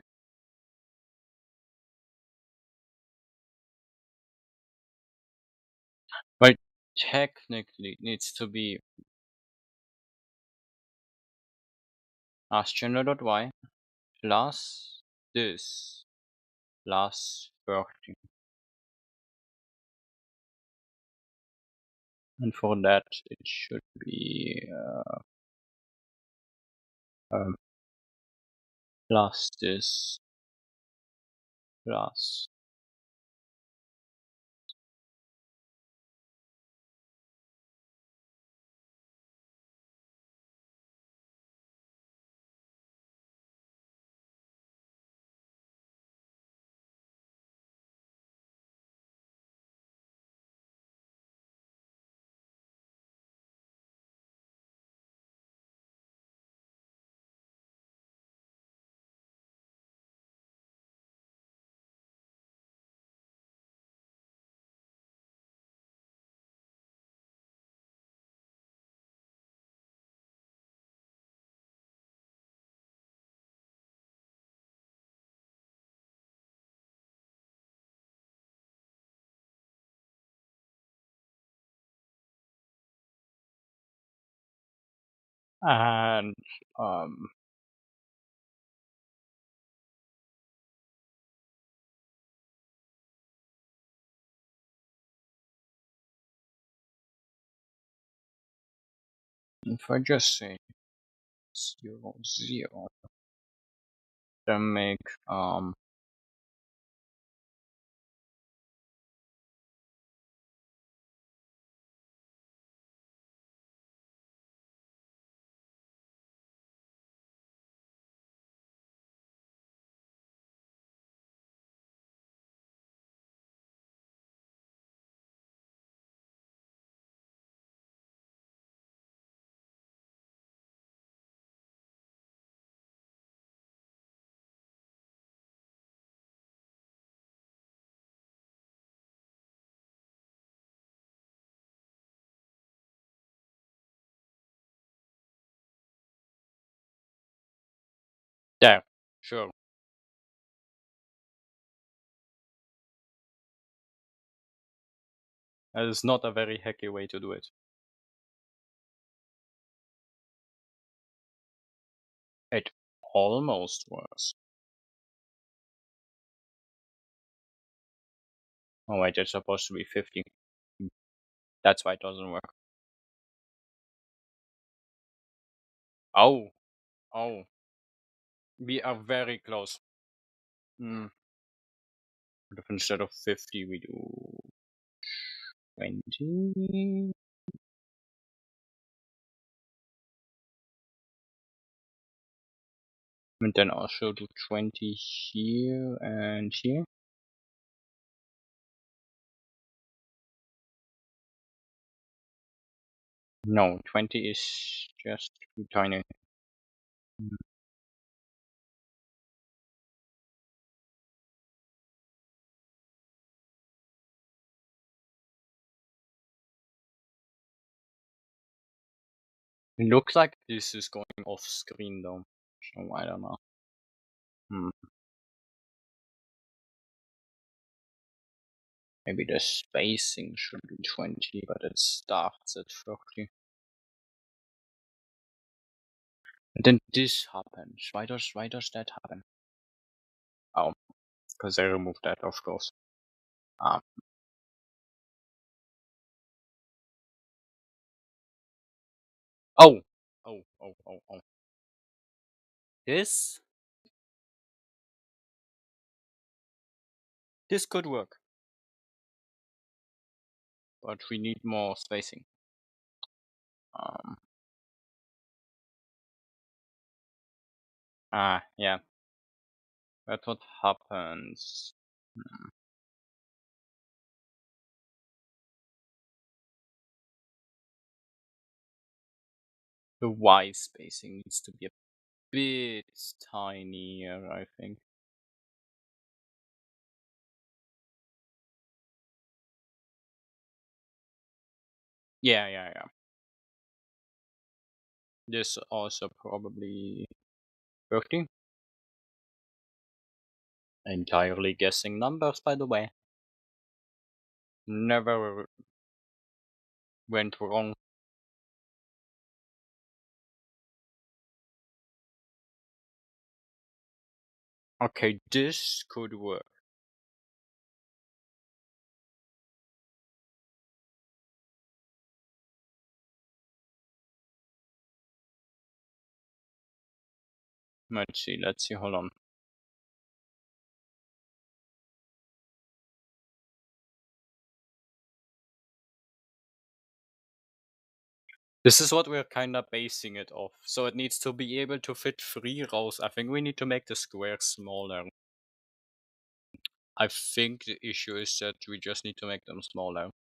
Well, technically it needs to be astronaut.y plus this plus 30. And for that it should be um, plus this plus And if I just say 0, 0, then make there. Sure. That is not a very hacky way to do it. It almost works. Oh wait, it's supposed to be 50. That's why it doesn't work. Oh, oh, we are very close. What if instead of 50 we do 20? And then also do 20 here and here? No, 20 is just too tiny. It looks like this is going off screen though, so I don't know. Maybe the spacing should be 20, but it starts at 30. And then this happens. Why does that happen? Oh, because I removed that, of course. Um, oh, oh. This could work, but we need more spacing. Yeah. That's what happens. The Y spacing needs to be a bit tinier, I think. Yeah. This also probably 30. Entirely guessing numbers, by the way. Never went wrong. Okay, this could work. Let's see, hold on. This is what we're kinda basing it off. So it needs to be able to fit 3 rows. I think we need to make the square smaller. I think the issue is that we just need to make them smaller.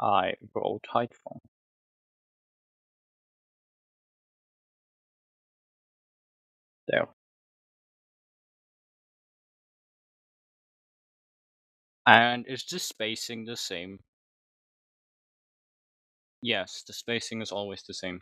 I wrote height from. There. And is the spacing the same? Yes, the spacing is always the same.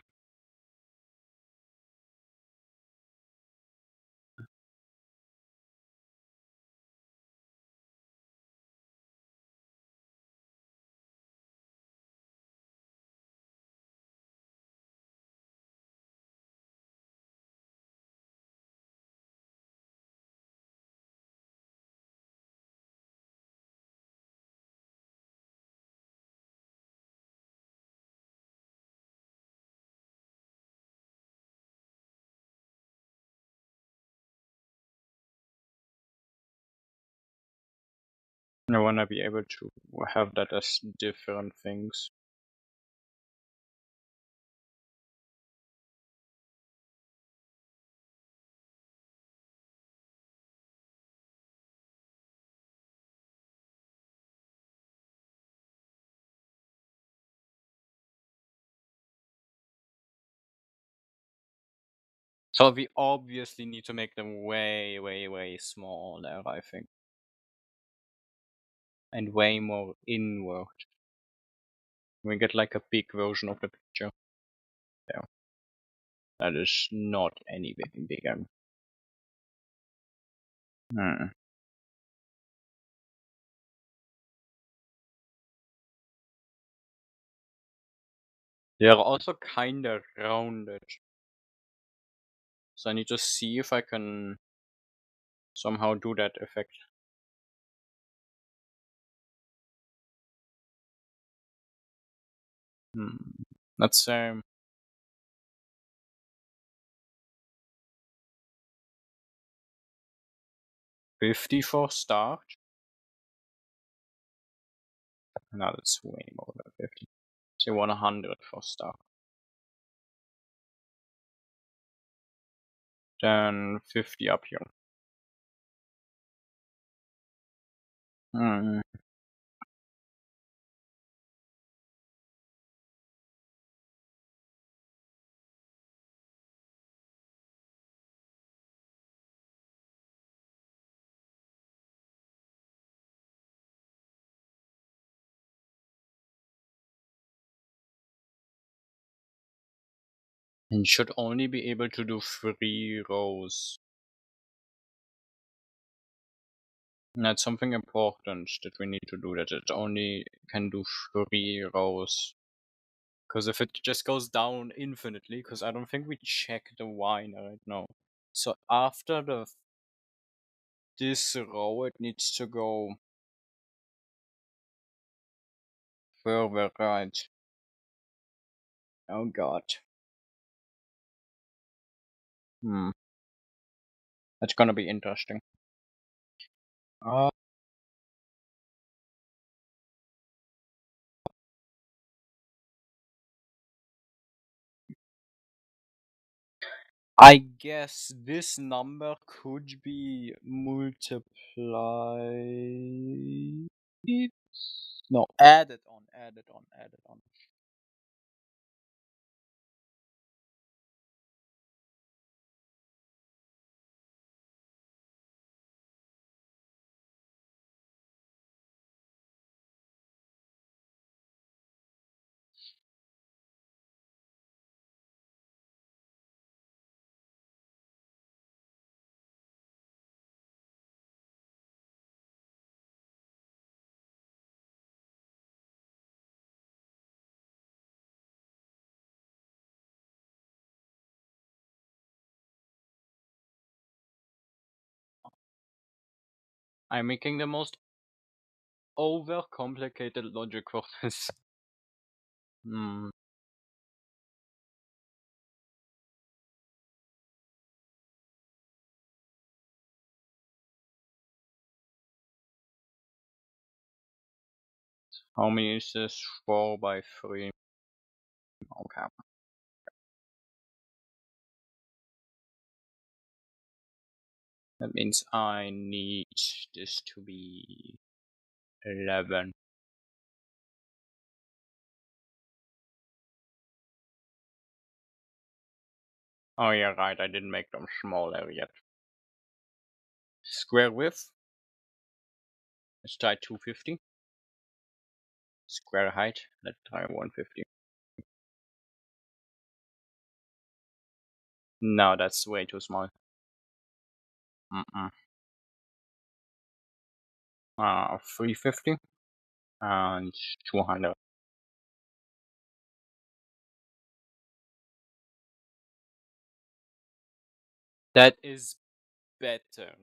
I wanna be able to have that as different things. So we obviously need to make them way, way, way smaller, I think. And way more inward. We get like a big version of the picture. There. That is not anything bigger. Hmm. They are also kinda rounded. So I need to see if I can somehow do that effect. Let's say 50 for start. No, that's way more than 50. Say 100 for start. Then 50 up here. Hmm. And should only be able to do 3 rows. And that's something important that we need to do, that it only can do 3 rows. Because if it just goes down infinitely, because I don't think we check the wine right now. So after this row, it needs to go further right. Oh god. That's gonna be interesting. Uh, I guess this number could be multiplied. No, added on, added on, added on. I'm making the most overcomplicated logic for this. Hmm. How many is this? 4 by 3. Okay. That means I need this to be 11. Oh yeah, right, I didn't make them smaller yet. Square width, let's try 250. Square height, let's try 150. No, that's way too small. 350 and 200. That is better.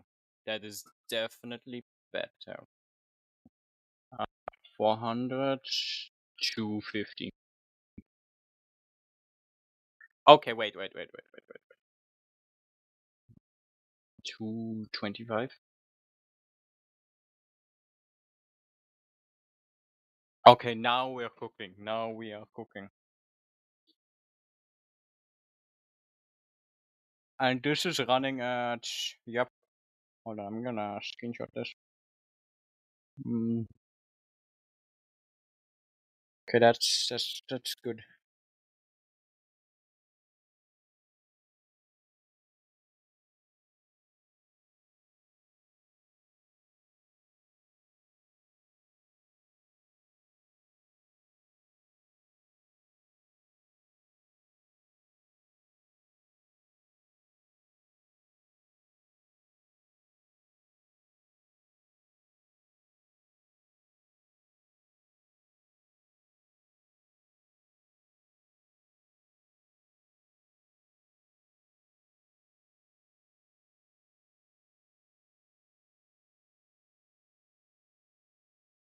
That is definitely better. 400, 250. Okay, wait. 225. Okay, now we're cooking. Now we are cooking. And this is running at, yep. Hold on, I'm gonna screenshot this. Okay, that's good.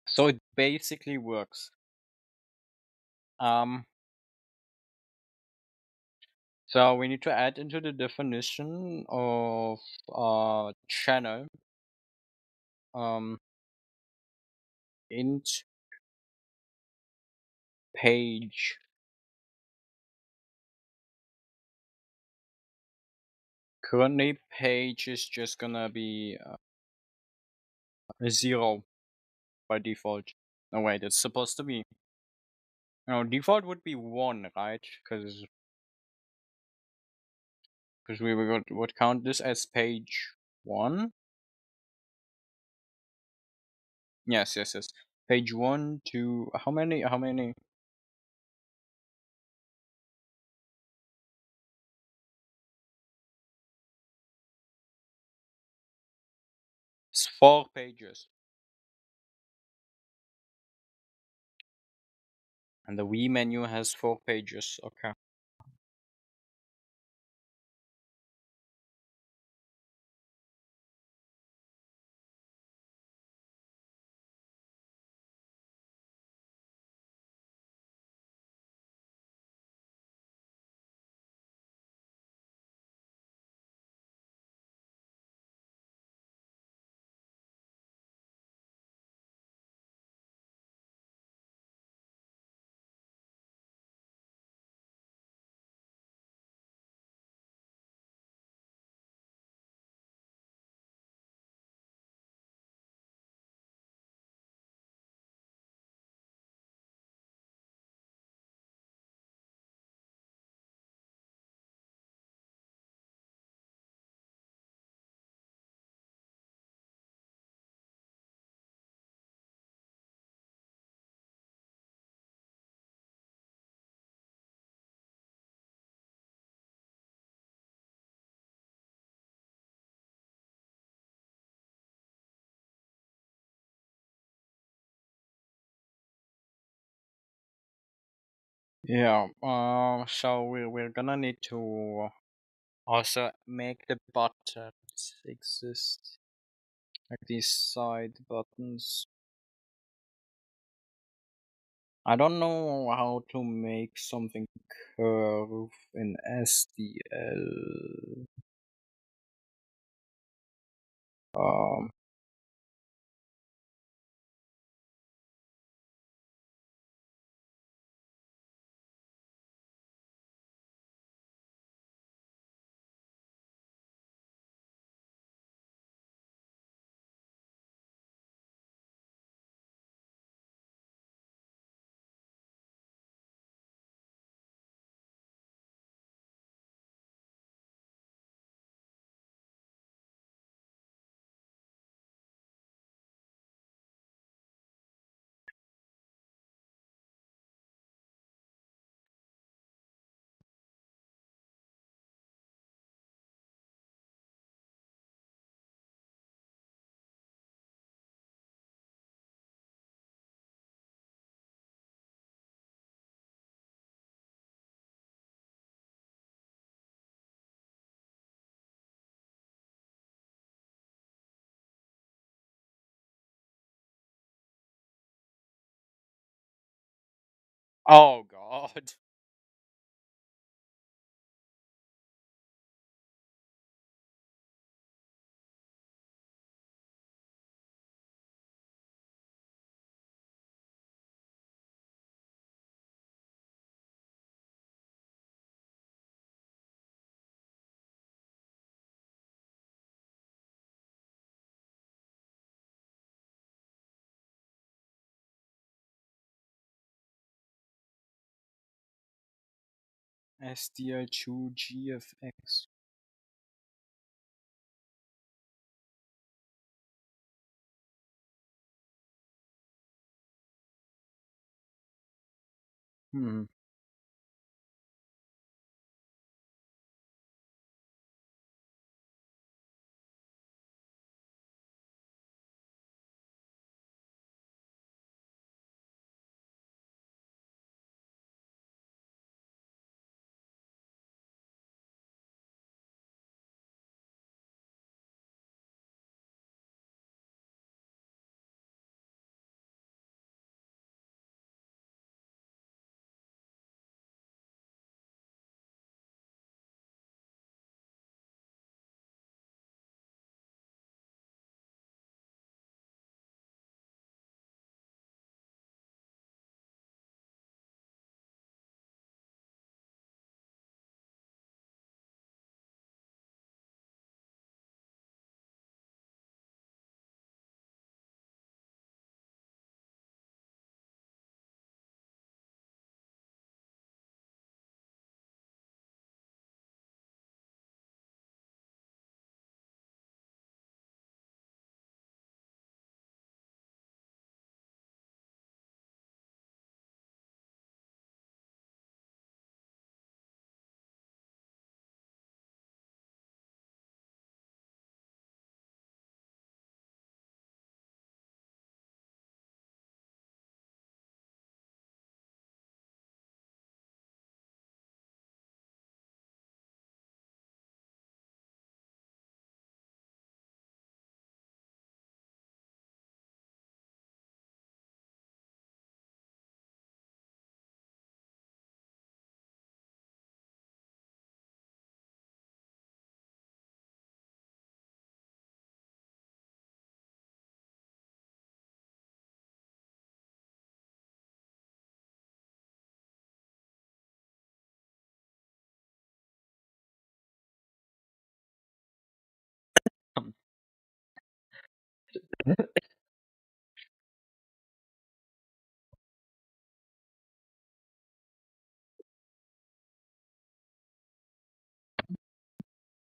So it basically works. So we need to add into the definition of channel int page. Currently page is just gonna be 0 by default. No wait, it's supposed to be, no, default would be 1, right? Because we would count this as page 1. Yes. Page 1 to how many? It's 4 pages. And the Wii menu has 4 pages. Okay. Yeah. So we're gonna need to also make the buttons exist, like these side buttons. I don't know how to make something curve in SDL. Um. Oh god. SDI2 GFX. Hmm.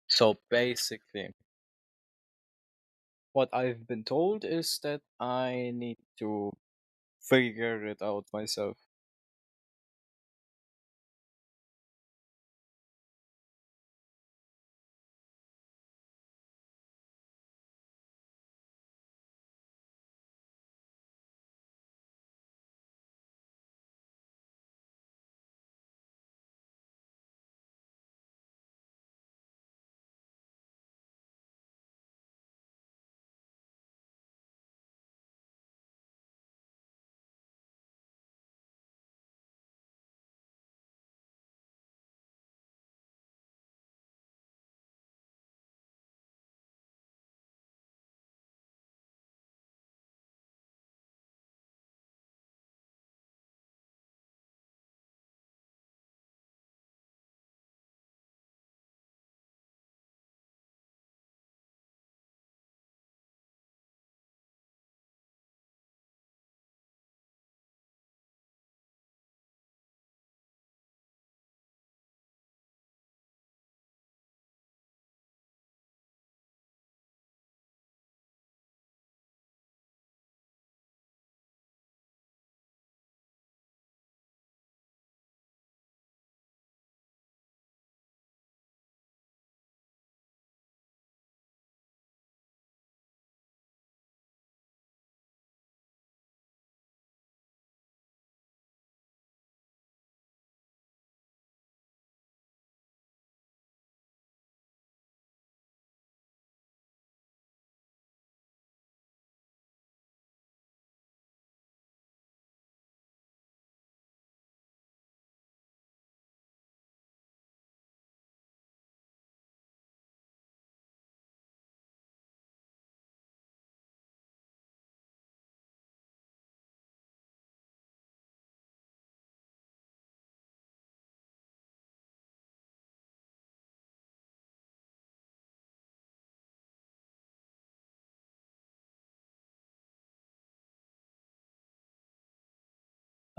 So basically, what I've been told is that I need to figure it out myself.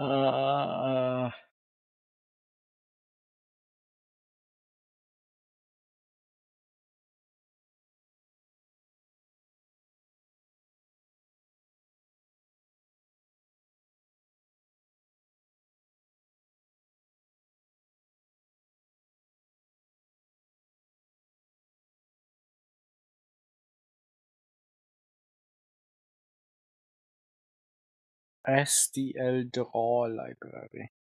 Uh, SDL draw library.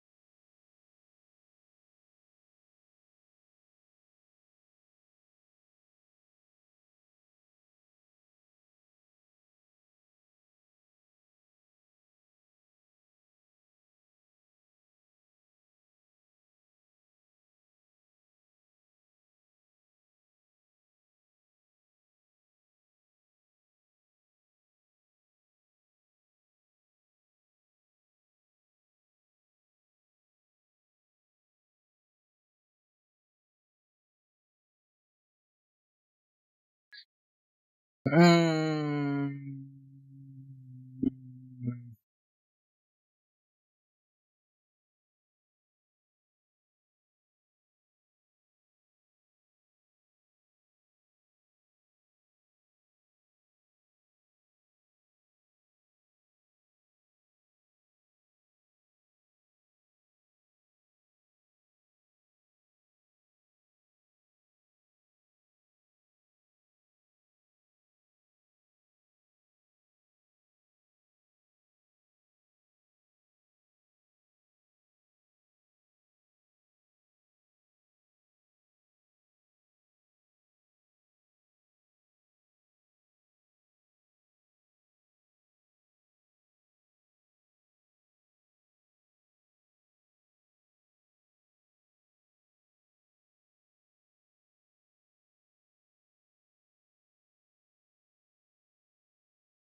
Mm.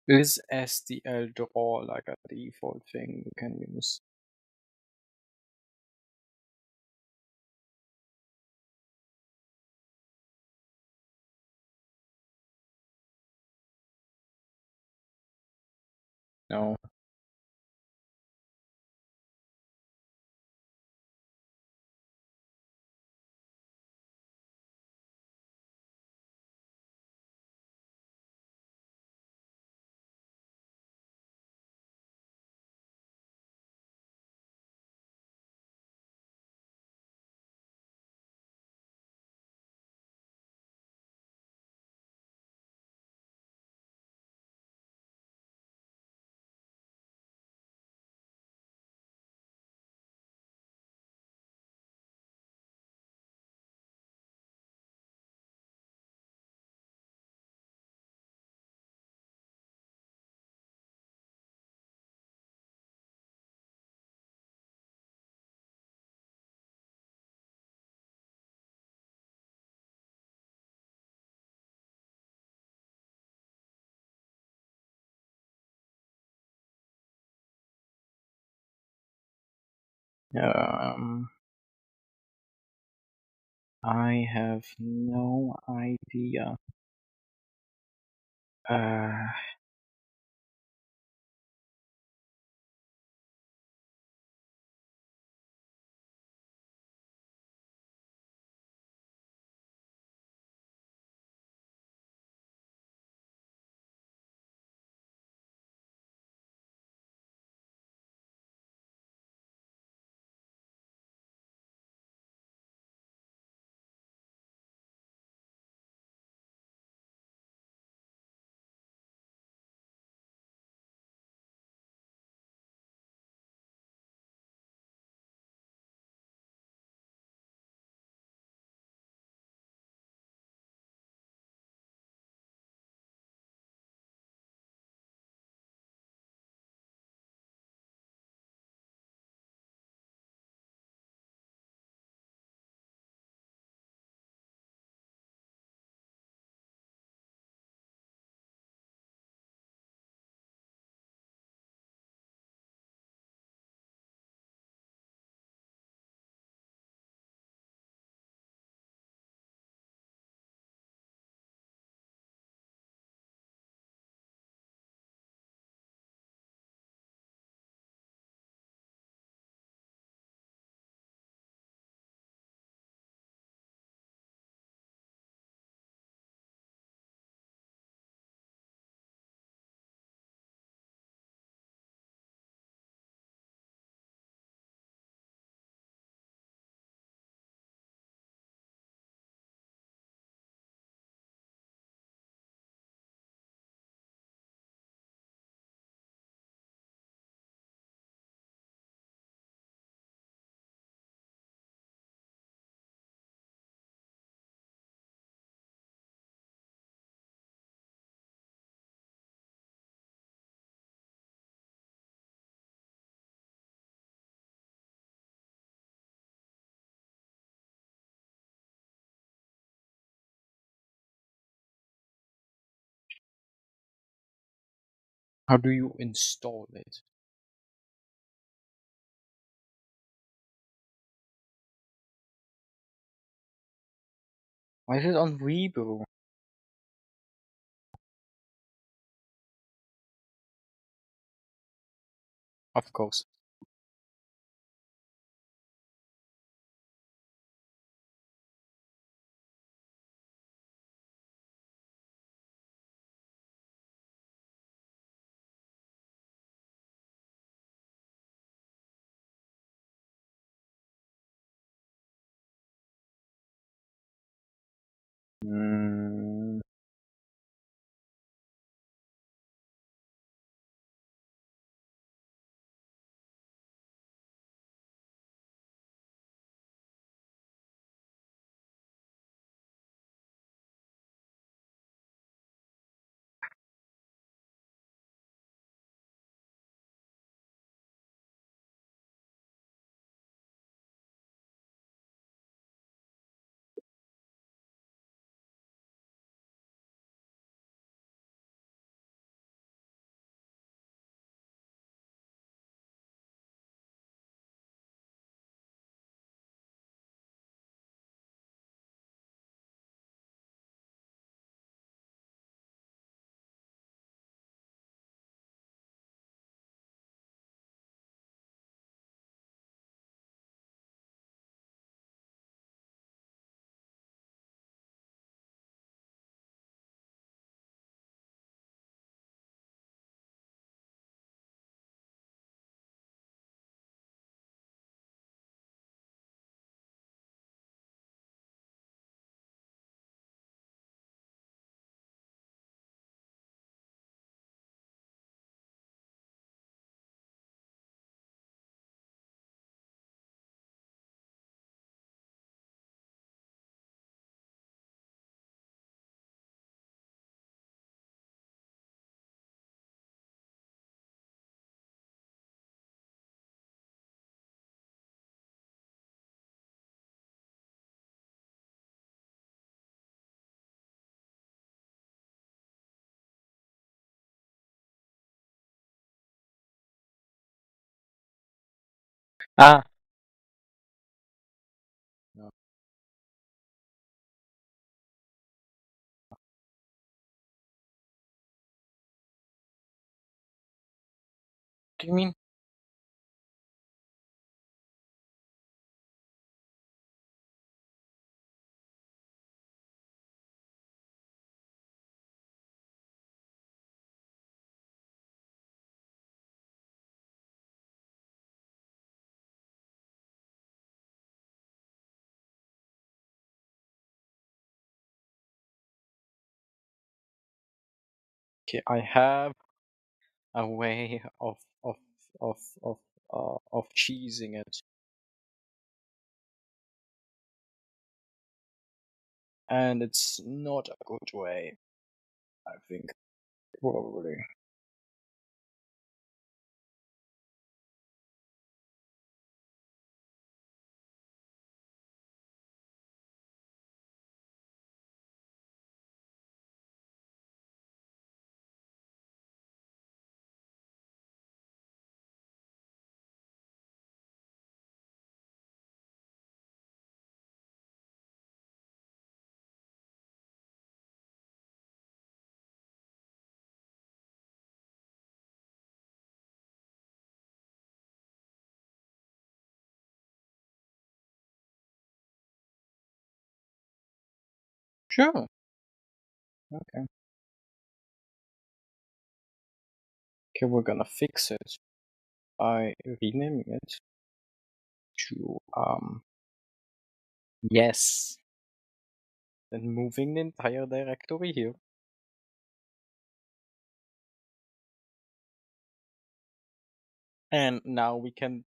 Is SDL draw like a default thing you can use? No. I have no idea. Uh, How do you install it? Why is it on Weibo? Of course. Mm, ah, no. What do you mean? Okay, I have a way of cheesing it, and it's not a good way. I think probably. Sure. Okay. Okay, we're gonna fix it by renaming it to yes, and moving the entire directory here. And now we can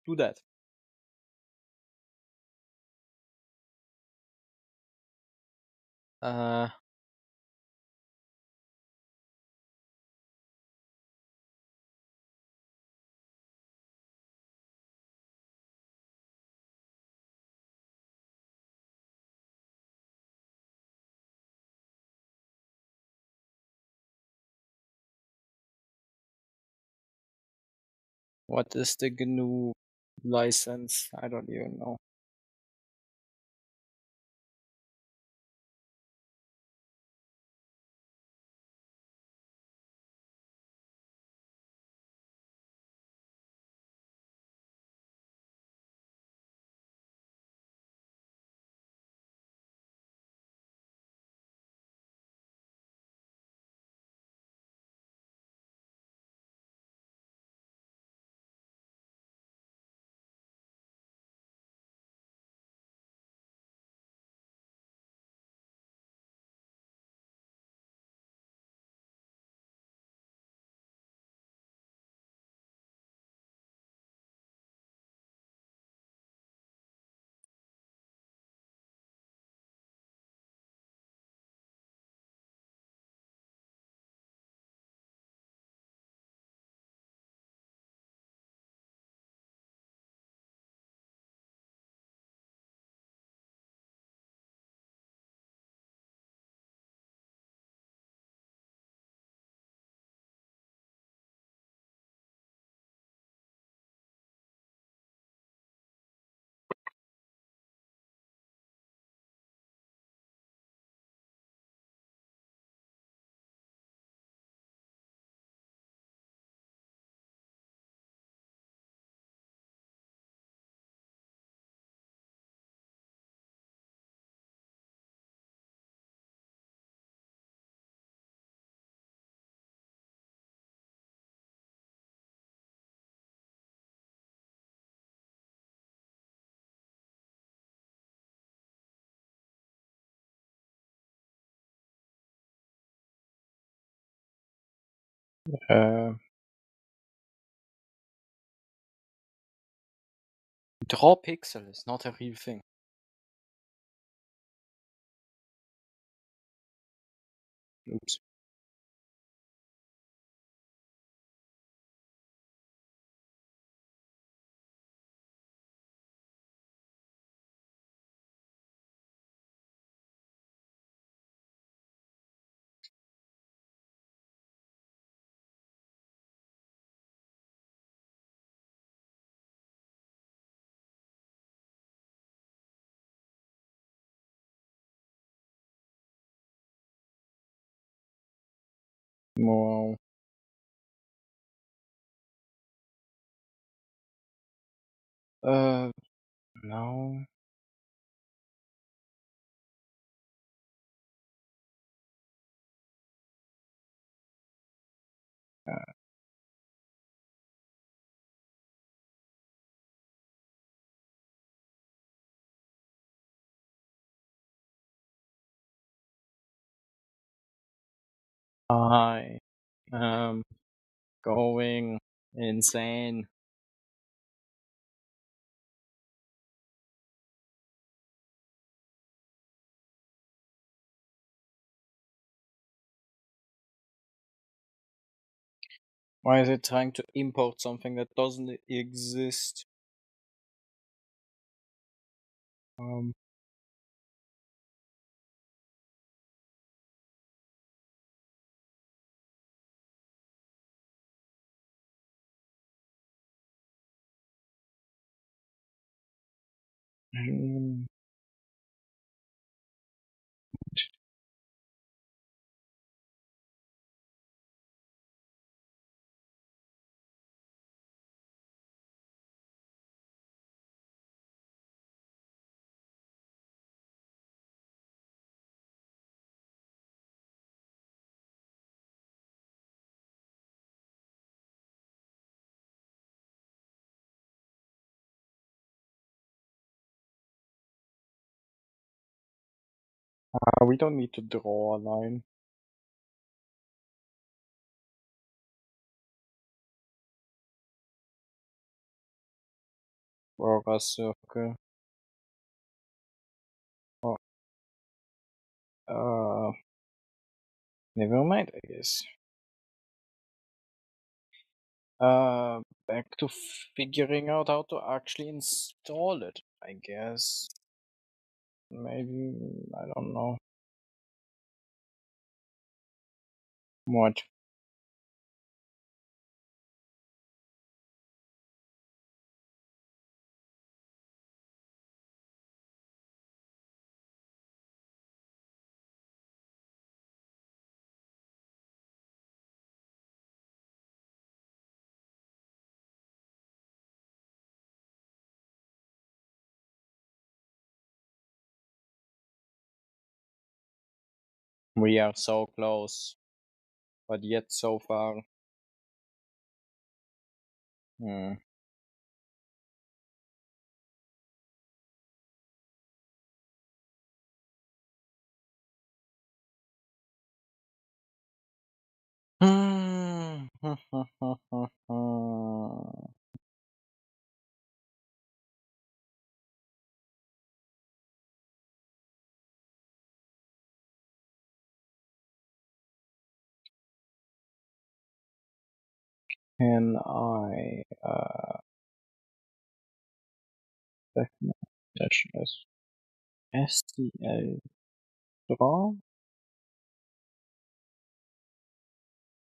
do that. Uh, What is the GNU license? I don't even know. Draw pixel is not a real thing. Oops. Wow. No. I am going insane. Why is it trying to import something that doesn't exist? Um, hmm, we don't need to draw a line or a circle. Or, never mind, I guess. Back to figuring out how to actually install it, I guess. Maybe, I don't know. What? We are so close, but yet so far. Hmm. Hmm. Can I dash STL draw?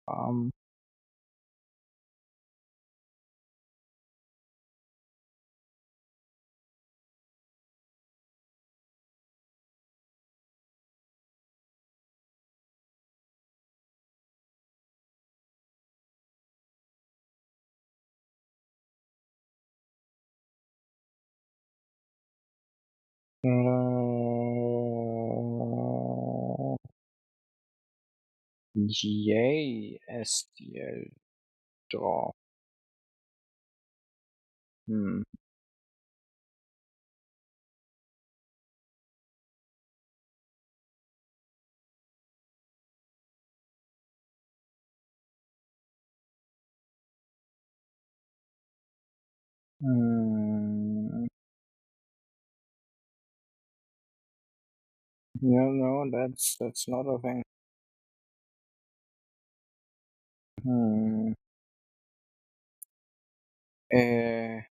Um, STL draw. Hmm. Hmm. No, that's not a thing. Hmm. Uh,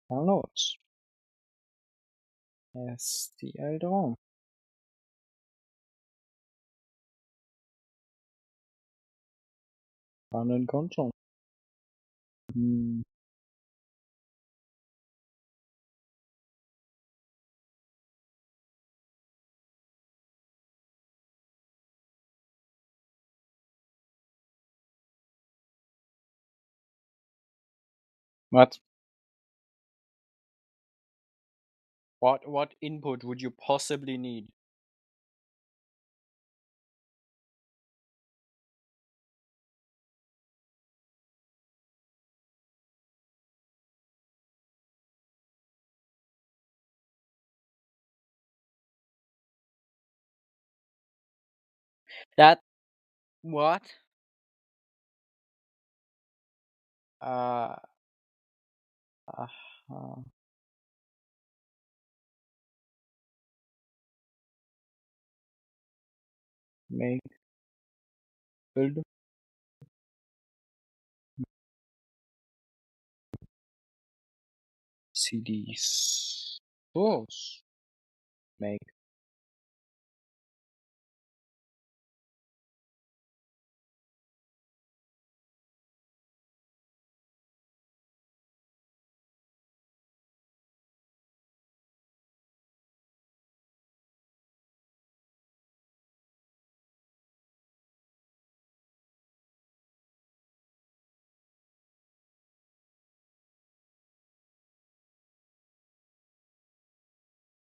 downloads. STL draw. Run in console. Hmm. What? What input would you possibly need? That what? Uh, uh, make build CD source make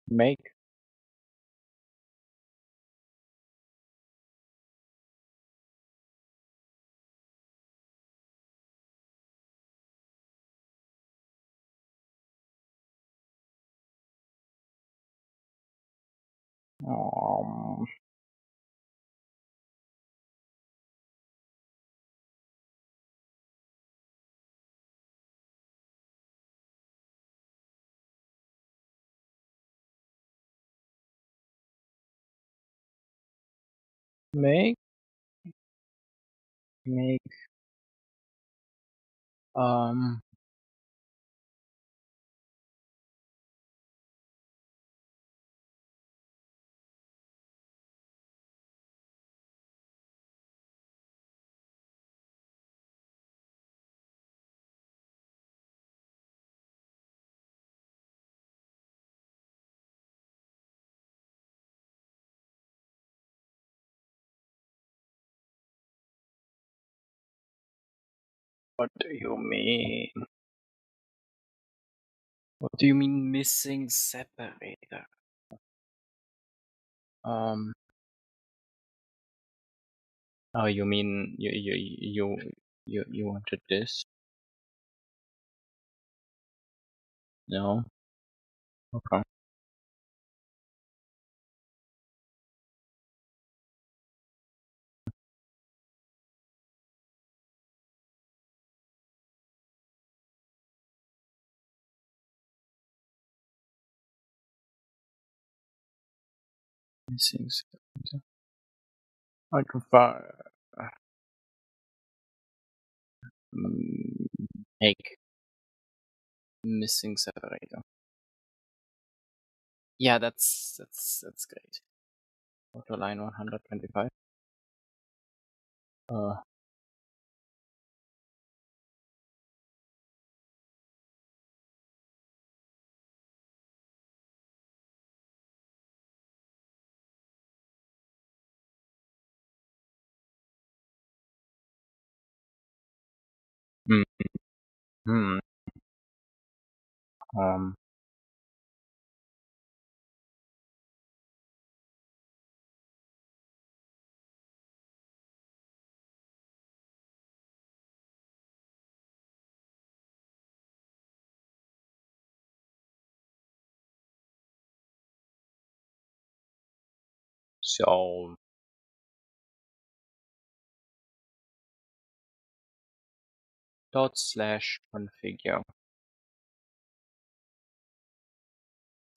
make um make make um What do you mean? What do you mean missing separator? Um. Oh, you mean you wanted this? No. Okay. Missing separator. I prefer egg missing separator. Yeah, that's great. Auto line 125. Uh. Hmm. Hmm. Um. So dot slash configure.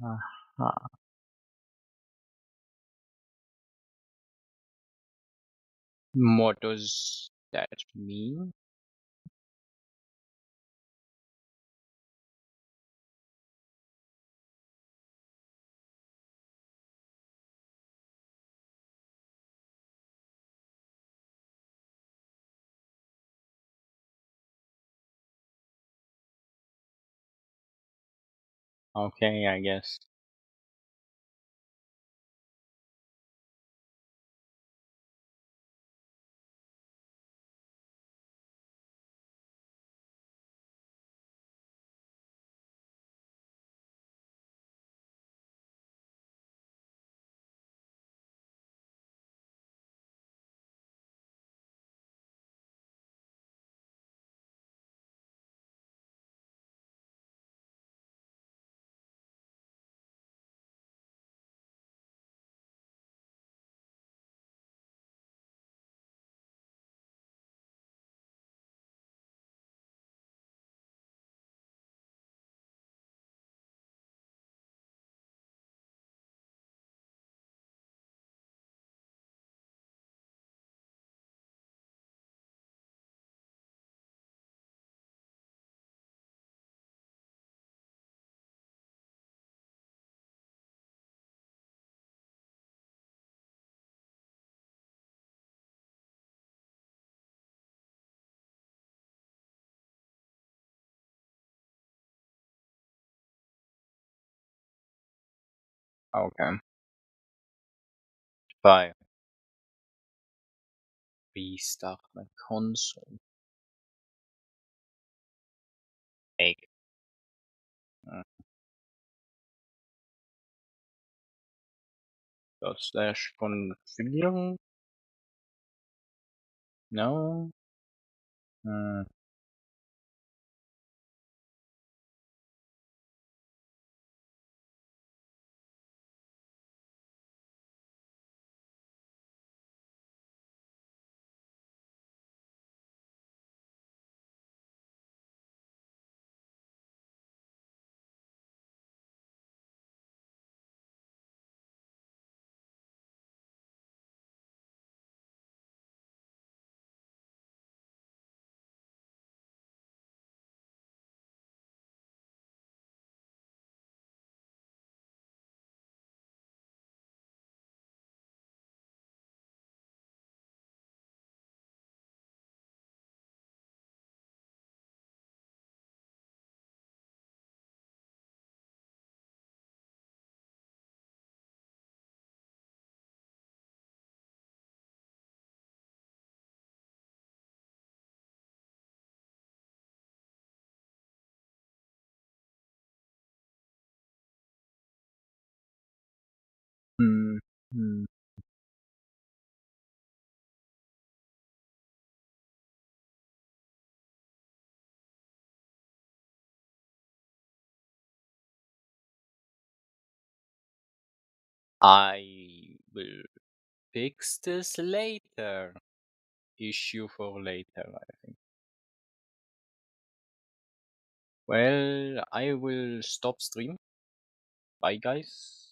Aha. What does that mean? Okay, I guess. Okay. Bye. Restart my console. Egg. Dot slash configure. No. Uh, Hmm. I will fix this later. Issue for later, I think. Well, I will stop stream. Bye, guys.